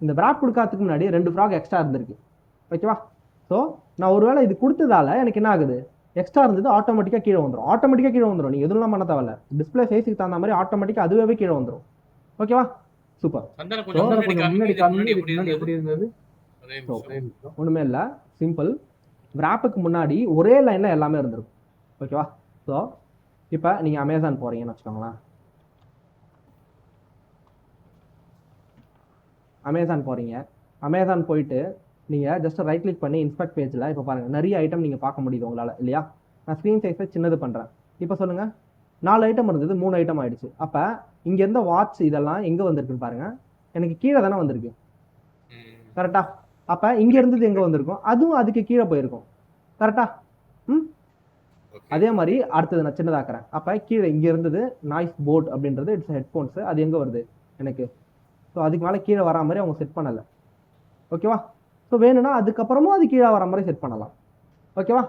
இந்த விராப் கொடுக்காததுக்கு முன்னாடி 2 ஃப்ராக் எக்ஸ்ட்ரா இருந்திருக்கு, ஓகேவா? ஸோ நான் ஒருவேளை இது கொடுத்ததால எனக்கு என்ன ஆகுது, எக்ஸ்ட்ரா இருந்தது ஆட்டோமேட்டிக்காக கீழே வந்துடும். நீங்கள் எதுவும் பண்ண தேவையில்ல, டிஸ்பிளே சைஸுக்கு தகுந்த மாதிரி ஆட்டோமேட்டிக்காக அதுவே கீழே வந்துடும், ஓகேவா? சூப்பர். ஒன்றுமே இல்லை, சிம்பிள். விராப்புக்கு முன்னாடி ஒரே லைனில் எல்லாமே இருந்திருக்கும், ஓகேவா? ஸோ இப்போ நீங்கள் அமேசான் போகிறீங்கன்னு வச்சுக்கோங்களேன். அமேசான் போயிட்டு நீங்கள் ஜஸ்ட் ரைட் கிளிக் பண்ணி இன்ஸ்பெக்ட் பேஜில் இப்போ பாருங்கள், நிறைய ஐட்டம் நீங்கள் பார்க்க முடியுது உங்களால், இல்லையா? நான் ஸ்க்ரீன் சைஸை சின்னது பண்ணுறேன். இப்போ சொல்லுங்கள், 4 ஐட்டம் இருந்தது, 3 ஐட்டம் ஆயிடுச்சு. அப்போ இங்கே இருந்த வாட்ச் இதெல்லாம் எங்கே வந்திருக்குன்னு பாருங்கள், எனக்கு கீழே தானே வந்திருக்கு, கரெக்டா? அப்போ இங்கே இருந்தது எங்கே வந்திருக்கும், அதுவும் அதுக்கு கீழே போயிருக்கும், கரெக்டா? அதே மாதிரி அடுத்தது நான் சின்னதாக்குறேன். அப்போ கீழே இங்கே இருந்தது நாய்ஸ் போர்ட் அப்படின்றது இட்ஸ் ஹெட்ஃபோன்ஸு, அது எங்கே வருது எனக்கு? ஸோ அதுக்கு மேலே கீழே வரா மாதிரி அவங்க செட் பண்ணலை, ஓகேவா? ஸோ வேணும்னா அதுக்கப்புறமும் அது கீழே வர மாதிரி செட் பண்ணலாம், ஓகேவா?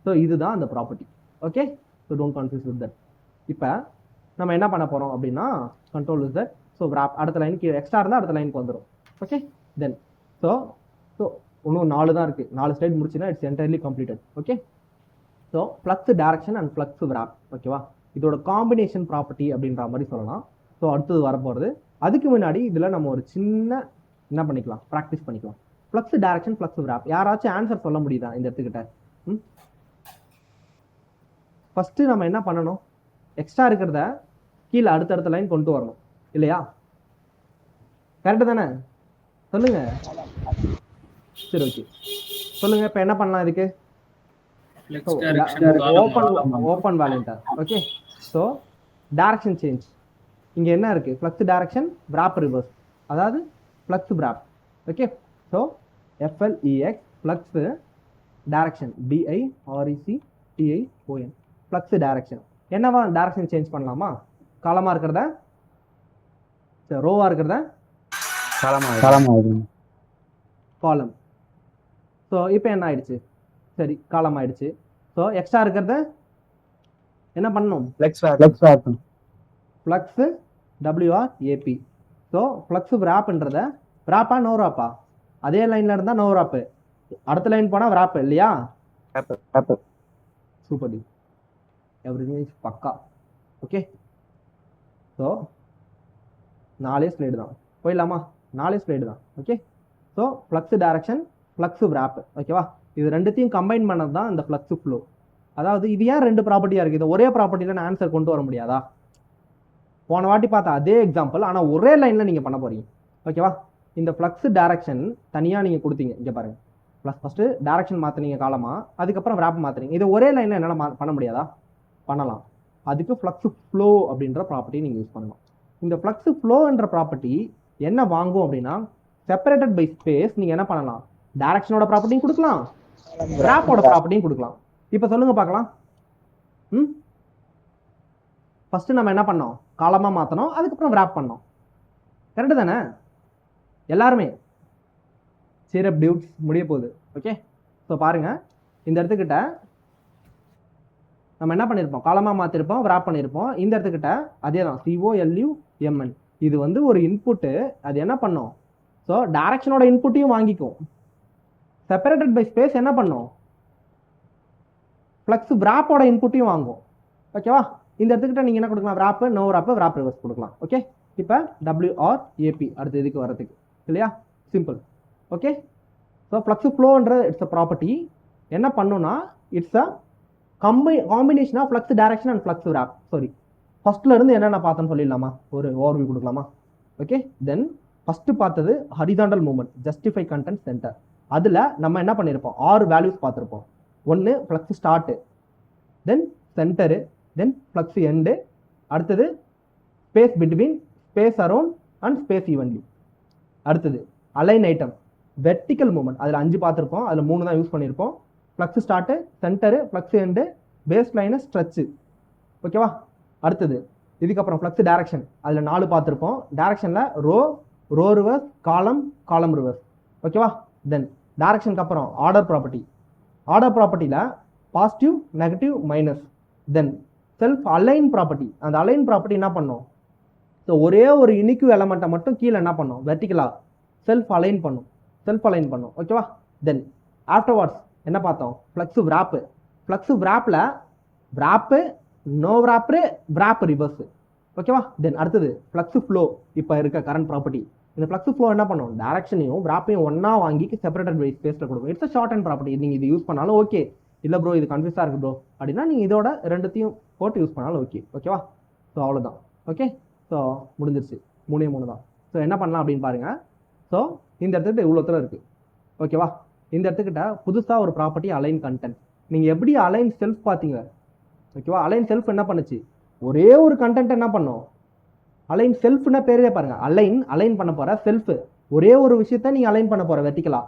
ஸோ இதுதான் அந்த property, okay. So don't confuse with that. இப்போ நம்ம என்ன பண்ண போகிறோம் அப்படின்னா, கண்ட்ரோல் இஸ் தட். ஸோ அடுத்த லைனுக்கு எக்ஸ்ட்ரா இருந்தால் அடுத்த லைனுக்கு வந்துடும், ஓகே. தென் ஸோ இன்னும் 4 தான் இருக்குது, 4 ஸ்லைட் முடிச்சுன்னா it's entirely completed, okay. So flex direction and flex wrap, ஓகேவா? இதோட காம்பினேஷன் ப்ராப்பர்ட்டி அப்படின்ற மாதிரி சொல்லலாம். ஸோ அடுத்தது வரப்போகிறது. அதுக்கு முன்னாடி இதில் நம்ம ஒரு சின்ன என்ன பண்ணிக்கலாம், ப்ராக்டிஸ் பண்ணிக்கலாம். Flux direction, flux விராப். யாராச்சும் ஆன்சர் சொல்ல முடியுதா இந்த இடத்துக்கிட்ட? ஃபஸ்ட்டு நம்ம என்ன பண்ணணும், எக்ஸ்ட்ரா இருக்கிறத கீழே அடுத்தடுத்த லைன் கொண்டு வரணும், இல்லையா? கரெக்டு தானே? சொல்லுங்க. சரி, ஓகே, சொல்லுங்க. இப்போ என்ன பண்ணலாம் இதுக்கு? ஓப்பன் வேலண்டா, ஓகே. ஸோ டைரக்ஷன் சேஞ்ச் இங்கே என்ன இருக்குது, ஃப்ளக்ஸ் டைரக்ஷன், விராப் ரிவர்ஸ், அதாவது flex wrap, okay. So FLEX flex direction, DIRECTION, flex direction. என்னவா டைரக்ஷன் சேஞ்ச் பண்ணலாமா? காலமாக இருக்கிறத, ரோவாக இருக்கிறத காலம். ஸோ இப்போ என்ன ஆயிடுச்சு, சரி காலம் ஆயிடுச்சு. ஸோ எக்ஸ்ட்ரா இருக்கிறத என்ன பண்ணணும், ஃப்ளக்ஸ் WRAP. ஸோ ஃப்ளக்ஸ் விராப்ன்றத விராப்பா நோ விராப்பா? அதே லைனில் இருந்தால் நோ விராப்பு, அடுத்த லைன் போனால் விராப்பு, இல்லையா? சூப்பர் டி, எவ்ரிதிங் இஸ் பக்கா, ஓகே. ஸோ 4 ஸ்லைடு தான், போயிடலாமா? 4 ஸ்லைடு தான், okay. So flex direction, flux wrap, ஓகேவா? இது ரெண்டுத்தையும் கம்பைன் பண்ணது தான் இந்த ஃப்ளக்ஸ் ஃப்ளோ. அதாவது இது ஏன் 2 ப்ராப்பர்ட்டியாக இருக்குது, இதை ஒரே ப்ராப்பர்ட்டியில் நான் ஆன்சர் கொண்டு வர முடியாதா? போன வாட்டி பார்த்த அதே எக்ஸாம்பிள், ஆனால் ஒரே லைனில் நீங்கள் பண்ண போகிறீங்க. ஓகேவா? இந்த ஃப்ளக்ஸ் டைரக்ஷன் தனியாக நீங்கள் கொடுத்தீங்க. இங்கே பாருங்கள், ப்ளஸ் ஃபஸ்ட்டு டைரக்ஷன் மாற்றினீங்க காலமாக, அதுக்கப்புறம் ரேப் மாற்றுறீங்க. இதை ஒரே லைனில் என்னால் பண்ண முடியாதா? பண்ணலாம். அதுக்கு ஃப்ளக்ஸ் ஃப்ளோ அப்படின்ற ப்ராப்பர்ட்டி நீங்கள் யூஸ் பண்ணலாம். இந்த ஃப்ளக்ஸ் ஃப்ளோன்ற ப்ராப்பர்ட்டி என்ன வாங்கும் அப்படின்னா, செப்பரேட்டட் பை ஸ்பேஸ் நீங்கள் என்ன பண்ணலாம், டைரக்ஷனோட ப்ராப்பர்ட்டியும் கொடுக்கலாம், ரேப்போட ப்ராப்பர்ட்டியும் கொடுக்கலாம். இப்போ சொல்லுங்க பார்க்கலாம். ஃபஸ்ட்டு நம்ம என்ன பண்ணோம், காலமாக மாற்றணும், அதுக்கப்புறம் ரேப் பண்ணோம். கரெக்டு தானே? எல்லாருமே சிரப் டியூட்ஸ் முடிய போகுது. ஓகே, ஸோ பாருங்கள், இந்த இடத்துக்கிட்ட நம்ம என்ன பண்ணியிருப்போம், காலமாக மாற்றிருப்போம், ரேப் பண்ணியிருப்போம். இந்த இடத்துக்கிட்ட அதே தான், COLUMN. இது வந்து ஒரு இன்புட்டு, அது என்ன பண்ணோம், ஸோ டைரக்ஷனோட இன்புட்டையும் வாங்கிக்கும். செப்பரேட்டட் பை ஸ்பேஸ் என்ன பண்ணோம், ஃப்ளக்ஸ் ரேப்போட இன்புட்டையும் வாங்கும். ஓகேவா? இந்த இடத்துக்கிட்ட நீங்கள் என்ன கொடுக்கலாம், wrap, no wrap, wrap reverse கொடுக்கலாம். ஓகே, இப்போ WRAP அடுத்த இதுக்கு வரதுக்கு இல்லையா, சிம்பிள். ஓகே, ஸோ ஃப்ளக்ஸ் ஃப்ளோன்ற இட்ஸ் அ ப்ராப்பர்ட்டி. என்ன பண்ணுன்னா, it's a combination of flex direction and flex wrap. Sorry, ஃபர்ஸ்ட்ல இருந்து என்னென்ன பார்த்தோன்னு சொல்லிடலாமா, ஒரு ஓவர்வியூ கொடுக்கலாமா? ஓகே, தென் ஃபர்ஸ்ட் பார்த்தது horizontal movement, justify content center. அதில் நம்ம என்ன பண்ணியிருப்போம், 6 வேல்யூஸ் பார்த்துருப்போம். ஒன்று flex start, then center, then flex end, அடுத்தது space between, space around and space evenly. அடுத்தது அலைன் ஐட்டம், வெர்டிக்கல் மூவ்மெண்ட், அதில் 5 பார்த்துருப்போம், அதில் 3 தான் யூஸ் பண்ணியிருப்போம். Flex start, center, flex end, baseline, stretch. ஓகேவா? அடுத்தது இதுக்கப்புறம் ஃப்ளக்ஸ் டைரக்ஷன், அதில் 4 பார்த்துருப்போம். டைரக்ஷனில் ரோ ரிவர்ஸ், காலம் ரிவர்ஸ். ஓகேவா? தென் டைரக்ஷனுக்கு அப்புறம் ஆர்டர் ப்ராப்பர்ட்டியில் positive, negative, minus. Then self align property, அந்த அலைன் ப்ராப்பர்ட்டி என்ன பண்ணோம், ஸோ ஒரே ஒரு இனிக்யூ எலமெண்ட்டை மட்டும் கீழே என்ன பண்ணோம், வெர்டிக்கலாக செல்ஃப் அலைன் பண்ணும். ஓகேவா? தென் ஆஃப்டர்வார்ட்ஸ் என்ன பார்த்தோம், ஃப்ளக்ஸ் விராப்பில் விராப்பு, நோ விராப்பு, விராப் ரிவர்ஸ். ஓகேவா? தென் அடுத்தது ஃப்ளக்ஸ் ஃப்ளோ. இப்போ இருக்க கரண்ட் ப்ராப்பர்ட்டி, இந்த ஃப்ளக்ஸ் ஃப்ளோ என்ன பண்ணும், டைரக்ஷனையும் விராப்பையும் ஒன்றா வாங்கி செப்பரேட்டட் பை ஸ்பேஸில் கொடுக்கும். It's a short and property. நீங்கள் இது யூஸ் பண்ணாலும் ஓகே, இல்லை ப்ரோ இது கன்ஃபியூஸாக இருக்குது ப்ரோ அப்படின்னா நீங்கள் இதோட ரெண்டுத்தையும் போட்டு யூஸ் பண்ணாலும் ஓகே. ஓகேவா? ஸோ அவ்வளோதான். ஓகே, ஸோ முடிஞ்சிருச்சு, 3 தான். ஸோ என்ன பண்ணலாம் அப்படின்னு பாருங்கள். ஸோ இந்த இடத்துக்கிட்ட இவ்வளோத்துல இருக்குது. ஓகேவா? இந்த இடத்துக்கிட்ட புதுசாக ஒரு ப்ராப்பர்ட்டி அலைன் கண்டென்ட். நீங்கள் எப்படி அலைன் செல்ஃப் பார்த்தீங்க? ஓகேவா? அலைன் செல்ஃப் என்ன பண்ணுச்சு, ஒரே ஒரு கண்டென்ட் என்ன பண்ணும், அலைன் செல்ஃப்னா பேரே பாருங்கள், அலைன் பண்ண போகிற செல்ஃப், ஒரே ஒரு விஷயத்த நீங்கள் அலைன் பண்ண போகிற வெர்டிக்கலா.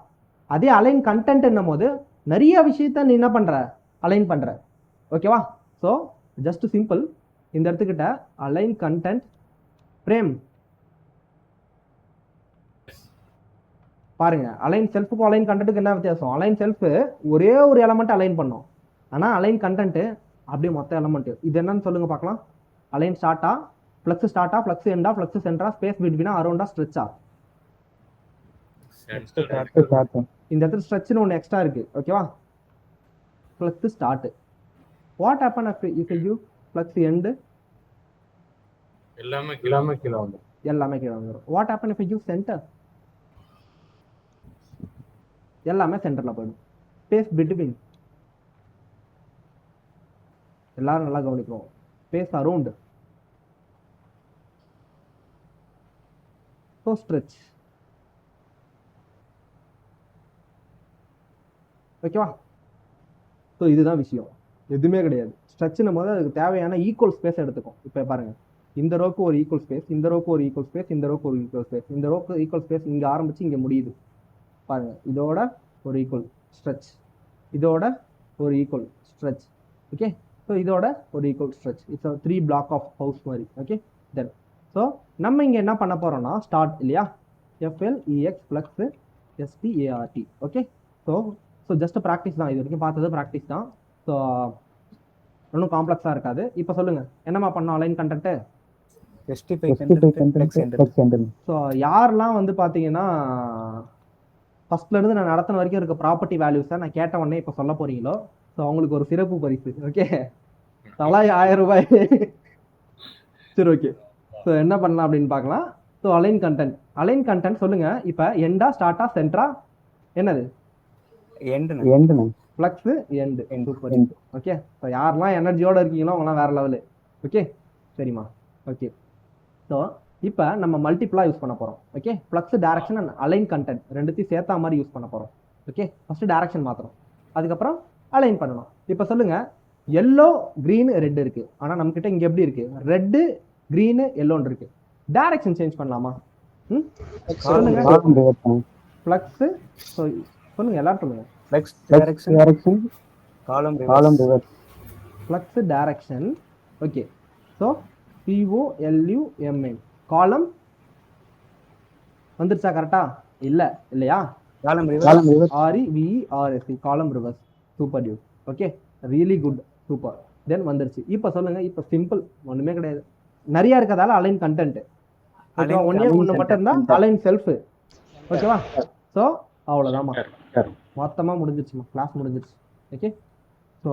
அதே அலைன் கண்டென்ட் என்னும் போது நிறைய விஷயத்த நீ என்ன பண்ணுற, அலைன் பண்ணுற. ஓகேவா? So just simple. இந்த இடத்துக்கிட்ட அலைன் கண்டென்ட் ஃப்ரேம் பாருங்க, அலைன் செல்ஃபுக்கும் அலைன் கண்டென்ட்டுக்கு என்ன வித்தியாசம், அலைன் செல்ஃப் ஒரே ஒரு எலமெண்ட் அலைன் பண்ணும், ஆனால் அலைன் கண்டென்ட் அப்படியே மொத்த எலமெண்ட். இது என்னன்னு சொல்லுங்க பார்க்கலாம். அலைன் ஸ்டார்ட்டா, ஃப்ளக்ஸ் ஸ்டார்ட்டா, ஃப்ளக்ஸ் எண்டா, ஃப்ளக்ஸ் சென்டரா, ஸ்பேஸ் பிட்வீனா, அரௌண்டா, ஸ்ட்ரெச்சா? இந்த இடத்துல ஸ்ட்ரெச்னு ஒன்று எக்ஸ்ட்ரா இருக்கு. ஓகேவா? Flex start, what happen if you flex end, எல்லாமே கீழே வந்துடும். What happen if you center, எல்லாமே சென்டர்ல போயிடும். ஸ்பேஸ் பிட்வீன், எல்லாரும் நல்லா கவனிக்கிறோம். Space around, so stretch. ஓகேவா? ஸோ இதுதான் விஷயம், எதுவுமே கிடையாது. ஸ்ட்ரெச்சுன்னும் போது அதுக்கு தேவையான ஈக்குவல் ஸ்பேஸ் எடுத்துக்கும். இப்போ பாருங்க, இந்த ரோக்கு ஒரு ஈக்குவல் ஸ்பேஸ், இந்த ரோக்கு ஒரு ஈக்குவல் ஸ்பேஸ், இந்த ரோக்கு ஒரு ஈக்குவல் ஸ்பேஸ், இந்த ரோக்கு ஈக்குவல் ஸ்பேஸ் இங்கே ஆரம்பிச்சு இங்கே முடியுது பாருங்க. இதோட ஒரு ஈக்குவல் ஸ்ட்ரெச், இதோட ஒரு ஈக்குவல் ஸ்ட்ரெச். ஓகே, ஸோ இதோட ஒரு equal stretch. It's 3 block of house மாதிரி. ஓகே, தென் ஸோ நம்ம இங்கே என்ன பண்ண போகிறோம்னா ஸ்டார்ட் இல்லையா, FLEX flex START. Okay, so just practice தான், இது வரைக்கும் பார்த்தது ப்ராக்டிஸ் தான். ஸோ ஒன்றும் காம்ப்ளெக்ஸாக இருக்காது. இப்போ சொல்லுங்கள், என்னம்மா பண்ணோம் அலைன் கண்டென்ட்டு? ஸோ யாரெல்லாம் வந்து பார்த்தீங்கன்னா ஃபர்ஸ்ட்லேருந்து நான் நடத்தின வரைக்கும் இருக்க ப்ராப்பர்ட்டி வேல்யூஸை நான் கேட்ட உடனே இப்போ சொல்ல போகிறீங்களோ, ஸோ அவங்களுக்கு ஒரு சிறப்பு பரிசு. ஓகே, தலா 1000 ரூபாய். சரி, ஓகே. ஸோ என்ன பண்ணலாம் அப்படின்னு பார்க்கலாம். ஸோ அலைன் கண்டென்ட் சொல்லுங்கள். இப்போ எண்டா, ஸ்டார்ட்டா, சென்டரா, என்னது? End. Flex end. Super. Okay, so யாரெல்லாம் எனர்ஜியோடு இருக்கீங்களோ அவங்களாம் வேறு லெவலு. ஓகே, சரிம்மா. ஓகே, ஸோ இப்போ நம்ம மல்டிப்ளா யூஸ் பண்ண போகிறோம். Okay, flex direction and align content ரெண்டுத்தையும் சேர்த்தா மாதிரி யூஸ் பண்ண போகிறோம். ஓகே, ஃபஸ்ட்டு டைரக்ஷன் மாற்றணும், அதுக்கப்புறம் அலைன் பண்ணணும். இப்போ சொல்லுங்கள், எல்லோ க்ரீனு ரெட் இருக்குது, ஆனால் நம்மக்கிட்ட இங்கே எப்படி இருக்குது, ரெட்டு க்ரீனு எல்லோன்னு இருக்குது. டைரக்ஷன் சேஞ்ச் பண்ணலாமா? ம் சொல்லுங்கள். ஃப்ளக்ஸு சொல்லுங்கள், எல்லாரும் சொல்லுங்கள். Flex direction. Okay, so COLUMN column வந்துருச்சா கரெக்டா? இல்லையா? REVERS column reverse. Super dude. Okay, really good, super. Then வந்துருச்சு. இப்போ சொல்லுங்க, இப்போ சிம்பிள், ஒண்ணுமே கிடையாது. நிறைய இருக்கிறதால அலைன் கண்டென்ட். ஓகேவா? ஒன்று மட்டும் இருந்தா அலைன் செல்ஃப். ஓகேவா? ஸோ அவ்வளோதாம்மா, மொத்தமாக முடிஞ்சிருச்சுமா, கிளாஸ் முடிஞ்சிருச்சு. ஓகே, ஸோ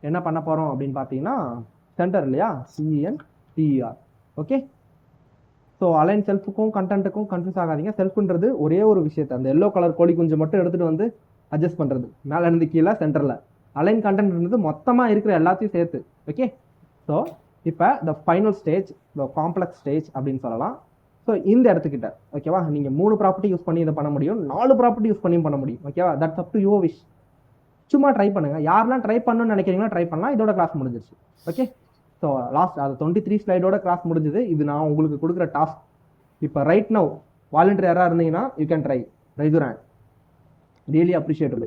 என்ன பண்ண போகிறோம் அப்படின்னு பார்த்தீங்கன்னா, சென்டர் இல்லையா, CENTER. ஓகே, ஸோ அலைன் செல்ஃபுக்கும் கண்டென்ட்டுக்கும் கன்ஃபியூஸ் ஆகாதீங்க. செல்ஃப்ன்றது ஒரே ஒரு விஷயத்தை, அந்த எல்லோ கலர் கோழி குஞ்சு மட்டும் எடுத்துகிட்டு வந்து அட்ஜஸ்ட் பண்ணுறது, மேலே இருந்து கீழே சென்டரில். அலைன் கண்டென்ட்ன்றது மொத்தமாக இருக்கிற எல்லாத்தையும் சேர்த்து. ஓகே, ஸோ இப்போ the final stage, the complex stage அப்படின்னு சொல்லலாம். ஸோ இந்த இடத்துக்கிட்ட ஓகேவா, நீங்கள் 3 ப்ராப்பர்ட்டி யூஸ் பண்ணி இதை பண்ண முடியும், 4 ப்ராப்பர்ட்டி யூஸ் பண்ணியும் பண்ண முடியும். ஓகேவா? That's up to your wish. சும்மா ட்ரை பண்ணுங்க. யாரெல்லாம் ட்ரை பண்ணணும்னு நினைக்கிறீங்களோ ட்ரை பண்ணலாம். இதோட கிளாஸ் முடிஞ்சிருச்சு. ஓகே, ஸோ லாஸ்ட் அது 23 ஸ்லைடோட கிளாஸ் முடிஞ்சது. இது நான் உங்களுக்கு கொடுக்குற டாஸ்க். இப்போ ரைட் நவ் வாலண்டியர் யாராக இருந்தீங்கன்னா you can try raise your hand. Really appreciable.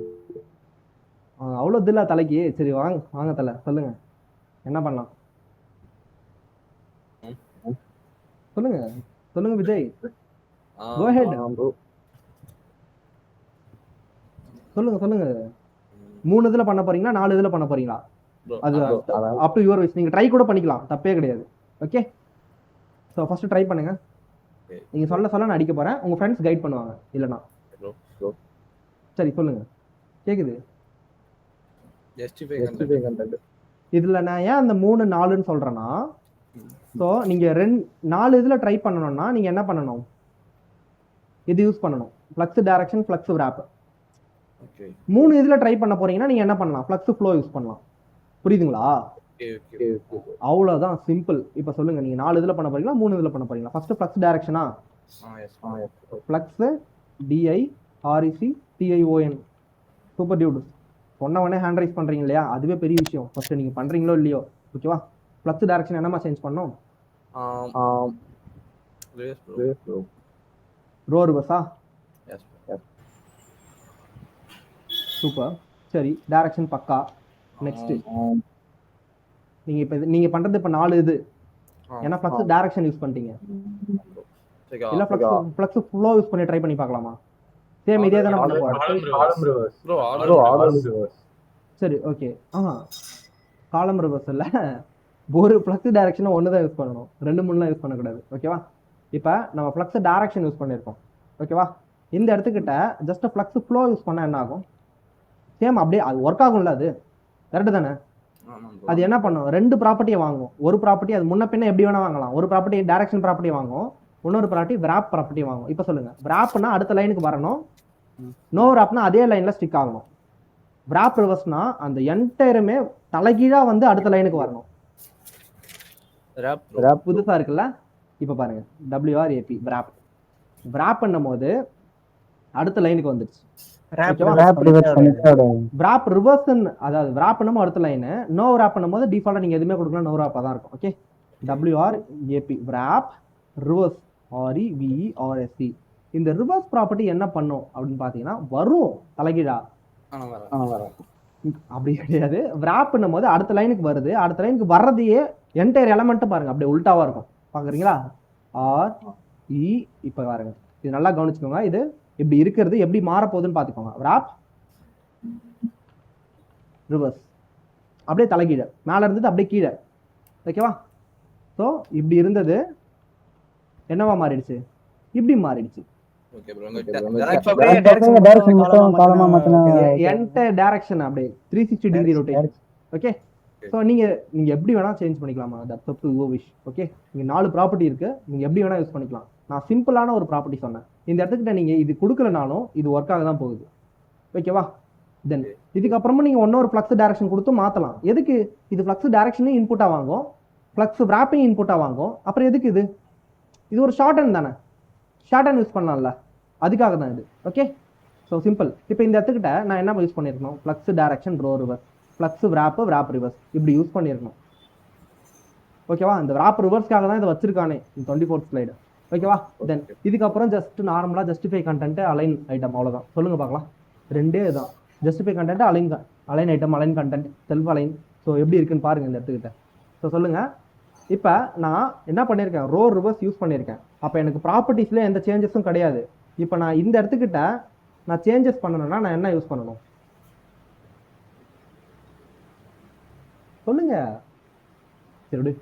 அவ்வளோ இதில்ல தலைக்கு. சரி, வாங்க தலை, சொல்லுங்க என்ன பண்ணலாம். சொல்லுங்க விஜய், கோ ஹெட். சொல்லுங்க 3 இதில் பண்ண போறீங்களா, 4 இதில் பண்ண போறீங்களா? அது அப் டு யுவர் விஷ். நீங்க ட்ரை கூட பண்ணிக்கலாம், தப்பே கிடையாது. ஓகே, ஸோ ஃபர்ஸ்ட் ட்ரை பண்ணுங்க. நீங்க சொல்ல நான் அடிக்க போறேன், உங்க ஃப்ரெண்ட்ஸ் கைட் பண்ணுவாங்க இல்லைனா. சரி சொல்லுங்க, கேக்குது? இதுல நான் ஏன் அந்த 3 4ன்னு சொல்றேன்னா, ஸோ நீங்க 4 இதுல ட்ரை பண்ணணும்னா நீங்க என்ன பண்ணணும், இது யூஸ் பண்ணணும், ஃப்ளக்ஸ் டைரக்ஷன், ஃப்ளக்ஸ் விராப். 3 இதுல ட்ரை பண்ண போறீங்கன்னா நீங்க என்ன பண்ணலாம், ஃப்ளக்ஸ் ஃப்ளோ யூஸ் பண்ணலாம். புரியுதுங்களா? அவ்வளவுதான், சிம்பிள். இப்போ சொல்லுங்க, நீங்க 4 இதுல பண்ண போறீங்களா, 3 இதுல பண்ண போறீங்களா? ஃபர்ஸ்ட் ஃப்ளக்ஸ் டைரக்ஷனா, ஃப்ளக்ஸ் DIRECTION. Super dude. சொன்னவனே ஹேண்ட் ரைஸ் பண்றீங்க இல்லையா, அதுவே பெரிய விஷயம். ஃபர்ஸ்ட் நீங்க பண்றீங்களோ இல்லையோ. ஓகேவா? ஃப்ளக்ஸ் டைரக்ஷன் என்னமா சேஞ்ச் பண்ணோம்? ரோ ரிவர்ஸா? சூப்பர். சரி, டைரக்ஷன் பக்கா. நெக்ஸ்ட் நீங்க பண்றது இப்ப 4 இது, ஏன்னா ஃப்ளக்ஸ் டைரக்ஷன் யூஸ் பண்ணிட்டீங்க. இல்ல ஃப்ளக்ஸ் ஃப்ளோ யூஸ் பண்ணி ட்ரை பண்ணி பார்க்கலாமா? சேம் இதே தான பண்ண போறோம். சரி, ஓகே. காலம் ரிவர்ஸ் இல்ல, ஒரு ஃப்ளக்ஸ் டைரக்ஷன் ஒன்று தான் யூஸ் பண்ணணும், 2 3 யூஸ் பண்ணக்கூடாது. ஓகேவா? இப்போ நம்ம ஃப்ளக்ஸ் டைரக்ஷன் யூஸ் பண்ணியிருக்கோம். ஓகேவா? இந்த இடத்துக்கிட்ட ஜஸ்ட் ஃப்ளக்ஸ் ஃப்ளோ யூஸ் பண்ணால் என்ன ஆகும்? சேம் அப்படியே அது ஒர்க் ஆகும்ல, அது கரெக்டு தானே? அது என்ன பண்ணும், 2 ப்ராப்பர்ட்டியை வாங்கும். ஒரு ப்ராப்பர்ட்டி அது முன்ன பின்ன எப்படி வேணா வாங்கலாம். ஒரு ப்ராப்பர்ட்டி டைரக்ஷன் ப்ராப்பர்ட்டி வாங்கும், இன்னொரு ப்ராப்பர்ட்டி விராப் ப்ராப்பர்ட்டி வாங்கும். இப்போ சொல்லுங்க, விராப்னா அடுத்த லைனுக்கு வரணும், நோ விராப்னா அதே லைன்ல ஸ்டிக் ஆகணும். விராப் ரிவர்ஸ்னா அந்த என்டையருமே தலைகீழா வந்து அடுத்த லைனுக்கு வரணும். புதுசா இருக்குல்ல? இப்ப பாருங்க, WRAP விராப். விராப் பண்ணும் போது அடுத்த லைனுக்கு வந்துருச்சு. விராப் ரிவர்ஸ், அதாவது விராப் பண்ணும்போது அடுத்த லைனு, நோ விராப் பண்ணும்போது டிஃபால்ட்டா நீங்க எதுவுமே கொடுக்கலாம், நோ விராப்பா தான் இருக்கும். Okay, WRAP விராப் reverse, REVERS. இந்த ரிவர்ஸ் ப்ராப்பர்ட்டி என்ன பண்ணும் அப்படின்னு பாத்தீங்கன்னா, வரும் தலைகீழா. அப்படி கிடையாது, விராப் பண்ணும் போது அடுத்த லைனுக்கு வருது, அடுத்த லைனுக்கு வர்றதையே என்டையர் எலமெண்ட் பாருங்க அப்படியே உல்டாவா இருக்கும். பாக்குறீங்களா? RE. இப்ப பாருங்க, இது நல்லா கவனிச்சுக்கோங்க. இது இப்படி இருக்கிறது எப்படி மாற போகுதுன்னு பாத்துக்கோங்க. விராப் ரிவர்ஸ், அப்படியே தலைகீழ, மேல இருந்தது அப்படியே கீழே. ஓகேவா? ஸோ இப்படி இருந்தது என்னவா மாறிடுச்சு, இப்படி மாறிடுச்சு. டைரக்ஷன் அப்படியே 360 டிகிரி ரொட்டேஷன். ஓகே, ஸோ நீங்க எப்படி வேணா சேஞ்ச் பண்ணிக்கலாமா, that's up to your wish. Okay, நீங்க 4 ப்ராப்பர்ட்டி இருக்கு, நீங்க எப்படி வேணா யூஸ் பண்ணிக்கலாம். நான் சிம்பிளான ஒரு ப்ராப்பர்ட்டி சொன்னேன். இந்த இடத்துக்கிட்ட நீங்க இது கொடுக்கலனாலும் இது ஒர்க் ஆக தான் போகுது. ஓகேவா? தென் இதுக்கப்புறமா நீங்க இன்னொரு ஃப்ளக்ஸ் டைரக்ஷன் கொடுத்து மாத்தலாம். எதுக்கு? இது ஃப்ளக்ஸ் டைரக்ஷனே இன்புட்டா வாங்கும், ஃப்ளக்ஸ் wrapping இன்புட்டாக வாங்கும். அப்புறம் எதுக்கு இது? இது ஒரு ஷார்ட் ஹேண்ட் தானே, ஷார்ட் ஹேண்ட் யூஸ் பண்ணலாம்ல, அதுக்காக தான் இது. Okay, so simple. இப்போ இந்த இடத்துக்கிட்ட நான் என்ன யூஸ் பண்ணியிருக்கணும்? Flex direction row reverse, flex wrap reverse இப்படி யூஸ் பண்ணியிருக்கணும். ஓகேவா? இந்த wrap ரிவர்ஸ்க்காக தான் இதை வச்சிருக்கானே இந்த 24th ஸ்லைடு. ஓகேவா? தென் இதுக்கப்புறம் ஜஸ்ட் நார்மலாக ஜஸ்டிஃபை கண்டென்ட் அலைன் ஐட்டம், அவ்வளோதான். சொல்லுங்கள் பார்க்கலாம். ரெண்டே தான், justify content align item, align content, self align. So எப்படி இருக்குன்னு பாருங்கள் இந்த இடத்துக்கிட்ட. ஸோ சொல்லுங்கள். இப்போ நான் என்ன பண்ணியிருக்கேன்? ரோ ரிவர்ஸ் யூஸ் பண்ணியிருக்கேன். அப்போ எனக்கு ப்ராப்பர்ட்டிஸில் எந்த சேஞ்சஸும் கிடையாது. இப்போ நான் இந்த இடத்துக்கிட்ட நான் சேஞ்சஸ் பண்ணணும்னா நான் என்ன யூஸ் பண்ணணும்? சொல்லுங்க. சரி,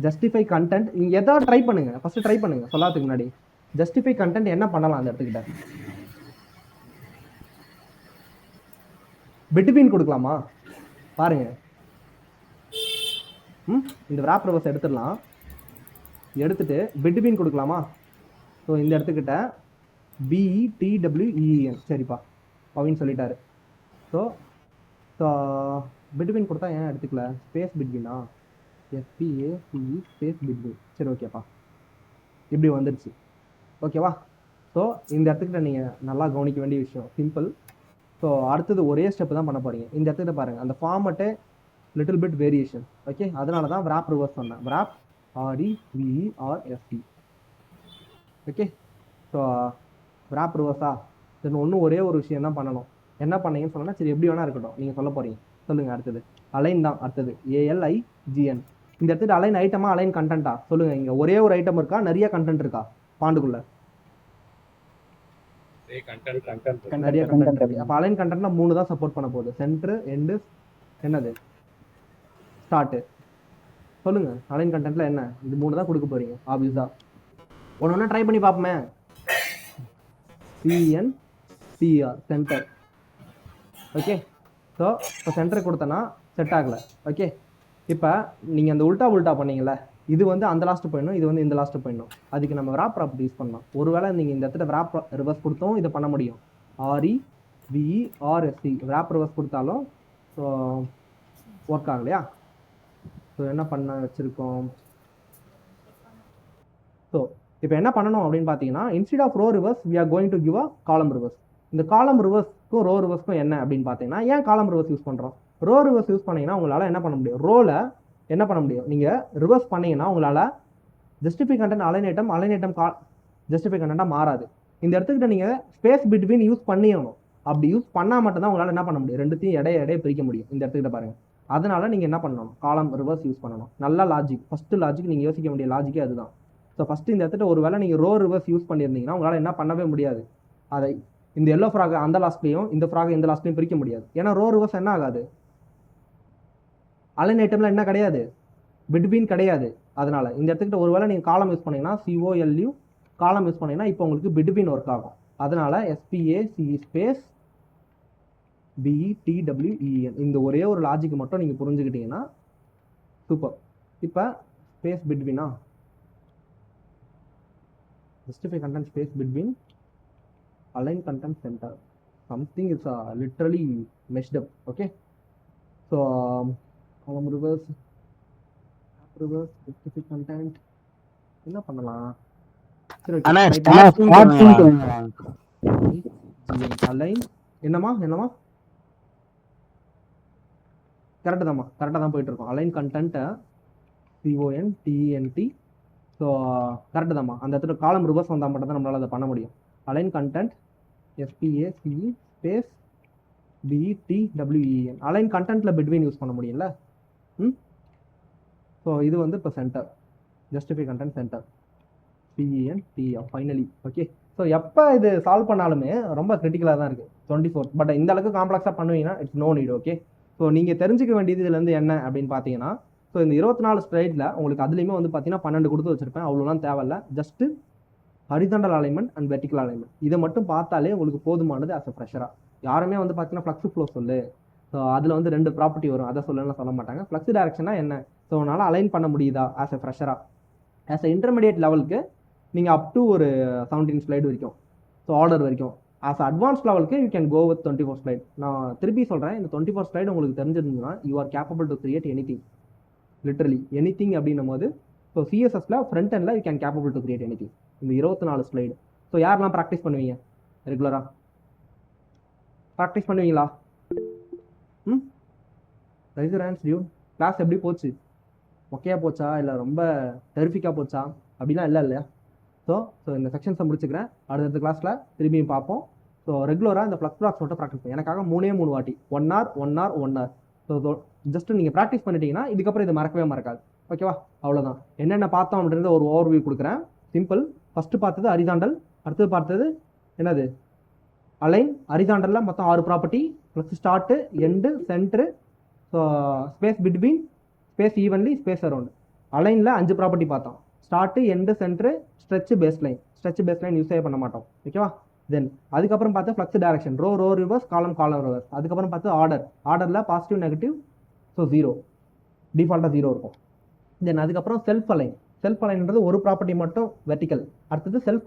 ஜஸ்டிஃபை கண்டென்ட் நீங்க ஏதாவது ட்ரை பண்ணுங்க. ஃபர்ஸ்ட் ட்ரை பண்ணுங்க சொல்லாததுக்கு முன்னாடி. ஜஸ்டிஃபை கண்டென்ட் என்ன பண்ணலாம் அந்த இடத்துக்கிட்ட? பிட்வீன் கொடுக்கலாமா? பாருங்க. இந்த wrap reverse எடுத்துடலாம். எடுத்துட்டு பிட்வீன் கொடுக்கலாமா? ஸோ இந்த இடத்துக்கிட்ட BETWEEN. சரிப்பா, பவின் சொல்லிட்டாரு. ஸோ பிட்வீன் கொடுத்தா ஏன் எடுத்துக்கல? ஸ்பேஸ் பிட்வீனா? SPACE space between. சரி, ஓகேப்பா, இப்படி வந்துடுச்சு. ஓகேவா? ஸோ இந்த இடத்துக்கிட்ட நீங்கள் நல்லா கவனிக்க வேண்டிய விஷயம் சிம்பிள். ஸோ அடுத்தது ஒரே ஸ்டெப் தான் பண்ண போகிறீங்க. இந்த இடத்துக்கிட்ட பாருங்கள், அந்த ஃபார்மட்டே லிட்டில் பிட் வேரியேஷன். ஓகே, அதனால தான் wrap ரிவர்ஸ் சொன்னேன். wrap REVERSE. Okay, so wrap ரிவர்ஸா? தென் ஒன்றும் ஒரே ஒரு விஷயம் தான் பண்ணணும். என்ன பண்ணீங்கன்னு சொன்னால், சரி எப்படி வேணா இருக்கட்டும், நீங்கள் சொல்ல போகிறீங்க. சொல்லுங்கள். அடுத்தது அலைன் தான். அடுத்தது ALIGN. இந்த இடத்துல அலைன் ஐட்டமா அலைன் கண்டென்ட்டா? சொல்லுங்கள். இங்கே ஒரே ஒரு ஐட்டம் இருக்கா, நிறைய கண்டென்ட் இருக்கா பாண்டுக்குள்ள? நிறைய கண்டென்ட் இருக்கு. அப்போ அலைன் கண்டென்ட்னா 3 தான் சப்போர்ட் பண்ண போகுது. சென்டர், எண்டு, என்னது ஸ்டார்ட். சொல்லுங்க. அலைன் கண்டென்ட்ல என்ன? இது 3 தான் கொடுக்க போறீங்க ஆப்வியஸா. ஒன்று ட்ரை பண்ணி பார்ப்போமே. CNTR centre. ஓகே, ஸோ இப்போ சென்டர் கொடுத்தனா செட் ஆகலை. ஓகே, இப்போ நீங்கள் அந்த உல்டா பண்ணீங்களே, இது வந்து அந்த லாஸ்ட் போயிடணும், இது வந்து இந்த லாஸ்ட் போயிடணும். அதுக்கு நம்ம wrap ப்ராப்பர்ட்டி யூஸ் பண்ணலாம். ஒருவேளை நீங்கள் இந்த இடத்துல wrap ரிவர்ஸ் கொடுத்தோம் இதை பண்ண முடியும். REVERSE wrap ரிவர்ஸ் கொடுத்தாலும் ஸோ ஒர்க் ஆகலையா? ஸோ என்ன பண்ண வச்சுருக்கோம்? ஸோ இப்போ என்ன பண்ணணும் அப்படின்னு பார்த்தீங்கன்னா, instead of row reverse we are going to give a column reverse. இந்த காலம் ரிவர்ஸ்க்கும் ரோ ரிவர்ஸ்க்கும் என்ன அப்படின்னு பார்த்தீங்கன்னா, ஏன் காலம் ரிவர்ஸ் யூஸ் பண்ணுறோம்? ரோ ரிவர்ஸ் யூஸ் பண்ணீங்கன்னா உங்களால் என்ன பண்ண முடியும்? ரோவில் என்ன பண்ண முடியும்? நீங்கள் ரிவர்ஸ் பண்ணீங்கன்னா உங்களால் justify content align item justify கண்டென்ட்டாக மாறாது. இந்த இடத்துக்கிட்ட நீங்கள் ஸ்பேஸ் பிட்வீன் யூஸ் பண்ணிடணும். அப்படி யூஸ் பண்ணால் மட்டும்தான் உங்களால் என்ன பண்ண முடியும்? ரெண்டுத்தையும் இடையே பிரிக்க முடியும். இந்த இடத்துக்கிட்ட பாருங்கள். அதனால நீங்கள் என்ன பண்ணணும்? காலம் ரிவர்ஸ் யூஸ் பண்ணணும். நல்ல லாஜிக், ஃபஸ்ட்டு லாஜிக், நீங்கள் யோசிக்க வேண்டிய லாஜிக்கே அதுதான். ஸோ ஃபஸ்ட்டு இந்த இடத்துல ஒரு வேளை நீங்கள் ரோ ரிவர்ஸ் யூஸ் பண்ணியிருந்தீங்கன்னா உங்களால் என்ன பண்ணவே முடியாது. அதை இந்த எல்லோ ஃப்ராக் அந்த லாஸ்ட்லையும் இந்த ஃப்ராக் இந்த லாஸ்ட்லையும் பிரிக்க முடியாது. ஏன்னா ரோ ரிவர்ஸ் என்ன ஆகாது? அலைன் ஐட்டம்ல என்ன கிடையாது? பிட்வீன் கிடையாது. அதனால இந்த இடத்துக்கிட்ட ஒரு வேளை நீங்கள் காலம் யூஸ் பண்ணீங்கன்னா COLU காலம் யூஸ் பண்ணீங்கன்னா இப்போ உங்களுக்கு பிட்வீன் ஒர்க் ஆகும். அதனால SPACE ஸ்பேஸ் BETWEN இந்த ஒரே ஒரு லாஜிக் மட்டும் நீங்கள் புரிஞ்சுக்கிட்டீங்கன்னா சூப்பர். இப்போ space பிட்வீனா? justify content space between align content center. Something is literally meshed up. Okay, so column reverse justify content என்ன பண்ணலாம்? சரி, align என்னமா கரெக்டாக தான் போயிட்டு இருக்கோம். அலைன் கண்டென்ட்டை CONTENT. ஸோ கரெக்டு தான்மா. அந்த இடத்துல காலம் ரிவர்ஸ் வந்தால் மட்டும் தான் நம்மளால் அதை பண்ண முடியும். Align content SPACE space BETWEN. Align கண்டென்ட்டில் பிட்வீன் யூஸ் பண்ண முடியும்ல. ஸோ இது வந்து இப்போ center, justify content center CENTR finally. Okay, so எப்போ இது சால்வ் பண்ணாலுமே ரொம்ப கிரிட்டிக்கலாக தான் இருக்குது 24. பட் இந்த அளவுக்கு காம்ப்ளெக்ஸாக பண்ணுவீங்கன்னா it's no need. Okay, so நீங்கள் தெரிஞ்சிக்க வேண்டியது இதுலேருந்து என்ன அப்படின்னு பார்த்தீங்கன்னா, ஸோ இந்த 24 ஸ்லைடில் உங்களுக்கு அதுலேயுமே வந்து பார்த்தீங்கன்னா 12 கொடுத்து வச்சுருப்பேன். அவ்வளோலாம் தேவையில்ல. Just horizontal alignment and vertical alignment இதை மட்டும் பார்த்தாலே உங்களுக்கு போதுமானது ஆஸ் அ ஃப்ரெஷராக. யாருமே வந்து பார்த்தீங்கன்னா ஃப்ளக்ஸ் ஃப்ளோ சொல்லு, ஸோ அதில் வந்து 2 ப்ராப்பர்ட்டி வரும், அதை சொல்லணும்னு சொல்ல மாட்டாங்க. ஃப்ளக்ஸ் டைரக்ஷனா என்ன, ஸோ அதனால் அலைன் பண்ண முடியுதா ஆஸ் அ ஃப்ரெஷராக? ஆஸ் அ இன்டர்மீடியட் லெவலுக்கு நீங்கள் அப் டு ஒரு 17 ஸ்லைடு வரைக்கும், ஸோ ஆர்டர் வரைக்கும் ஆஸ் அட்வான்ஸ் லெவலுக்கு you can go with 24 slide. நான் திருப்பி சொல்கிறேன், இந்த 24 ஸ்லைடு உங்களுக்கு தெரிஞ்சிருந்ததுன்னா you are capable to create anything. Literally anything அப்படின்னும் போது ஸோ சிஎஸ்எஸ்ல ஃப்ரண்ட் எண்டில் you can capable to create anything. இந்த 24 ஸ்லைடு. ஸோ யாரெல்லாம் ப்ராக்டிஸ் பண்ணுவீங்க ரெகுலராக? ப்ராக்டிஸ் பண்ணுவீங்களா? Raise your hands dude. Class எப்படி போச்சு? ஓகேயா போச்சா இல்லை ரொம்ப டெரிஃபிக்காக போச்சா? அப்படிலாம் இல்லையா? ஸோ இந்த செக்ஷன்ஸை முடிச்சுக்கிறேன். அடுத்த கிளாஸில் திரும்பியும் பார்ப்போம். ஸோ ரெகுலராக இந்த ஃப்ளக்ஸ் பாக்ஸ் மட்டும் ப்ராக்டிஸ் பண்ணி எனக்காக 3 வாட்டி 1 hour 1 hour 1 hour. So just நீங்கள் ப்ராக்டிஸ் பண்ணிட்டீங்கன்னா இதுக்கப்புறம் இது மறக்கவே மறக்காது. ஓகேவா? அவ்வளோதான். என்னென்ன பார்த்தோம் அப்படின்றத ஒரு ஓவர்வியூ கொடுக்குறேன். சிம்பிள். ஃபஸ்ட்டு பார்த்தது ஹரிசாண்டல், அடுத்தது பார்த்தது என்னது அலைன். ஹரிசாண்டலில் மொத்தம் 6 property, flex start, end, center, so space between, space evenly, space around. அலைனில் 5 ப்ராப்பர்ட்டி பார்த்தோம். Start, end, center, stretch, baseline. Stretch baseline யூஸே பண்ண மாட்டோம். ஓகேவா? தென் அதுக்கப்புறம் பார்த்து flex direction, row reverse, column reverse. அதுக்கப்புறம் பார்த்து ஆர்டரில் பாசிட்டிவ் நெகட்டிவ், ஸோ 0 டிஃபால்ட்டாக 0 இருக்கும். தென் அதுக்கப்புறம் செல்ஃப் அலைன்றது ஒரு ப்ராப்பர்ட்டி மட்டும் வெர்டிக்கல். அடுத்தது செல்ஃப்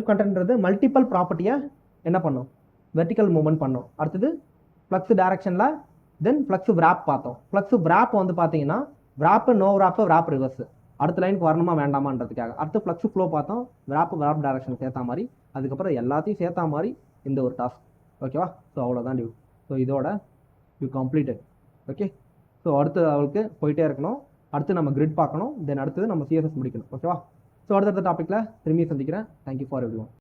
கண்டென்ட்ன்றது மல்டிபிள் ப்ராப்பர்ட்டியை என்ன பண்ணும்? வெர்டிக்கல் மூவ்மெண்ட் பண்ணும். அடுத்தது ஃப்ளக்ஸ் டைரக்ஷனில் தென் ஃப்ளக்ஸ் விராப் பார்த்தோம். ஃப்ளக்ஸ் விராப் வந்து பார்த்தீங்கன்னா விராப்பு, நோ விராப்பு, விராப் ரிவர்ஸ். அடுத்த லைனுக்கு வரணுமா வேண்டாமான்றதுக்காக. அடுத்து ஃப்ளக்ஸ் ஃப்ளோ பார்த்தோம். விராப் டைரக்ஷன் சேர்த்தா மாதிரி. அதுக்கப்புறம் எல்லாத்தையும் சேர்த்தா மாதிரி இந்த ஒரு டாஸ்க். ஓகேவா? ஸோ அவ்வளோதான் டியூ. ஸோ இதோட யூ கம்ப்ளீட்டட். ஓகே. ஸோ அடுத்து அவளுக்கு போயிட்டே இருக்கணும். அடுத்து நம்ம கிரிட் பார்க்கணும். தென் அடுத்தது நம்ம சிஎஸ்எஸ் முடிக்கணும். ஓகேவா? ஸோ அடுத்த டாப்பிக்கில் திரும்பி சந்திக்கிறேன். Thank you for everyone.